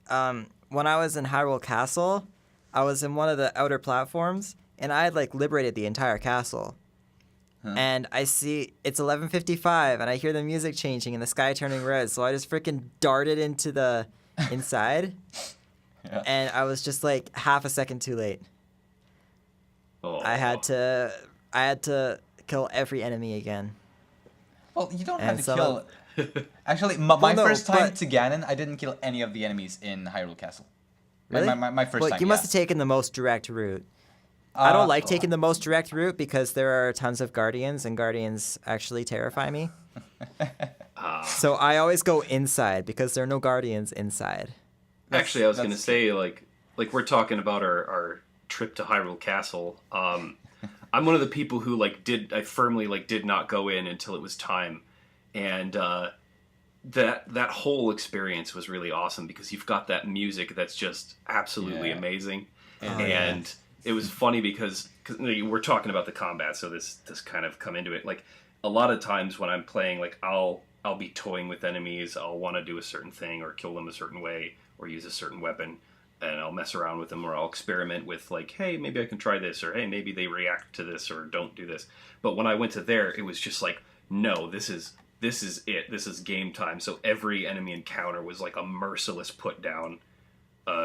when I was in Hyrule Castle, I was in one of the outer platforms, and I had like liberated the entire castle. And I see it's 11:55, and I hear the music changing and the sky turning red. So I just freaking darted into the inside, and I was just like half a second too late. I had to kill every enemy again. Well, you don't have to kill. Actually, my first time to Ganon, I didn't kill any of the enemies in Hyrule Castle. Really? My first time. You must have taken the most direct route. I don't like taking the most direct route because there are tons of guardians, and guardians actually terrify me. So I always go inside because there are no guardians inside. Actually, I was going to say, like we're talking about our trip to Hyrule Castle. I'm one of the people who I firmly did not go in until it was time, and that whole experience was really awesome because you've got that music that's just absolutely amazing, and it was funny because we're talking about the combat, so this kind of come into it. Like a lot of times when I'm playing, like I'll be toying with enemies, I'll want to do a certain thing or kill them a certain way or use a certain weapon, and I'll mess around with them or I'll experiment with like, hey, maybe I can try this, or hey, maybe they react to this or don't do this. But when I went to there, it was just like, no, this is it. This is game time. So every enemy encounter was like a merciless put down.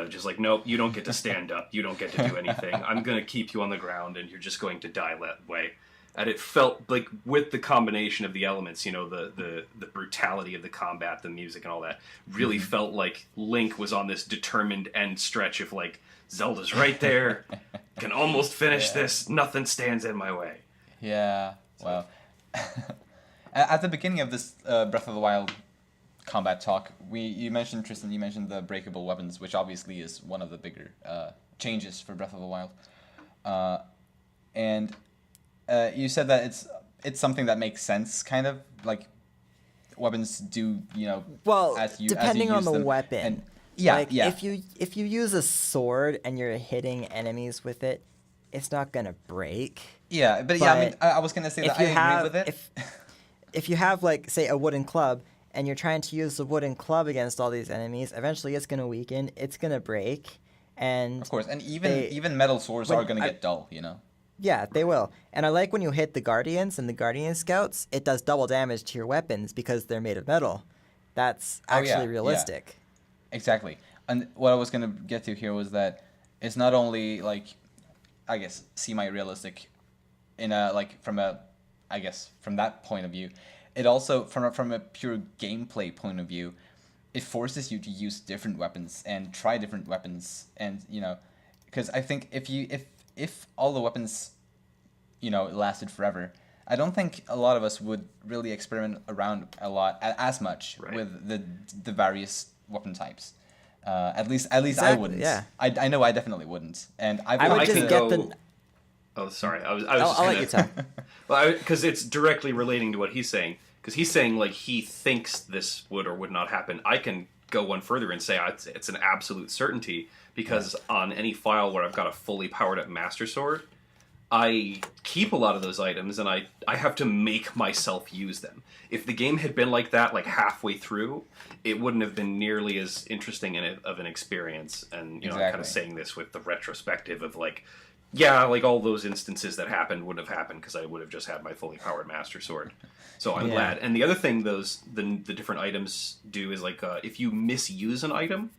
Just like, nope, you don't get to stand up. You don't get to do anything. I'm going to keep you on the ground, and you're just going to die that way. And it felt like with the combination of the elements, the brutality of the combat, the music and all that, really felt like Link was on this determined end stretch of like, Zelda's right there, can almost finish this, nothing stands in my way. Yeah, wow. At the beginning of this Breath of the Wild combat talk, you mentioned, Tristan, you mentioned the breakable weapons, which obviously is one of the bigger changes for Breath of the Wild. And you said that it's something that makes sense, kind of, like weapons do, well, as you depending use on the them. weapon. And, yeah. If you use a sword and you're hitting enemies with it, it's not gonna break. Yeah, but yeah, I mean, I was gonna say that I agree with it. If you have, like, say, a wooden club, and you're trying to use the wooden club against all these enemies, eventually it's going to weaken, it's going to break, and... Of course, and even metal swords are going to get dull, Yeah, they will. And I like when you hit the Guardians and the Guardian Scouts, it does double damage to your weapons because they're made of metal. That's actually realistic. Yeah. Exactly. And what I was going to get to here was that it's not only, like, I guess, semi-realistic in a, like, from that point of view. It also, from a pure gameplay point of view, it forces you to use different weapons and try different weapons, and because I think if all the weapons, lasted forever, I don't think a lot of us would really experiment around as much with the various weapon types. At least exactly, I wouldn't. Yeah. I know I definitely wouldn't, and I would just get the. Oh, sorry. I'll let you talk. Well, because it's directly relating to what he's saying. Because he's saying, like, he thinks this would or would not happen. I can go one further and say it's an absolute certainty, because on any file where I've got a fully powered up Master Sword, I keep a lot of those items, and I have to make myself use them. If the game had been like that, like halfway through, it wouldn't have been nearly as interesting of an experience. And, you know, I'm kind of saying this with the retrospective of like, yeah, like all those instances that happened wouldn't have happened because I would have just had my fully powered Master Sword. So I'm glad. And the other thing the different items do is like, if you misuse an item,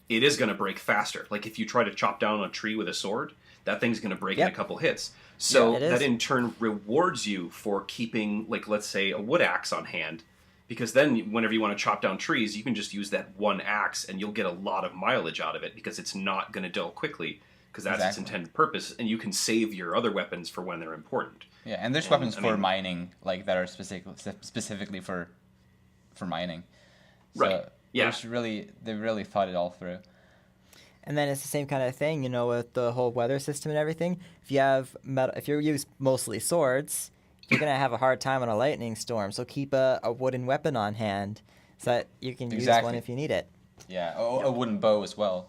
it is going to break faster. Like if you try to chop down a tree with a sword, that thing's going to break in a couple hits. So that in turn rewards you for keeping, like, let's say, a wood axe on hand. Because then whenever you want to chop down trees, you can just use that one axe and you'll get a lot of mileage out of it because it's not going to dull quickly, because that's its intended purpose. And you can save your other weapons for when they're important. Yeah, and there's weapons for mining, like, that are specifically for mining. So right. Yeah. They really thought it all through. And then it's the same kind of thing, you know, with the whole weather system and everything. If you use mostly swords, you're gonna have a hard time on a lightning storm. So keep a wooden weapon on hand so that you can use one if you need it. Yeah, a wooden bow as well.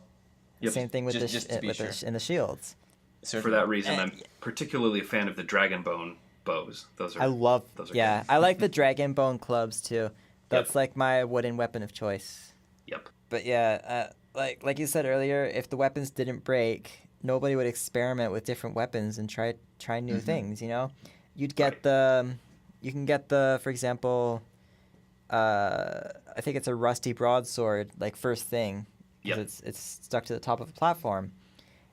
Yep. Same thing with in the shields. For that reason, I'm particularly a fan of the dragon bone bows. Those are yeah, I like the dragon bone clubs too. That's like my wooden weapon of choice. Yep. But yeah, like you said earlier, if the weapons didn't break, nobody would experiment with different weapons and try new things. You know, you'd get you can get for example, I think it's a rusty broadsword, like first thing, because it's stuck to the top of a platform,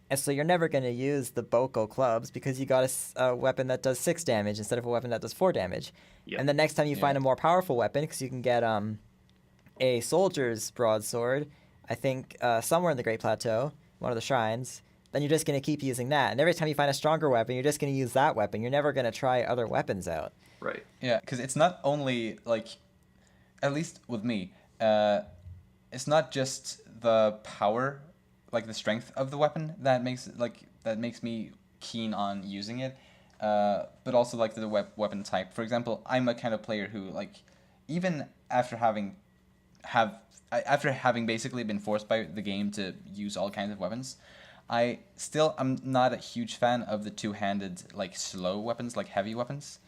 and so you're never going to use the Boko clubs because you got a weapon that does 6 damage instead of a weapon that does 4 damage. Yep. And the next time you find a more powerful weapon, because you can get a soldier's broadsword, I think somewhere in the Great Plateau, one of the shrines, then you're just going to keep using that. And every time you find a stronger weapon, you're just going to use that weapon. You're never going to try other weapons out. Right. Yeah, because it's not only, like, at least with me, it's not just the power, like the strength of the weapon that makes me keen on using it, but also like the weapon type. For example, I'm a kind of player who, like, even after having basically been forced by the game to use all kinds of weapons, I'm not a huge fan of the two-handed, like, slow weapons, like heavy weapons,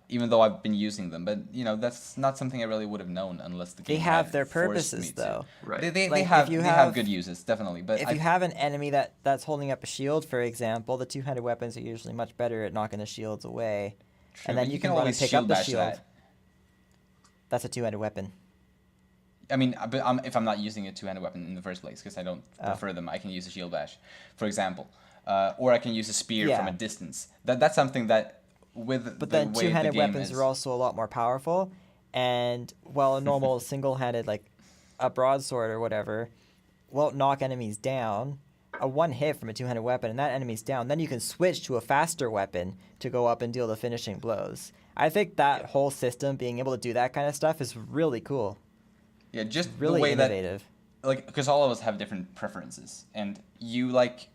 even though I've been using them. But, you know, that's not something I really would have known unless the game have their purposes, though. Right. They have good uses, definitely. But if you have an enemy that's holding up a shield, for example, the two-handed weapons are usually much better at knocking the shields away. True, and then you can run and pick up the shield. That's a two-handed weapon. I mean, but if I'm not using a two-handed weapon in the first place, because I don't prefer them, I can use a shield bash, for example, or I can use a spear from a distance. That's something that But then two-handed weapons are also a lot more powerful, and while a normal single-handed, like a broadsword or whatever, won't knock enemies down, a one hit from a two-handed weapon and that enemy's down, then you can switch to a faster weapon to go up and deal the finishing blows. I think that whole system, being able to do that kind of stuff, is really cool. Yeah, just really the way innovative. That, like, because all of us have different preferences, and you like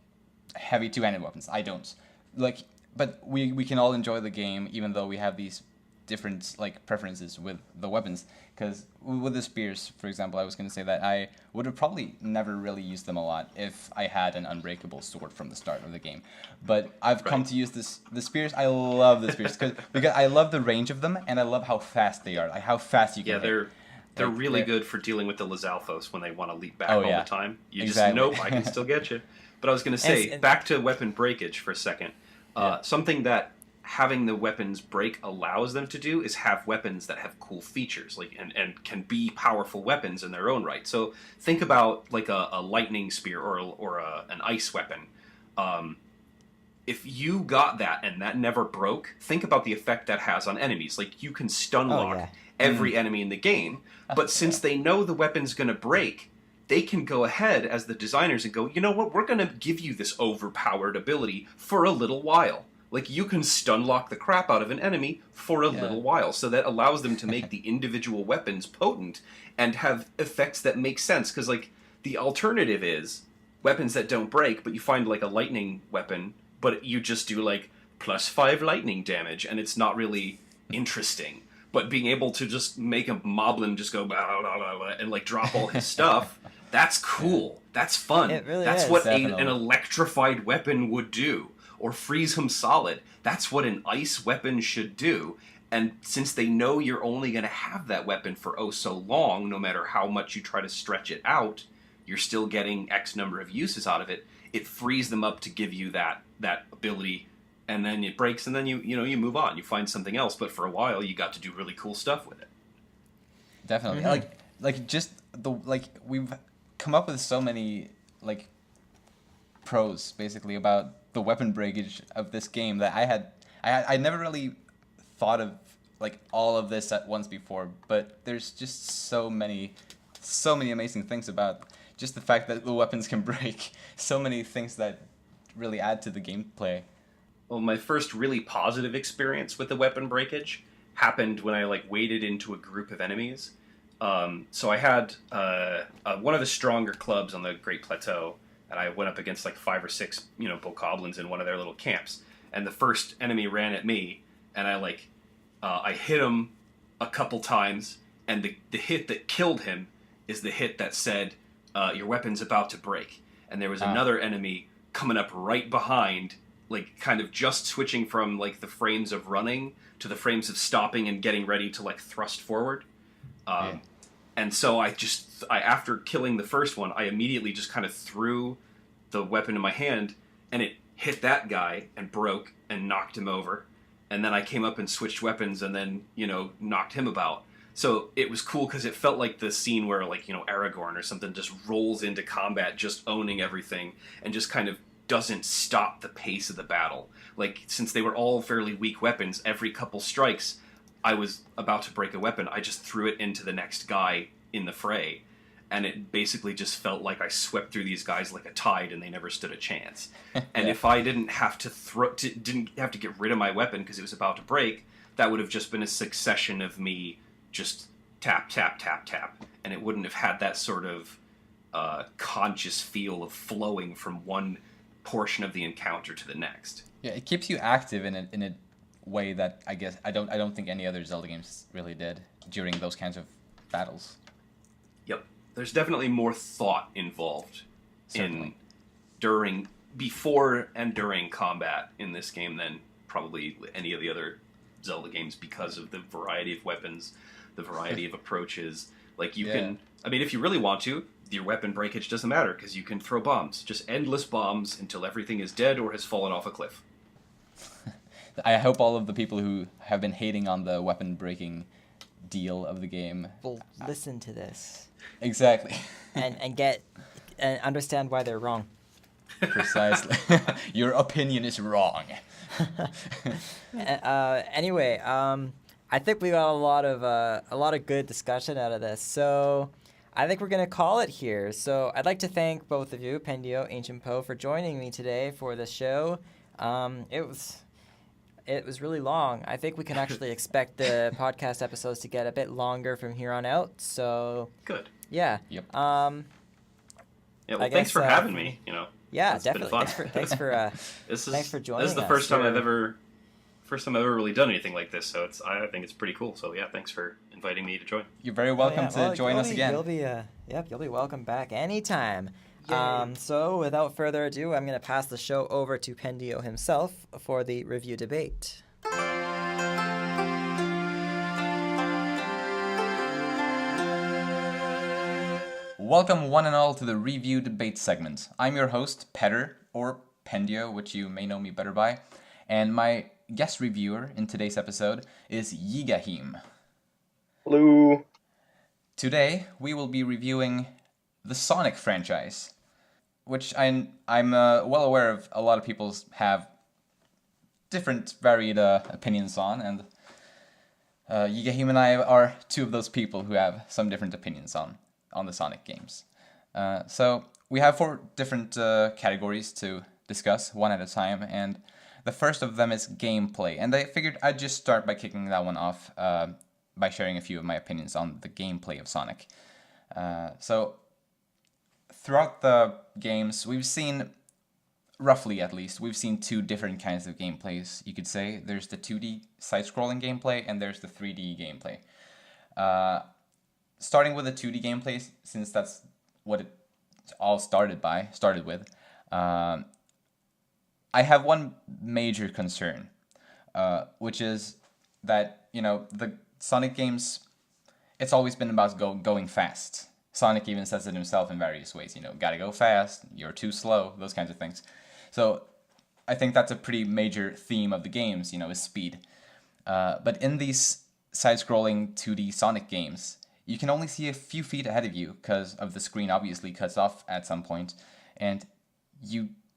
heavy two-handed weapons. I don't. Like, but we can all enjoy the game even though we have these different, like, preferences with the weapons. Because with the spears, for example, I was going to say that I would have probably never really used them a lot if I had an unbreakable sword from the start of the game. But I've come to use the spears. I love the spears because I love the range of them, and I love how fast they are. Like, how fast you can hit. They're really good for dealing with the Lizalfos when they want to leap back all the time. You just, nope, I can still get you. But I was going to say, back to weapon breakage for a second. Something that having the weapons break allows them to do is have weapons that have cool features, like and can be powerful weapons in their own right. So think about like a lightning spear or an ice weapon. If you got that and that never broke, think about the effect that has on enemies. Like, you can stun lock every enemy in the game, but since they know the weapon's going to break, they can go ahead as the designers and go, you know what, we're going to give you this overpowered ability for a little while. Like, you can stun lock the crap out of an enemy for a little while. So that allows them to make the individual weapons potent and have effects that make sense. Because, like, the alternative is weapons that don't break, but you find, like, a lightning weapon, but you just do, like, +5 lightning damage, and it's not really interesting. but being able to just make a moblin just go blah, blah, blah, blah, and like drop all his stuff, that's cool. That's fun. It really that's is. what Definitely. an electrified weapon would do, or freeze him solid. That's what an ice weapon should do. And since they know you're only going to have that weapon for oh so long, no matter how much you try to stretch it out, you're still getting X number of uses out of it. It frees them up to give you that ability, and then it breaks, and then you move on. You find something else, but for a while you got to do really cool stuff with it. Definitely. Like just we've come up with so many like pros basically about the weapon breakage of this game that I never really thought of like all of this at once before, but there's just so many amazing things about just the fact that the weapons can break. So many things that really add to the gameplay. Well, my first really positive experience with the weapon breakage happened when I like waded into a group of enemies. So I had one of the stronger clubs on the Great Plateau, and I went up against like 5 or 6 bokoblins in one of their little camps. And the first enemy ran at me, and I hit him a couple times, and the hit that killed him is the hit that said, your weapon's about to break. And there was another enemy coming up right behind, like kind of just switching from like the frames of running to the frames of stopping and getting ready to like thrust forward. And so I after killing the first one, I immediately just kind of threw the weapon in my hand, and it hit that guy and broke and knocked him over. And then I came up and switched weapons and then, knocked him about. So it was cool because it felt like the scene where, like, Aragorn or something just rolls into combat just owning everything and just kind of doesn't stop the pace of the battle. Like, since they were all fairly weak weapons, every couple strikes, I was about to break a weapon, I just threw it into the next guy in the fray. And it basically just felt like I swept through these guys like a tide, and they never stood a chance. And if I didn't have to get rid of my weapon because it was about to break, that would have just been a succession of me just tap, tap, tap, tap, and it wouldn't have had that sort of conscious feel of flowing from one portion of the encounter to the next. Yeah, it keeps you active in a way that I guess I don't think any other Zelda games really did during those kinds of battles. Yep. There's definitely more thought involved before and during combat in this game than probably any of the other Zelda games because of the variety of weapons, the variety of approaches. Like you can, if you really want to, your weapon breakage doesn't matter because you can throw bombs, just endless bombs until everything is dead or has fallen off a cliff. I hope all of the people who have been hating on the weapon breaking deal of the game will listen to this. Exactly. and understand why they're wrong. Precisely. Your opinion is wrong. Anyway, I think we got a lot of good discussion out of this. So I think we're gonna call it here. So I'd like to thank both of you, Pendio AncientPoe, for joining me today for this show. It was really long. I think we can actually expect the podcast episodes to get a bit longer from here on out. So good. Yeah. Yep. Thanks for having me. Yeah, it's definitely. been fun. Thanks for joining us. This is the first time I've ever really done anything like this. So I think it's pretty cool. So yeah, thanks for inviting me to join. You're very welcome to join us again. You'll be welcome back anytime. So without further ado, I'm going to pass the show over to Pendio himself for the review debate. Welcome one and all to the review debate segment. I'm your host, Petter, or Pendio, which you may know me better by, and my guest reviewer in today's episode is YIGAhim. Hello. Today, we will be reviewing the Sonic franchise, which I'm well aware of a lot of people have different varied opinions on, and YIGAhim and I are two of those people who have some different opinions on the Sonic games. So we have 4 different categories to discuss, one at a time, and the first of them is gameplay. And I figured I'd just start by kicking that one off by sharing a few of my opinions on the gameplay of Sonic. So throughout the games, we've seen roughly at least, we've seen two different kinds of gameplays, you could say. There's the 2D side-scrolling gameplay, and there's the 3D gameplay. Starting with the 2D gameplay, since that's what it all started with, I have one major concern, which is that, the Sonic games, it's always been about going fast. Sonic even says it himself in various ways, gotta go fast, you're too slow, those kinds of things. So I think that's a pretty major theme of the games, is speed. But in these side-scrolling 2D Sonic games, you can only see a few feet ahead of you because of the screen obviously cuts off at some point. And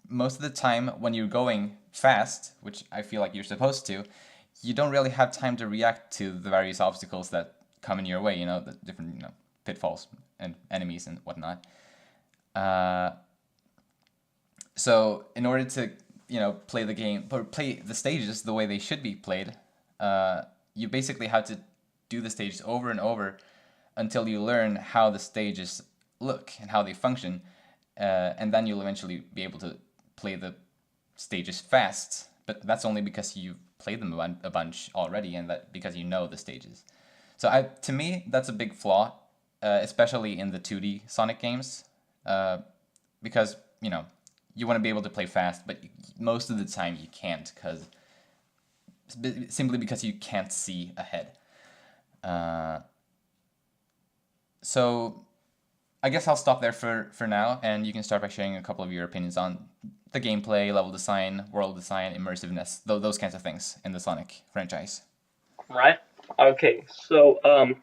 most of the time when you're going fast, which I feel like you're supposed to, you don't really have time to react to the various obstacles that come in your way, the different, pitfalls and enemies and whatnot. So in order to, play the game, or play the stages the way they should be played, you basically have to do the stages over and over until you learn how the stages look and how they function, and then you'll eventually be able to play the stages fast. But that's only because you've played them a bunch already, and that because you know the stages. So to me, that's a big flaw, especially in the 2D Sonic games, because, you want to be able to play fast, but most of the time you can't, simply because you can't see ahead. So I guess I'll stop there for now, and you can start by sharing a couple of your opinions on the gameplay, level design, world design, immersiveness, those kinds of things in the Sonic franchise. Right. Okay. So I'm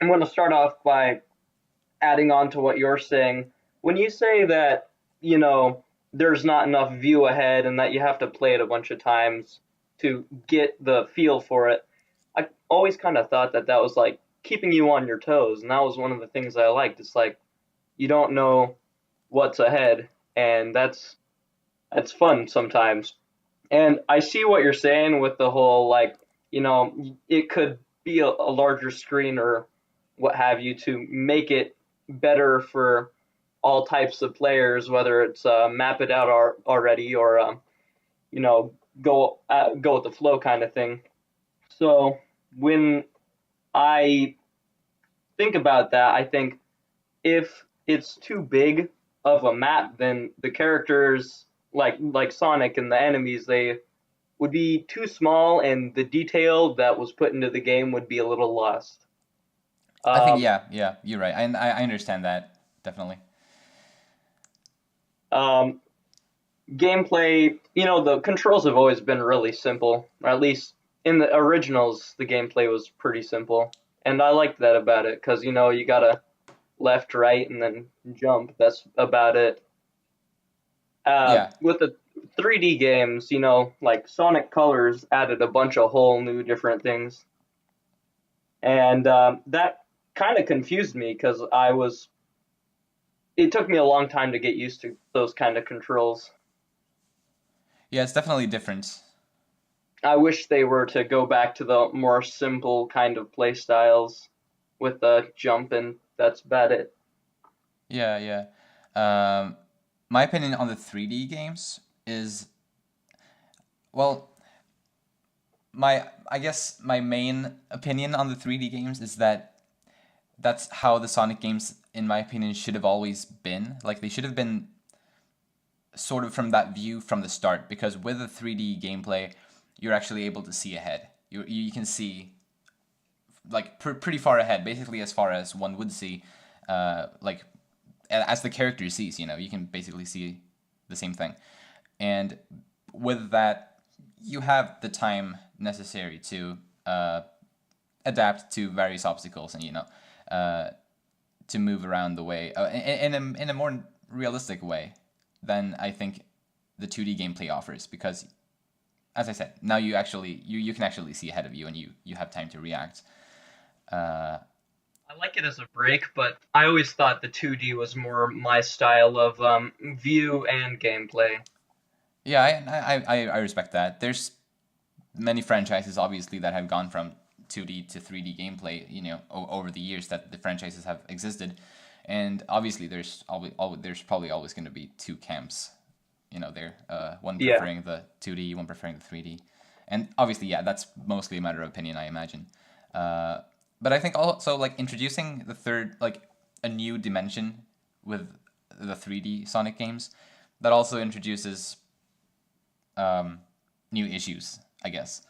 going to start off by adding on to what you're saying. When you say that, there's not enough view ahead and that you have to play it a bunch of times to get the feel for it, I always kind of thought that was like keeping you on your toes, and that was one of the things I liked. It's like you don't know what's ahead, and that's fun sometimes. And I see what you're saying with the whole, it could be a larger screen or what have you to make it better for all types of players, whether it's map it out already or go with the flow kind of thing. So when I think about that, I think if it's too big of a map, then the characters like Sonic and the enemies, they would be too small, and the detail that was put into the game would be a little lost. I think yeah, you're right. I understand that definitely. Gameplay, the controls have always been really simple, or at least in the originals, the gameplay was pretty simple, and I liked that about it because you gotta left, right, and then jump. That's about it. With the 3D games, like Sonic Colors added a bunch of whole new different things, and that kind of confused me because it took me a long time to get used to those kind of controls. Yeah, it's definitely different. I wish they were to go back to the more simple kind of play styles with the jump, and that's about it. Yeah. My opinion on the 3D games is, well, I guess my main opinion on the 3D games is that that's how the Sonic games, in my opinion, should have always been. Like, they should have been sort of from that view from the start, because with the 3D gameplay, you're actually able to see ahead. You can see, like, pretty far ahead, basically as far as one would see, as the character sees, you can basically see the same thing. And with that, you have the time necessary to adapt to various obstacles and, to move around the way, in a more realistic way than I think the 2D gameplay offers, because, as I said, now you can actually see ahead of you, and you have time to react. I like it as a break, but I always thought the 2D was more my style of view and gameplay. Yeah, I respect that. There's many franchises, obviously, that have gone from 2D to 3D gameplay, over the years that the franchises have existed. And obviously there's probably always going to be two camps there. One Yeah. preferring the 2D, one preferring the 3D. And obviously, yeah, that's mostly a matter of opinion, I imagine. But I think also, like, introducing the third, like, a new dimension with the 3D Sonic games, that also introduces new issues, I guess.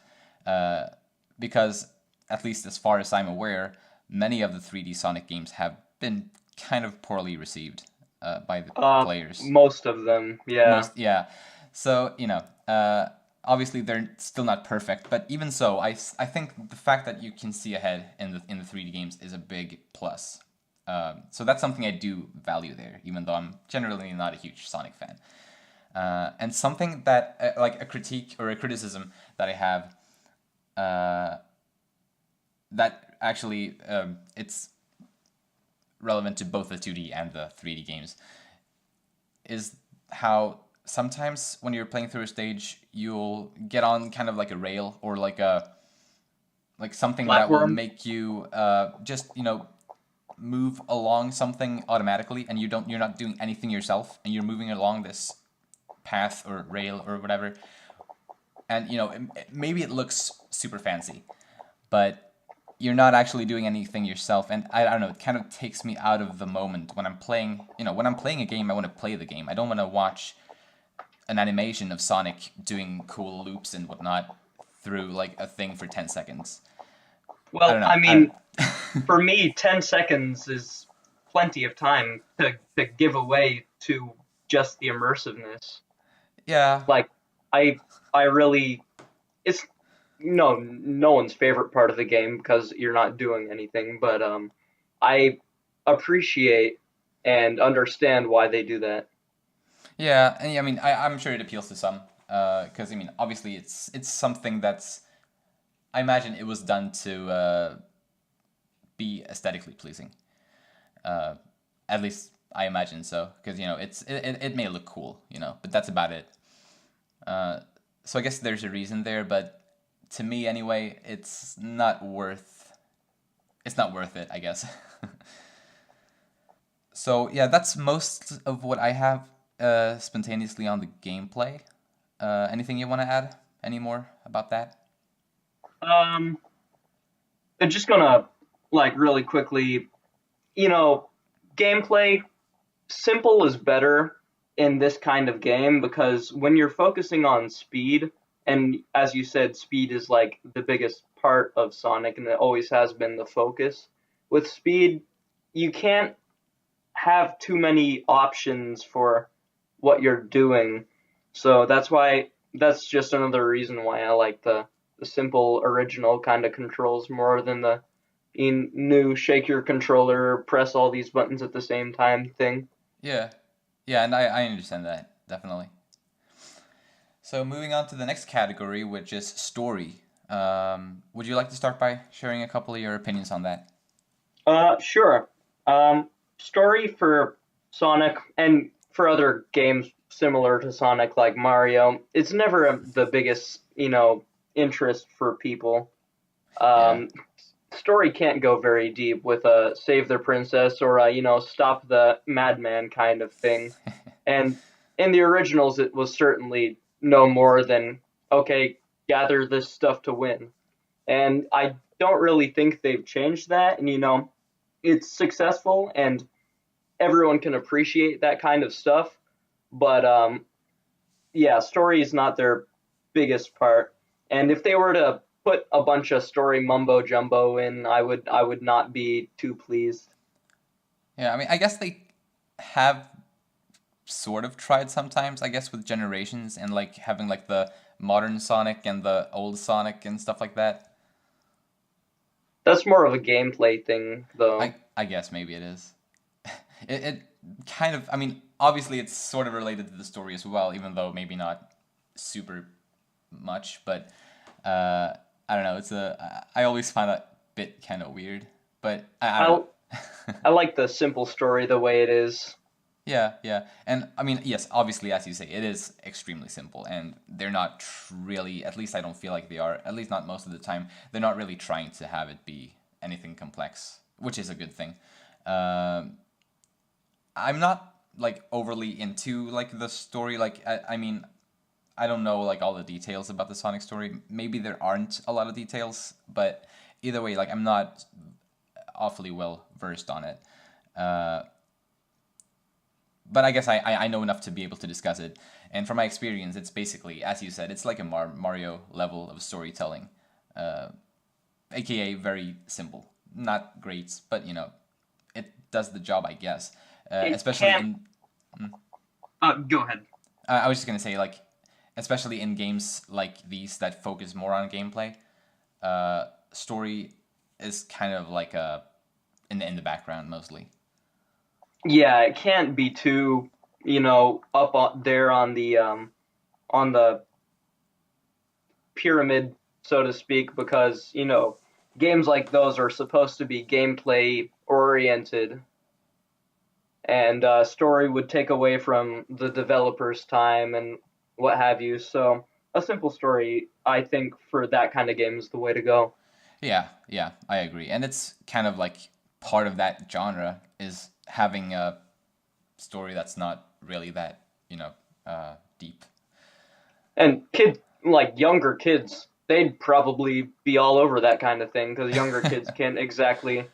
Because, at least as far as I'm aware, many of the 3D Sonic games have been kind of poorly received by the players. Most of them, yeah. Yeah. So, obviously they're still not perfect, but even so, I think the fact that you can see ahead in the 3D games is a big plus. So that's something I do value there, even though I'm generally not a huge Sonic fan. And something that, like a critique or a criticism that I have, that actually it's relevant to both the 2D and the 3D games, is how sometimes when you're playing through a stage, you'll get on kind of like a rail or like something that will Platform? make you just move along something automatically, and you're not doing anything yourself, and you're moving along this path or rail or whatever, and maybe it looks super fancy, but you're not actually doing anything yourself, and I don't know, it kind of takes me out of the moment when I'm playing. When I'm playing a game, I want to play the game. I don't want to watch an animation of Sonic doing cool loops and whatnot through like a thing for 10 seconds. Well, don't know. I mean, for me, 10 seconds is plenty of time to give away to just the immersiveness. Yeah. Like, I really, it's no one's favorite part of the game because you're not doing anything, but I appreciate and understand why they do that. Yeah, and I mean, I'm sure it appeals to some, because I mean, obviously, it's something that's, I imagine it was done to be aesthetically pleasing. At least I imagine so, because it may look cool, but that's about it. So I guess there's a reason there, but to me anyway, it's not worth it, I guess. So yeah, that's most of what I have spontaneously on the gameplay. Anything you want to add? Any more about that? I'm just gonna like really quickly, gameplay simple is better in this kind of game because when you're focusing on speed, and as you said, speed is like the biggest part of Sonic and it always has been the focus. With speed, you can't have too many options for what you're doing. So that's just another reason why I like the simple original kind of controls more than the new shake your controller, press all these buttons at the same time thing. Yeah, and I understand that, definitely. So moving on to the next category, which is story. Would you like to start by sharing a couple of your opinions on that? Sure. Story for Sonic and for other games similar to Sonic like Mario, it's never the biggest, interest for people. Um, Story can't go very deep with a save the princess or a, stop the madman kind of thing. And in the originals, it was certainly no more than, okay, gather this stuff to win. And I don't really think they've changed that. And, it's successful and everyone can appreciate that kind of stuff. But, yeah, story is not their biggest part. And if they were to put a bunch of story mumbo jumbo in, I would not be too pleased. Yeah, I mean, I guess they have sort of tried sometimes, I guess, with generations and like having like the modern Sonic and the old Sonic and stuff like that. That's more of a gameplay thing, though. I guess maybe it is. It kind of, I mean, obviously it's sort of related to the story as well, even though maybe not super much, but I don't know, I always find that bit kind of weird, but I don't know. I like the simple story the way it is. Yeah. And I mean, yes, obviously, as you say, it is extremely simple, and they're not really, at least I don't feel like they are, at least not most of the time, they're not really trying to have it be anything complex, which is a good thing. I'm not like overly into like the story. Like I mean, I don't know like all the details about the Sonic story. Maybe there aren't a lot of details, but either way, like I'm not awfully well versed on it. But I guess I know enough to be able to discuss it. And from my experience, it's basically, as you said, it's like a Mario level of storytelling, aka very simple. Not great, but you know, it does the job, I guess. Especially in. Go ahead. I was just gonna say, like, especially in games like these that focus more on gameplay, story is kind of like in the background mostly. Yeah, it can't be too, up there on the pyramid, so to speak, because, games like those are supposed to be gameplay oriented, and story would take away from the developer's time and what have you. So a simple story, I think, for that kind of game is the way to go. Yeah, I agree. And it's kind of like part of that genre is having a story that's not really that, deep. And younger kids, they'd probably be all over that kind of thing, because younger kids can't exactly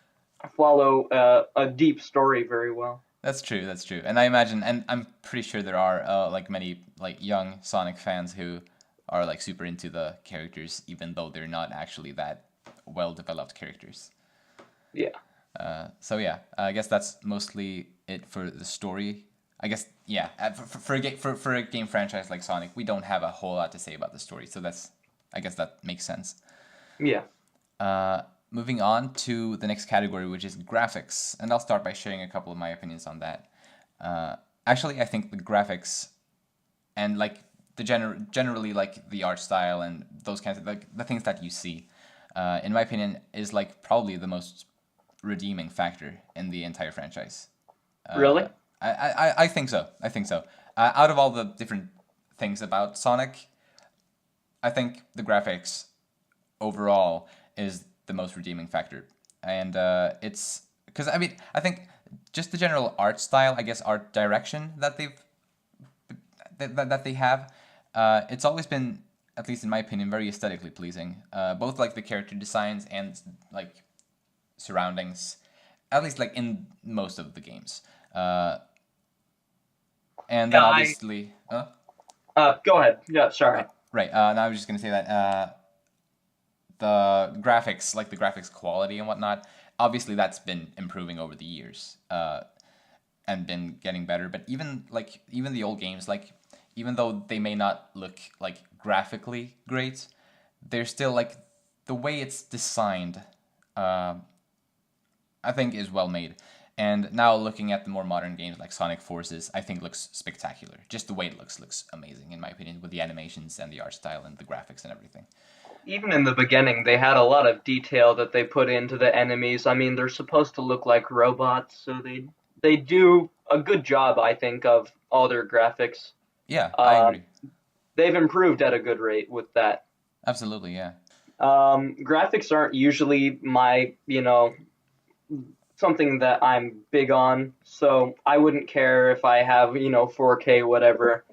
follow a deep story very well. That's true. And I imagine, and I'm pretty sure there are like many like young Sonic fans who are like super into the characters, even though they're not actually that well developed characters. Yeah. So yeah, I guess that's mostly it for the story. I guess yeah, for a game franchise like Sonic, we don't have a whole lot to say about the story, so I guess that makes sense. Yeah. Moving on to the next category, which is graphics, and I'll start by sharing a couple of my opinions on that. Actually, I think the graphics and like the generally like the art style and those kinds of like the things that you see, in my opinion, is like probably the most redeeming factor in the entire franchise. Really? I think so. Out of all the different things about Sonic, I think the graphics overall is the most redeeming factor. And it's because I think just the general art style, I guess art direction that they have, it's always been, at least in my opinion, very aesthetically pleasing. Both like the character designs and like surroundings, at least like in most of the games. And then obviously, go ahead. Yeah, sorry. Right. Now I was just gonna say that the graphics, like the graphics quality and whatnot, obviously that's been improving over the years, and been getting better. But even the old games, like even though they may not look like graphically great, they're still like the way it's designed. I think is well made. And now looking at the more modern games like Sonic Forces, I think looks spectacular. Just the way it looks amazing in my opinion, with the animations and the art style and the graphics and everything. Even in the beginning, they had a lot of detail that they put into the enemies. I mean, they're supposed to look like robots, so they do a good job, I think, of all their graphics. Yeah, I agree. They've improved at a good rate with that. Absolutely, yeah. Graphics aren't usually my, something that I'm big on, so I wouldn't care if I have, 4K, whatever.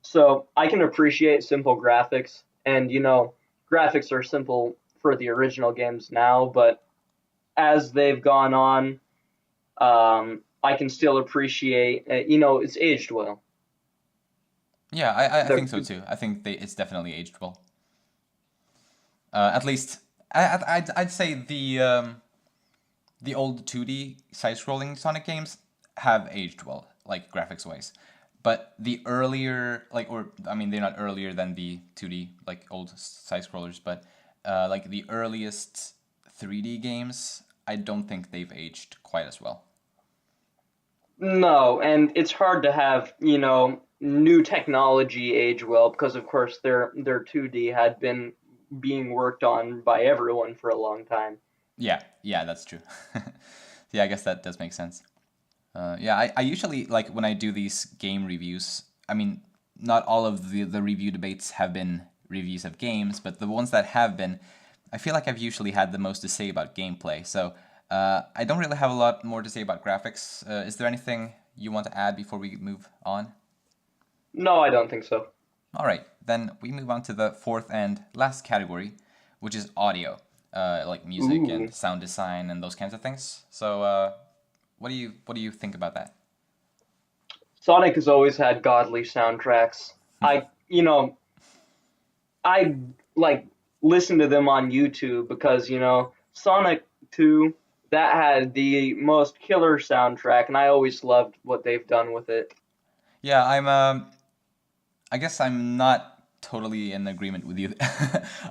So I can appreciate simple graphics, and, graphics are simple for the original games now, but as they've gone on, I can still appreciate, it's aged well. Yeah, I think so too. I think it's definitely aged well. At least, I'd say the old 2D side-scrolling Sonic games have aged well, like graphics-wise. But the earlier, they're not earlier than the 2D, like old side-scrollers, but like the earliest 3D games, I don't think they've aged quite as well. No, and it's hard to have, new technology age well, because of course their 2D had been being worked on by everyone for a long time. Yeah, that's true. Yeah, I guess that does make sense. I usually, like, when I do these game reviews, I mean, not all of the review debates have been reviews of games, but the ones that have been, I feel like I've usually had the most to say about gameplay. So I don't really have a lot more to say about graphics. Is there anything you want to add before we move on? No, I don't think so. All right, then we move on to the fourth and last category, which is audio, like music Ooh. and sound design and those kinds of things. So, what do you think about that? Sonic has always had godly soundtracks. I like listen to them on YouTube because, Sonic 2, that had the most killer soundtrack, and I always loved what they've done with it. Yeah, I guess I'm not totally in agreement with you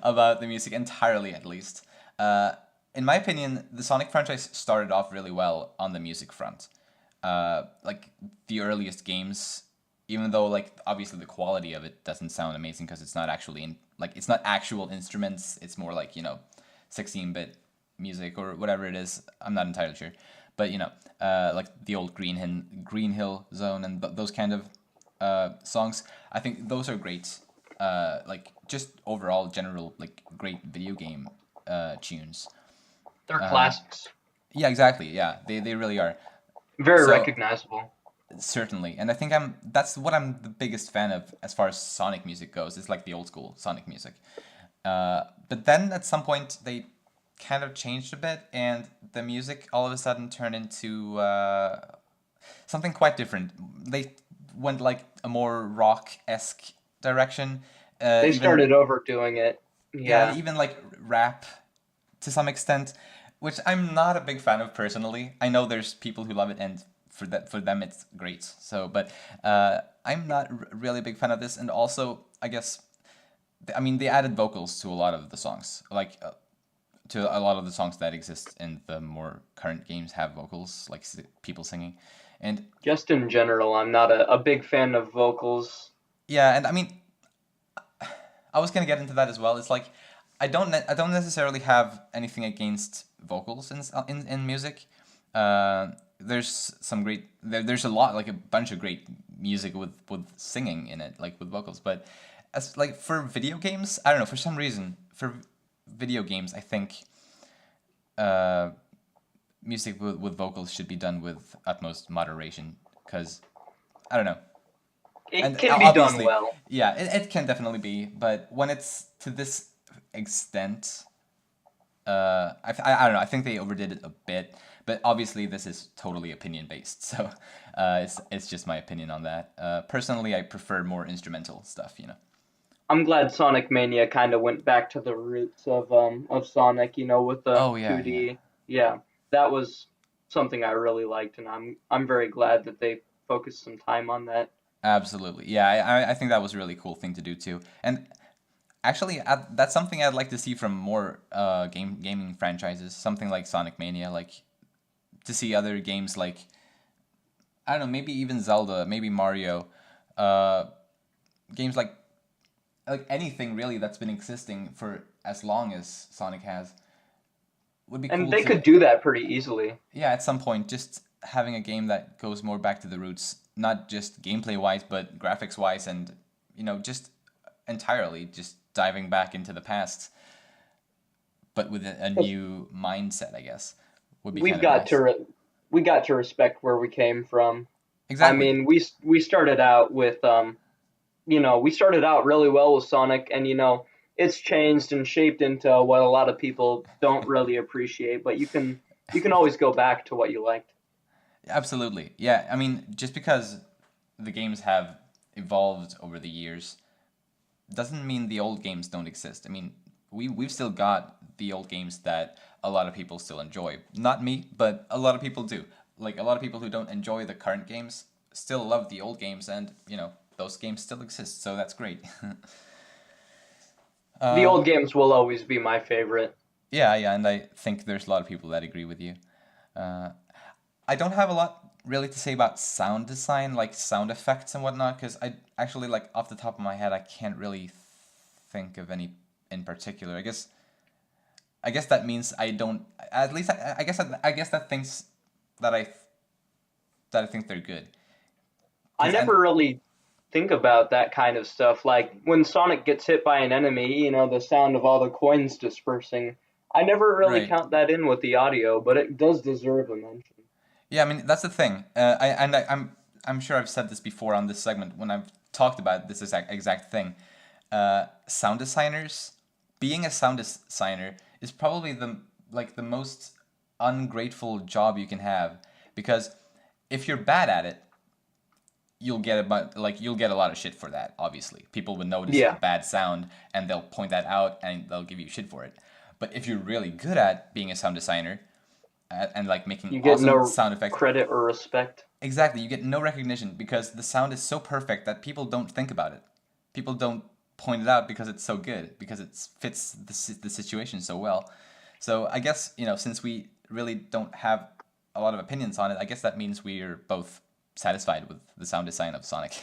about the music entirely, at least. In my opinion, the Sonic franchise started off really well on the music front. Like the earliest games, even though like obviously the quality of it doesn't sound amazing because it's not actually it's not actual instruments. It's more like 16-bit music or whatever it is. I'm not entirely sure, but like the old Green Hill Zone and those kind of songs. I think those are great. Like just overall general like great video game tunes. They're classics. Yeah, exactly. Yeah, they really are. Very So- recognizable. Certainly, and I think that's what I'm the biggest fan of as far as Sonic music goes. It's like the old school Sonic music. But then at some point they kind of changed a bit, and the music all of a sudden turned into something quite different. They went like a more rock-esque direction. They even- started overdoing it. yeah, Yeah. even like rap to some extent, which I'm not a big fan of personally. I know there's people who love it, and for them it's great. So, but I'm not really a big fan of this, and also I guess, I mean, they added vocals to a lot of the songs, like to a lot of the songs that exist in the more current games have vocals, like people singing, and Just in general, I'm not a big fan of vocals. yeah, and I mean, I was gonna get into that as well. It's like I don't necessarily have anything against vocals in music. There's some great there's a lot, like a bunch of great music with singing in it, like with vocals. But as like for video games, I don't know, for some reason for video games I think music with vocals should be done with utmost moderation, because I don't know. It And can be done obviously- well. Yeah, it can definitely be, but when it's to this extent, I don't know. I think they overdid it a bit, but obviously this is totally opinion based, so it's just my opinion on that. Personally, I prefer more instrumental stuff. I'm glad Sonic Mania kind of went back to the roots of Sonic, with the Oh, yeah, 2D. Yeah, that was something I really liked, and I'm very glad that they focused some time on that. Absolutely, yeah. I think that was a really cool thing to do too, and actually, that's something I'd like to see from more gaming franchises. Something like Sonic Mania, like to see other games like, I don't know, maybe even Zelda, maybe Mario, games like anything really that's been existing for as long as Sonic has would be cool. And they to, could do that pretty easily. yeah, at some point, just having a game that goes more back to the roots, not just gameplay wise, but graphics wise, and just entirely just diving back into the past, but with a new mindset, I guess, would be. We've kind got of nice. we got to respect where we came from. Exactly. I mean, we started out with we started out really well with Sonic, and it's changed and shaped into what a lot of people don't really appreciate. But you can always go back to what you liked. Absolutely. Yeah, I mean, just because the games have evolved over the years doesn't mean the old games don't exist. I mean, we've still got the old games that a lot of people still enjoy. Not me, but a lot of people do. Like, a lot of people who don't enjoy the current games still love the old games, and, those games still exist, so that's great. The old games will always be my favorite. Yeah, and I think there's a lot of people that agree with you. I don't have a lot really to say about sound design, like sound effects and whatnot, because I actually, like, off the top of my head, I can't really think of any in particular. I guess that means I don't. At least I guess that thinks that I think they're good. I never really think about that kind of stuff. Like when Sonic gets hit by an enemy, the sound of all the coins dispersing. I never really Right. count that in with the audio, but it does deserve a mention. Yeah, I mean that's the thing. I'm sure I've said this before on this segment when I've talked about this exact thing. Sound designers, being a sound designer is probably the most ungrateful job you can have, because if you're bad at it, you'll get a lot of shit for that. Obviously, people would notice a Yeah, bad sound and they'll point that out and they'll give you shit for it. But if you're really good at being a sound designer and like making you get awesome no sound effects, credit or respect. exactly, you get no recognition because the sound is so perfect that people don't think about it. People don't point it out because it's so good, because it fits the situation so well. So I guess, since we really don't have a lot of opinions on it, I guess that means we're both satisfied with the sound design of Sonic.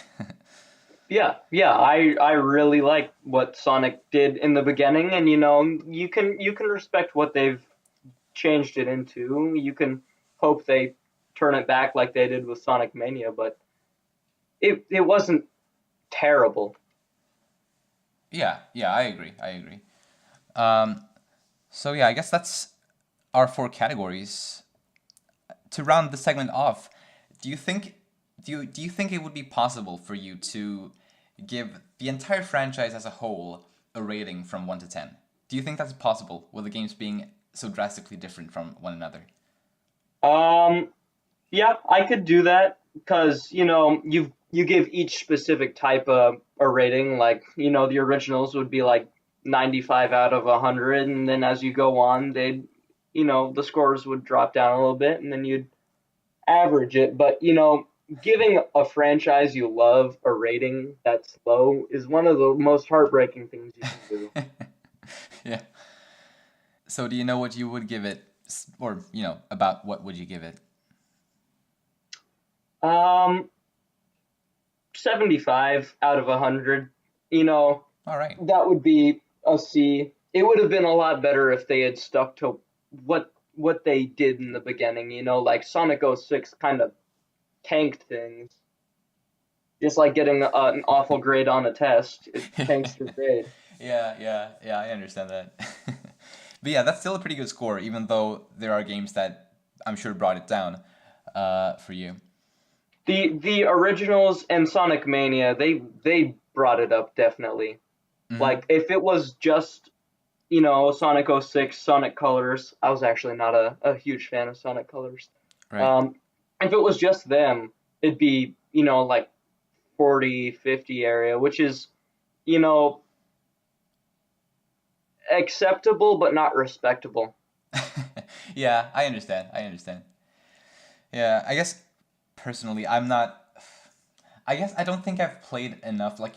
Yeah, I really like what Sonic did in the beginning, and you can respect what they've changed it into. You can hope they turn it back like they did with Sonic Mania, but it wasn't terrible. Yeah, I agree. I agree. So yeah, I guess that's our four categories. To round the segment off, do you think do you think it would be possible for you to give the entire franchise as a whole a rating from 1 to 10? Do you think that's possible with the games being so drastically different from one another? Um, yeah, I could do that because you give each specific type a rating. Like the originals would be like 95 out of 100, and then as you go on, the scores would drop down a little bit, and then you'd average it. But giving a franchise you love a rating that's low is one of the most heartbreaking things you can do. Yeah. So do you know what you would give it, or about what would you give it? Um, 75 out of 100. All right. That would be a C. It would have been a lot better if they had stuck to what they did in the beginning. Like Sonic 06 kind of tanked things, just like getting an awful grade on a test. It tanks your grade. Yeah, I understand that. But yeah, that's still a pretty good score, even though there are games that I'm sure brought it down for you. The originals and Sonic Mania, they brought it up definitely. Hmm. Like if it was just Sonic 06, Sonic Colors. I was actually not a huge fan of Sonic Colors. Right. Um, if it was just them, it'd be like 40, 50 area, which is you know acceptable but not respectable. Yeah, I understand. I understand. Yeah, I guess personally, I'm not. I guess I don't think I've played enough. Like,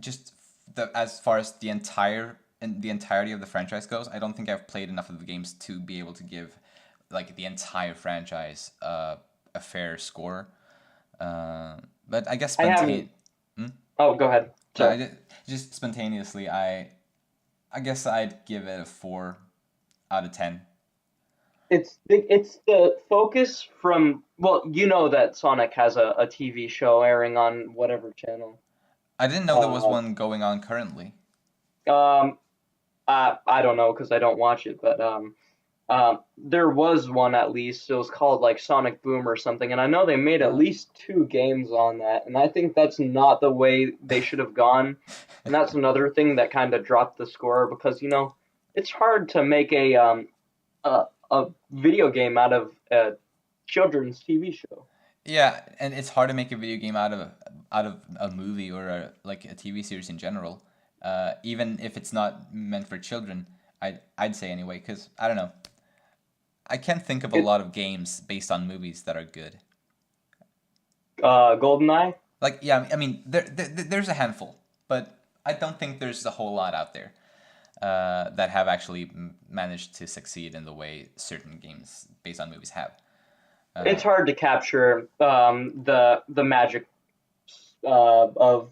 just as far as the entirety of the franchise goes, I don't think I've played enough of the games to be able to give like the entire franchise a fair score. But I guess I haven't. spontaneous. Hmm? Oh, go ahead. No, Sorry. just spontaneously, I guess I'd give it a 4 out of 10. It's the focus from, well, that Sonic has a TV show airing on whatever channel. I didn't know there was Uh, one going on currently. um, I don't know because I don't watch it, but there was one at least. It was called like Sonic Boom or something, and I know they made at least two games on that, and I think that's not the way they should have gone, and that's another thing that kind of dropped the score because it's hard to make a video game out of a children's TV show. Yeah, and it's hard to make a video game out of a movie or like a TV series in general, even if it's not meant for children. I'd say anyway, because I don't know. I can't think of a It lot of games based on movies that are good. GoldenEye. Like, yeah, I mean, there's a handful, but I don't think there's a whole lot out there that have actually managed to succeed in the way certain games based on movies have. Uh, It's hard to capture the magic of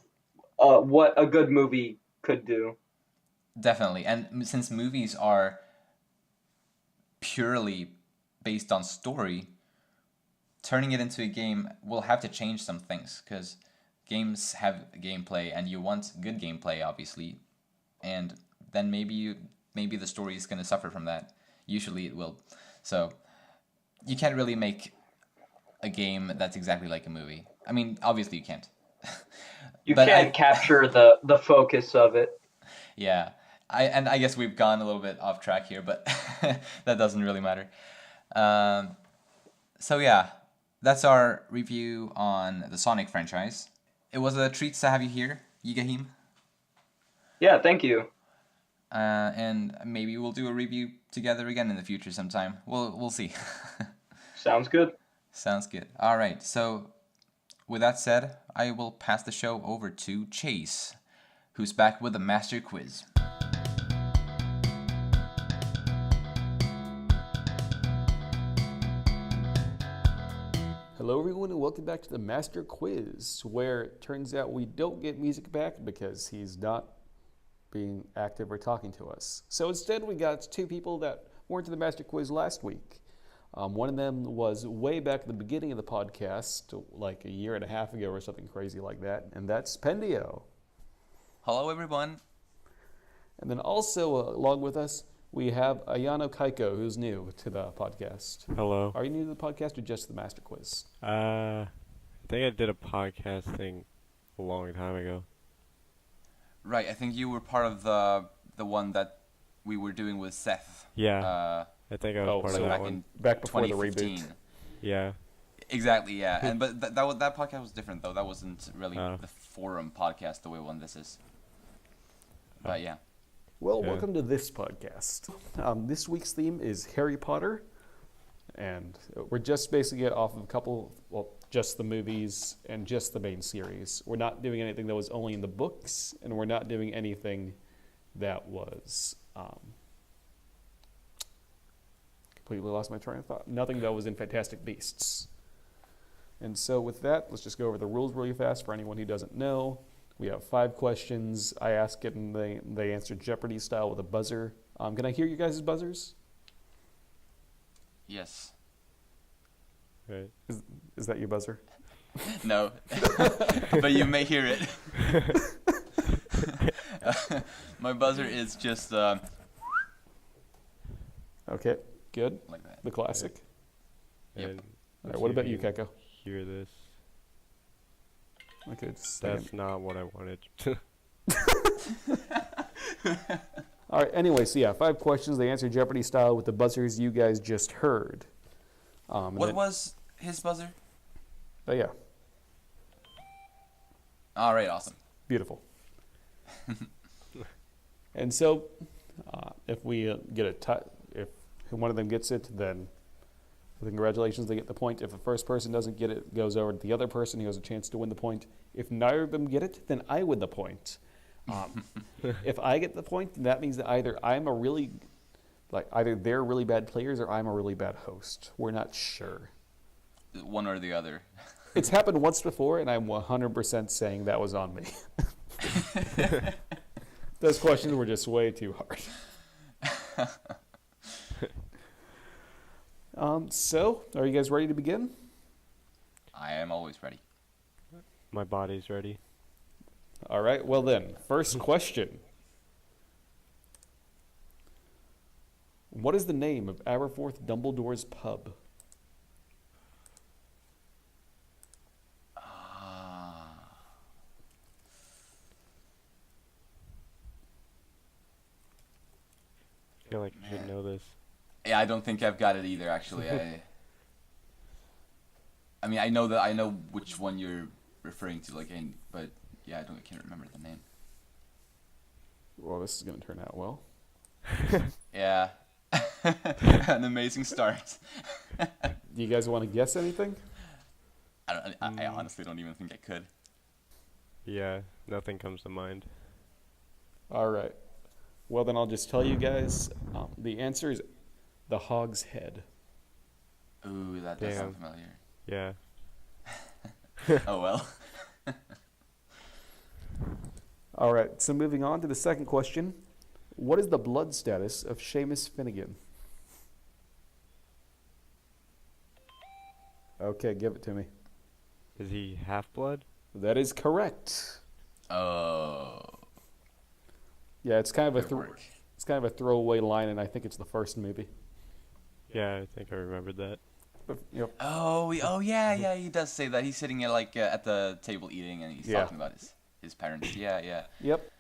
what a good movie could do. Definitely, and since movies are purely based on story, turning it into a game will have to change some things because games have gameplay, and you want good gameplay, obviously, and then maybe the story is going to suffer from that. Usually it will. So you can't really make a game that's exactly like a movie. I mean, obviously you can't. You But can't capture the focus of it. Yeah, I guess we've gone a little bit off track here, but that doesn't really matter. So yeah, that's our review on the Sonic franchise. It was a treat to have you here, YIGAhim. Yeah, thank you. And maybe we'll do a review together again in the future sometime. We'll see. Sounds good. Sounds good. All right. So with that said, I will pass the show over to Chase, who's back with the master quiz. Hello everyone and welcome back to the Master Quiz, where it turns out we don't get music back because he's not being active or talking to us. So instead we got two people that weren't in the Master Quiz last week. One of them was way back at the beginning of the podcast, like a year and a half ago or something crazy like that, and that's Pendio. Hello, everyone. And then also along with us, we have Ayano Keiko, who's new to the podcast. Hello. Are you new to the podcast or just the Master Quiz? I think I did a podcast thing a long time ago. Right, I think you were part of the one that we were doing with Seth. Yeah. I think I was part of that one. Back before the 2015. reboot. Yeah. Exactly, yeah. And but that podcast was different though. That wasn't really Oh. the forum podcast the way one this is. But yeah. Well, Yeah. welcome to this podcast. This week's theme is Harry Potter, and we're just basing it off of just the movies and just the main series. We're not doing anything that was only in the books, and we're not doing anything that was completely lost my train of thought. Nothing that was in Fantastic Beasts. And so with that, let's just go over the rules really fast for anyone who doesn't know. We have 5 questions. I ask it, and they answer Jeopardy style with a buzzer. Can I hear you guys' buzzers? Yes. Right. Is that your buzzer? No. But you may hear it. My buzzer is just Okay, good. like that. The classic. Yep. And All right, what about you, Keiko? hear this? Okay, just a second. That's not what I wanted. All right, anyway, so yeah, 5 questions. They answer Jeopardy style with the buzzers you guys just heard. What was his buzzer? But yeah, All right, awesome. beautiful. And so, if we get a tie, if one of them gets it, then congratulations, they get the point. If the first person doesn't get it, it goes over to the other person who has a chance to win the point. If neither of them get it, then I win the point. If I get the point, then that means that either they're really bad players or I'm a really bad host. We're not sure. One or the other. It's happened once before, and I'm 100% saying that was on me. Those questions were just way too hard. So, are you guys ready to begin? I am always ready. My body's ready. All right, well then, first question. What is the name of Aberforth Dumbledore's pub? I feel like I should know this. Yeah, I don't think I've got it either. Actually, I mean, I know which one you're referring to, but yeah, I can't remember the name. Well, this is going to turn out well. Yeah, an amazing start. Do you guys want to guess anything? I honestly don't even think I could. Yeah, nothing comes to mind. All right. Well, then I'll just tell you guys. The answer is the Hog's Head. Ooh, that does sound Damn. familiar. Yeah. Oh well. All right, so moving on to the second question. What is the blood status of Seamus Finnegan? Okay, give it to me. Is he half-blood? That is correct. Oh. Yeah, it's kind of Good work. it's kind of a throwaway line, and I think it's the first movie. Yeah, I think I remembered that. Yep. Oh yeah, he does say that. He's sitting at the table eating, and he's Yeah. talking about his parents. Yeah. Yep.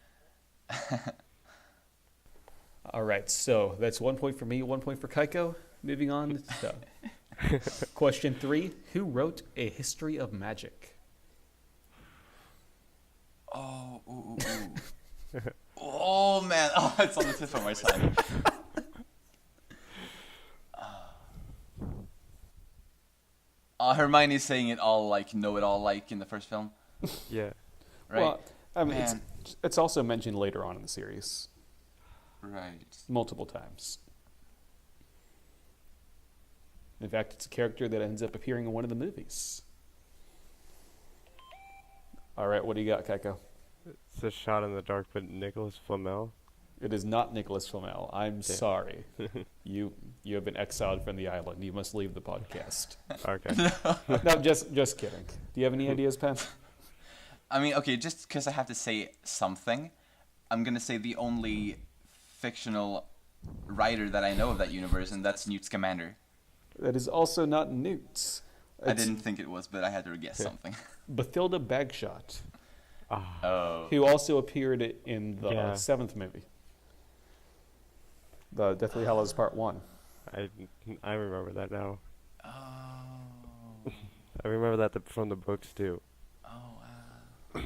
All right, so that's 1 point for me, 1 point for Keiko. Moving on to question 3. Who wrote A History of Magic? Oh, ooh. Oh man, it's on the tip of my tongue. Hermione's saying it all like know-it-all like in the first film, Yeah. right? Well, I mean, Man. it's also mentioned later on in the series, Right. multiple times. In fact, it's a character that ends up appearing in one of the movies. All right, what do you got, Keiko? It's a shot in the dark, but Nicholas Flamel. It is not Nicholas Flamel. I'm sorry. You have been exiled from the island. You must leave the podcast. Okay. No, just kidding. Do you have any ideas, Pen? I mean, okay, just because I have to say something, I'm gonna say the only fictional writer that I know of that universe, and that's Newt Scamander. That is also not Newt. I didn't think it was, but I had to guess something. Bathilda Bagshot, Oh. who also appeared in the Yeah. 7th movie, the Deathly Hallows Part 1. I remember that now. Oh. I remember that from the books too. Oh, wow.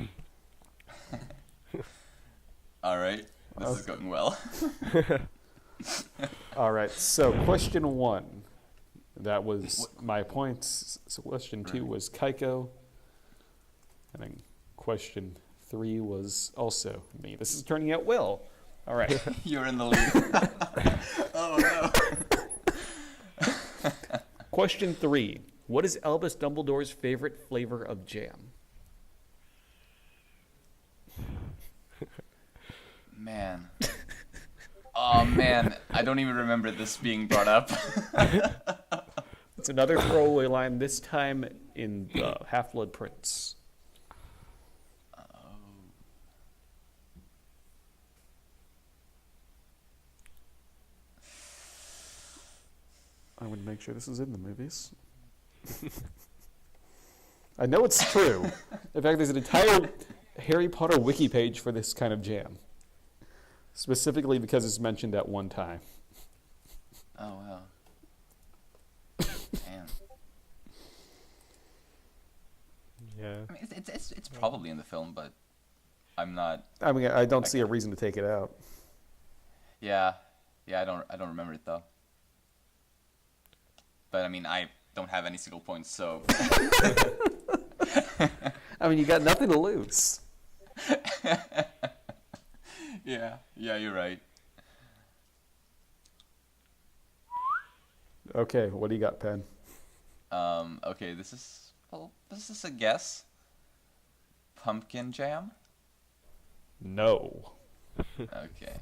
All right. This is going well. All right, so question 1. That was my points. So question 2 was Keiko. And then question 3 was also me. This is turning out well. All right. You're in the lead. Oh, no. Question 3. What is Albus Dumbledore's favorite flavor of jam? Man. Oh, man. I don't even remember this being brought up. It's another throwaway line, this time in the Half-Blood Prince. I would make sure this is in the movies. I know it's true. In fact, there's an entire Harry Potter wiki page for this kind of jam. Specifically because it's mentioned at one time. Oh, wow. Damn. Yeah. I mean, it's probably in the film, but I'm not. I mean, I don't see a reason to take it out. Yeah, I don't remember it though. But I mean, I don't have any single points, so. I mean, you got nothing to lose. Yeah, you're right. Okay, what do you got, Pen? Okay, this is a guess. Pumpkin jam? No. Okay.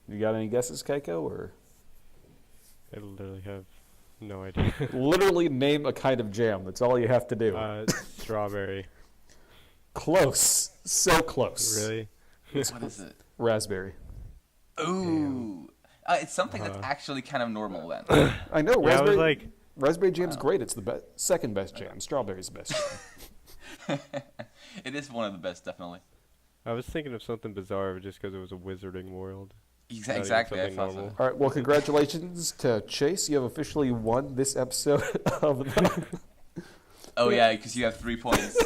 You got any guesses, Keiko, or? I literally have no idea. Literally name a kind of jam. That's all you have to do. Strawberry. Close. So close. Really? What is it? Raspberry. Ooh. It's something that's actually kind of normal then. I know, Yeah, I was raspberry, like, raspberry jam's great. It's the second best jam. Strawberry's the best jam. It is one of the best, definitely. I was thinking of something bizarre just because it was a wizarding world. Exactly, I something thought normal. so. All right, well, congratulations to Chase. You have officially won this episode of the... Oh yeah, because you have 3 points.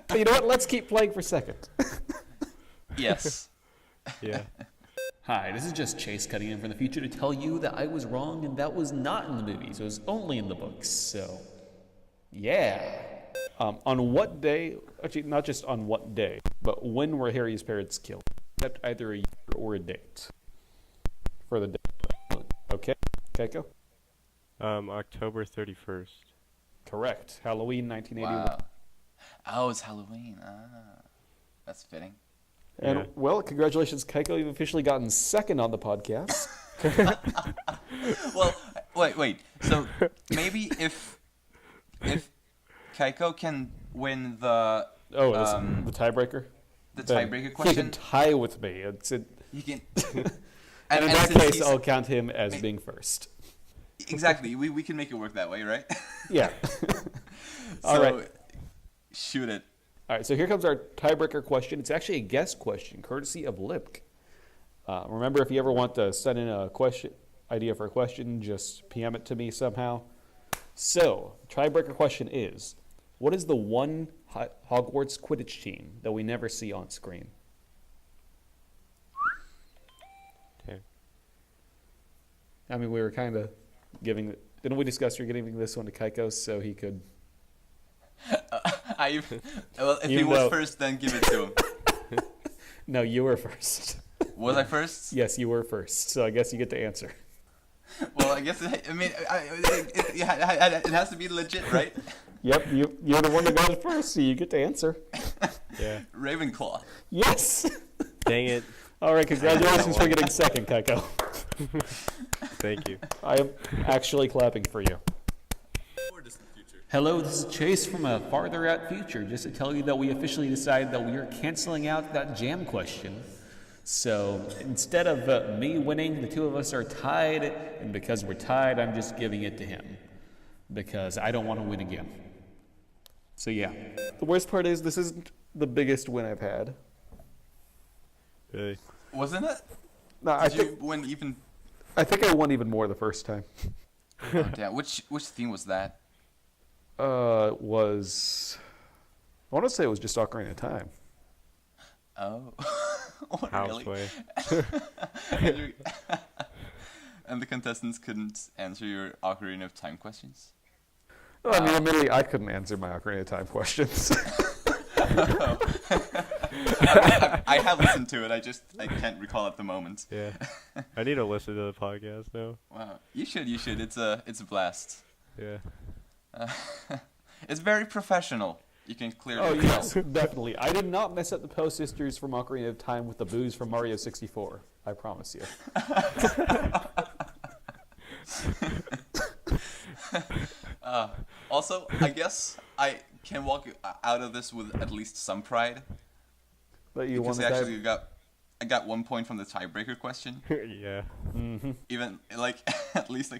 But you know what? Let's keep playing for second. Yes. Yeah. Hi, this is just Chase cutting in from the future to tell you that I was wrong and that was not in the movies. It was only in the books. So, yeah. On what day, actually not just on what day, but when were Harry's parents killed? Except either a year or a date for the day. Okay, Keiko? October 31st. Correct. Halloween 1981. Wow. Oh, it's Halloween. That's fitting. And, Yeah. well, congratulations, Keiko. You've officially gotten second on the podcast. Well, wait. So maybe if Keiko can win the Oh, the tiebreaker? the Then tiebreaker He question. can tie with me. He can. And in that since case, he's- I'll count him as being first. Exactly. We can make it work that way, right? Yeah. All So, right. shoot it. All right, so here comes our tiebreaker question. It's actually a guest question, courtesy of Lipk. Remember, if you ever want to send in a idea for a question, just PM it to me somehow. So, tiebreaker question is, what is the one Hogwarts Quidditch team that we never see on screen? Okay. I mean, we were kind of giving... Didn't we discuss you're giving this one to Keiko so he could... Well, if he Even was though- first, then give it to him. No, you were first. Was I first? Yes, you were first, so I guess you get to answer. Well, I guess it has to be legit, right? Yep, you're the one that goes first, so you get to answer. Yeah. Ravenclaw. Yes! Dang it. All right, congratulations for getting second, Keiko. Thank you. I am actually clapping for you. Hello, this is Chase from a farther out future, just to tell you that we officially decided that we are canceling out that jam question. So instead of me winning, the two of us are tied, and because we're tied, I'm just giving it to him. Because I don't want to win again. So yeah. The worst part is this isn't the biggest win I've had. Really? Wasn't it? No, Did you win even? I think I won even more the first time. Oh, damn. Which theme was that? I want to say it was just Ocarina of Time. Oh. Oh, really? Houseway. And the contestants couldn't answer your Ocarina of Time questions? Well, I mean, admittedly, I couldn't answer my Ocarina of Time questions. I have listened to it. I can't recall at the moment. Yeah. I need to listen to the podcast now. Wow. You should. It's a blast. Yeah. It's very professional. You can clearly Oh, tell. yes, definitely. I did not mess up the Poe sisters from Ocarina of Time with the booze from Mario 64. I promise you. Also, I guess I can walk out of this with at least some pride. But you won Because the I got 1 point from the tiebreaker question. Yeah. Even like at least I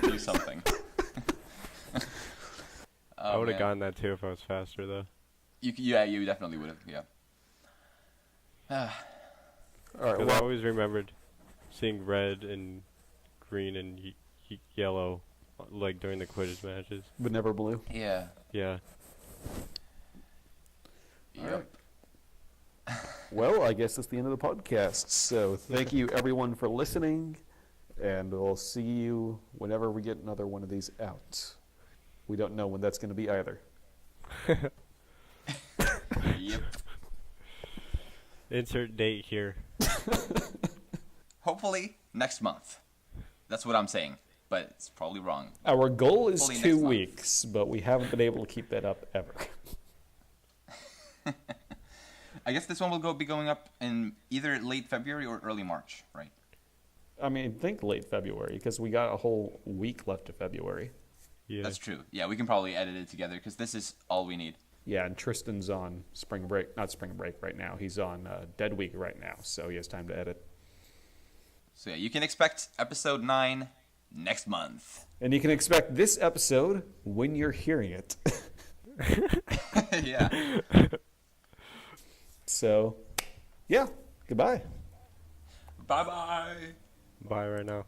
do something. I would have man. gotten that too if I was faster though. You definitely would have. Yeah. All right, Because I well, always remembered seeing red and green and yellow like during the Quidditch matches. but never blue. Yeah. Yeah. Yep. Well, I guess that's the end of the podcast. So thank you, everyone, for listening. And we'll see you whenever we get another one of these out. We don't know when that's going to be either. Yep. Insert date here. Hopefully next month. That's what I'm saying, but it's probably wrong. Our goal is Hopefully 2 next month. weeks, but we haven't been able to keep that up ever. I guess this one will be going up in either late February or early March, right? I mean, think late February, because we got a whole week left of February. Yeah. That's true. Yeah, we can probably edit it together because this is all we need. Yeah, and Tristan's on spring break, not spring break right now. He's on Dead Week right now, so he has time to edit. So yeah, you can expect episode 9 next month. And you can expect this episode when you're hearing it. Yeah. So, yeah, goodbye. Bye-bye. Bye right now.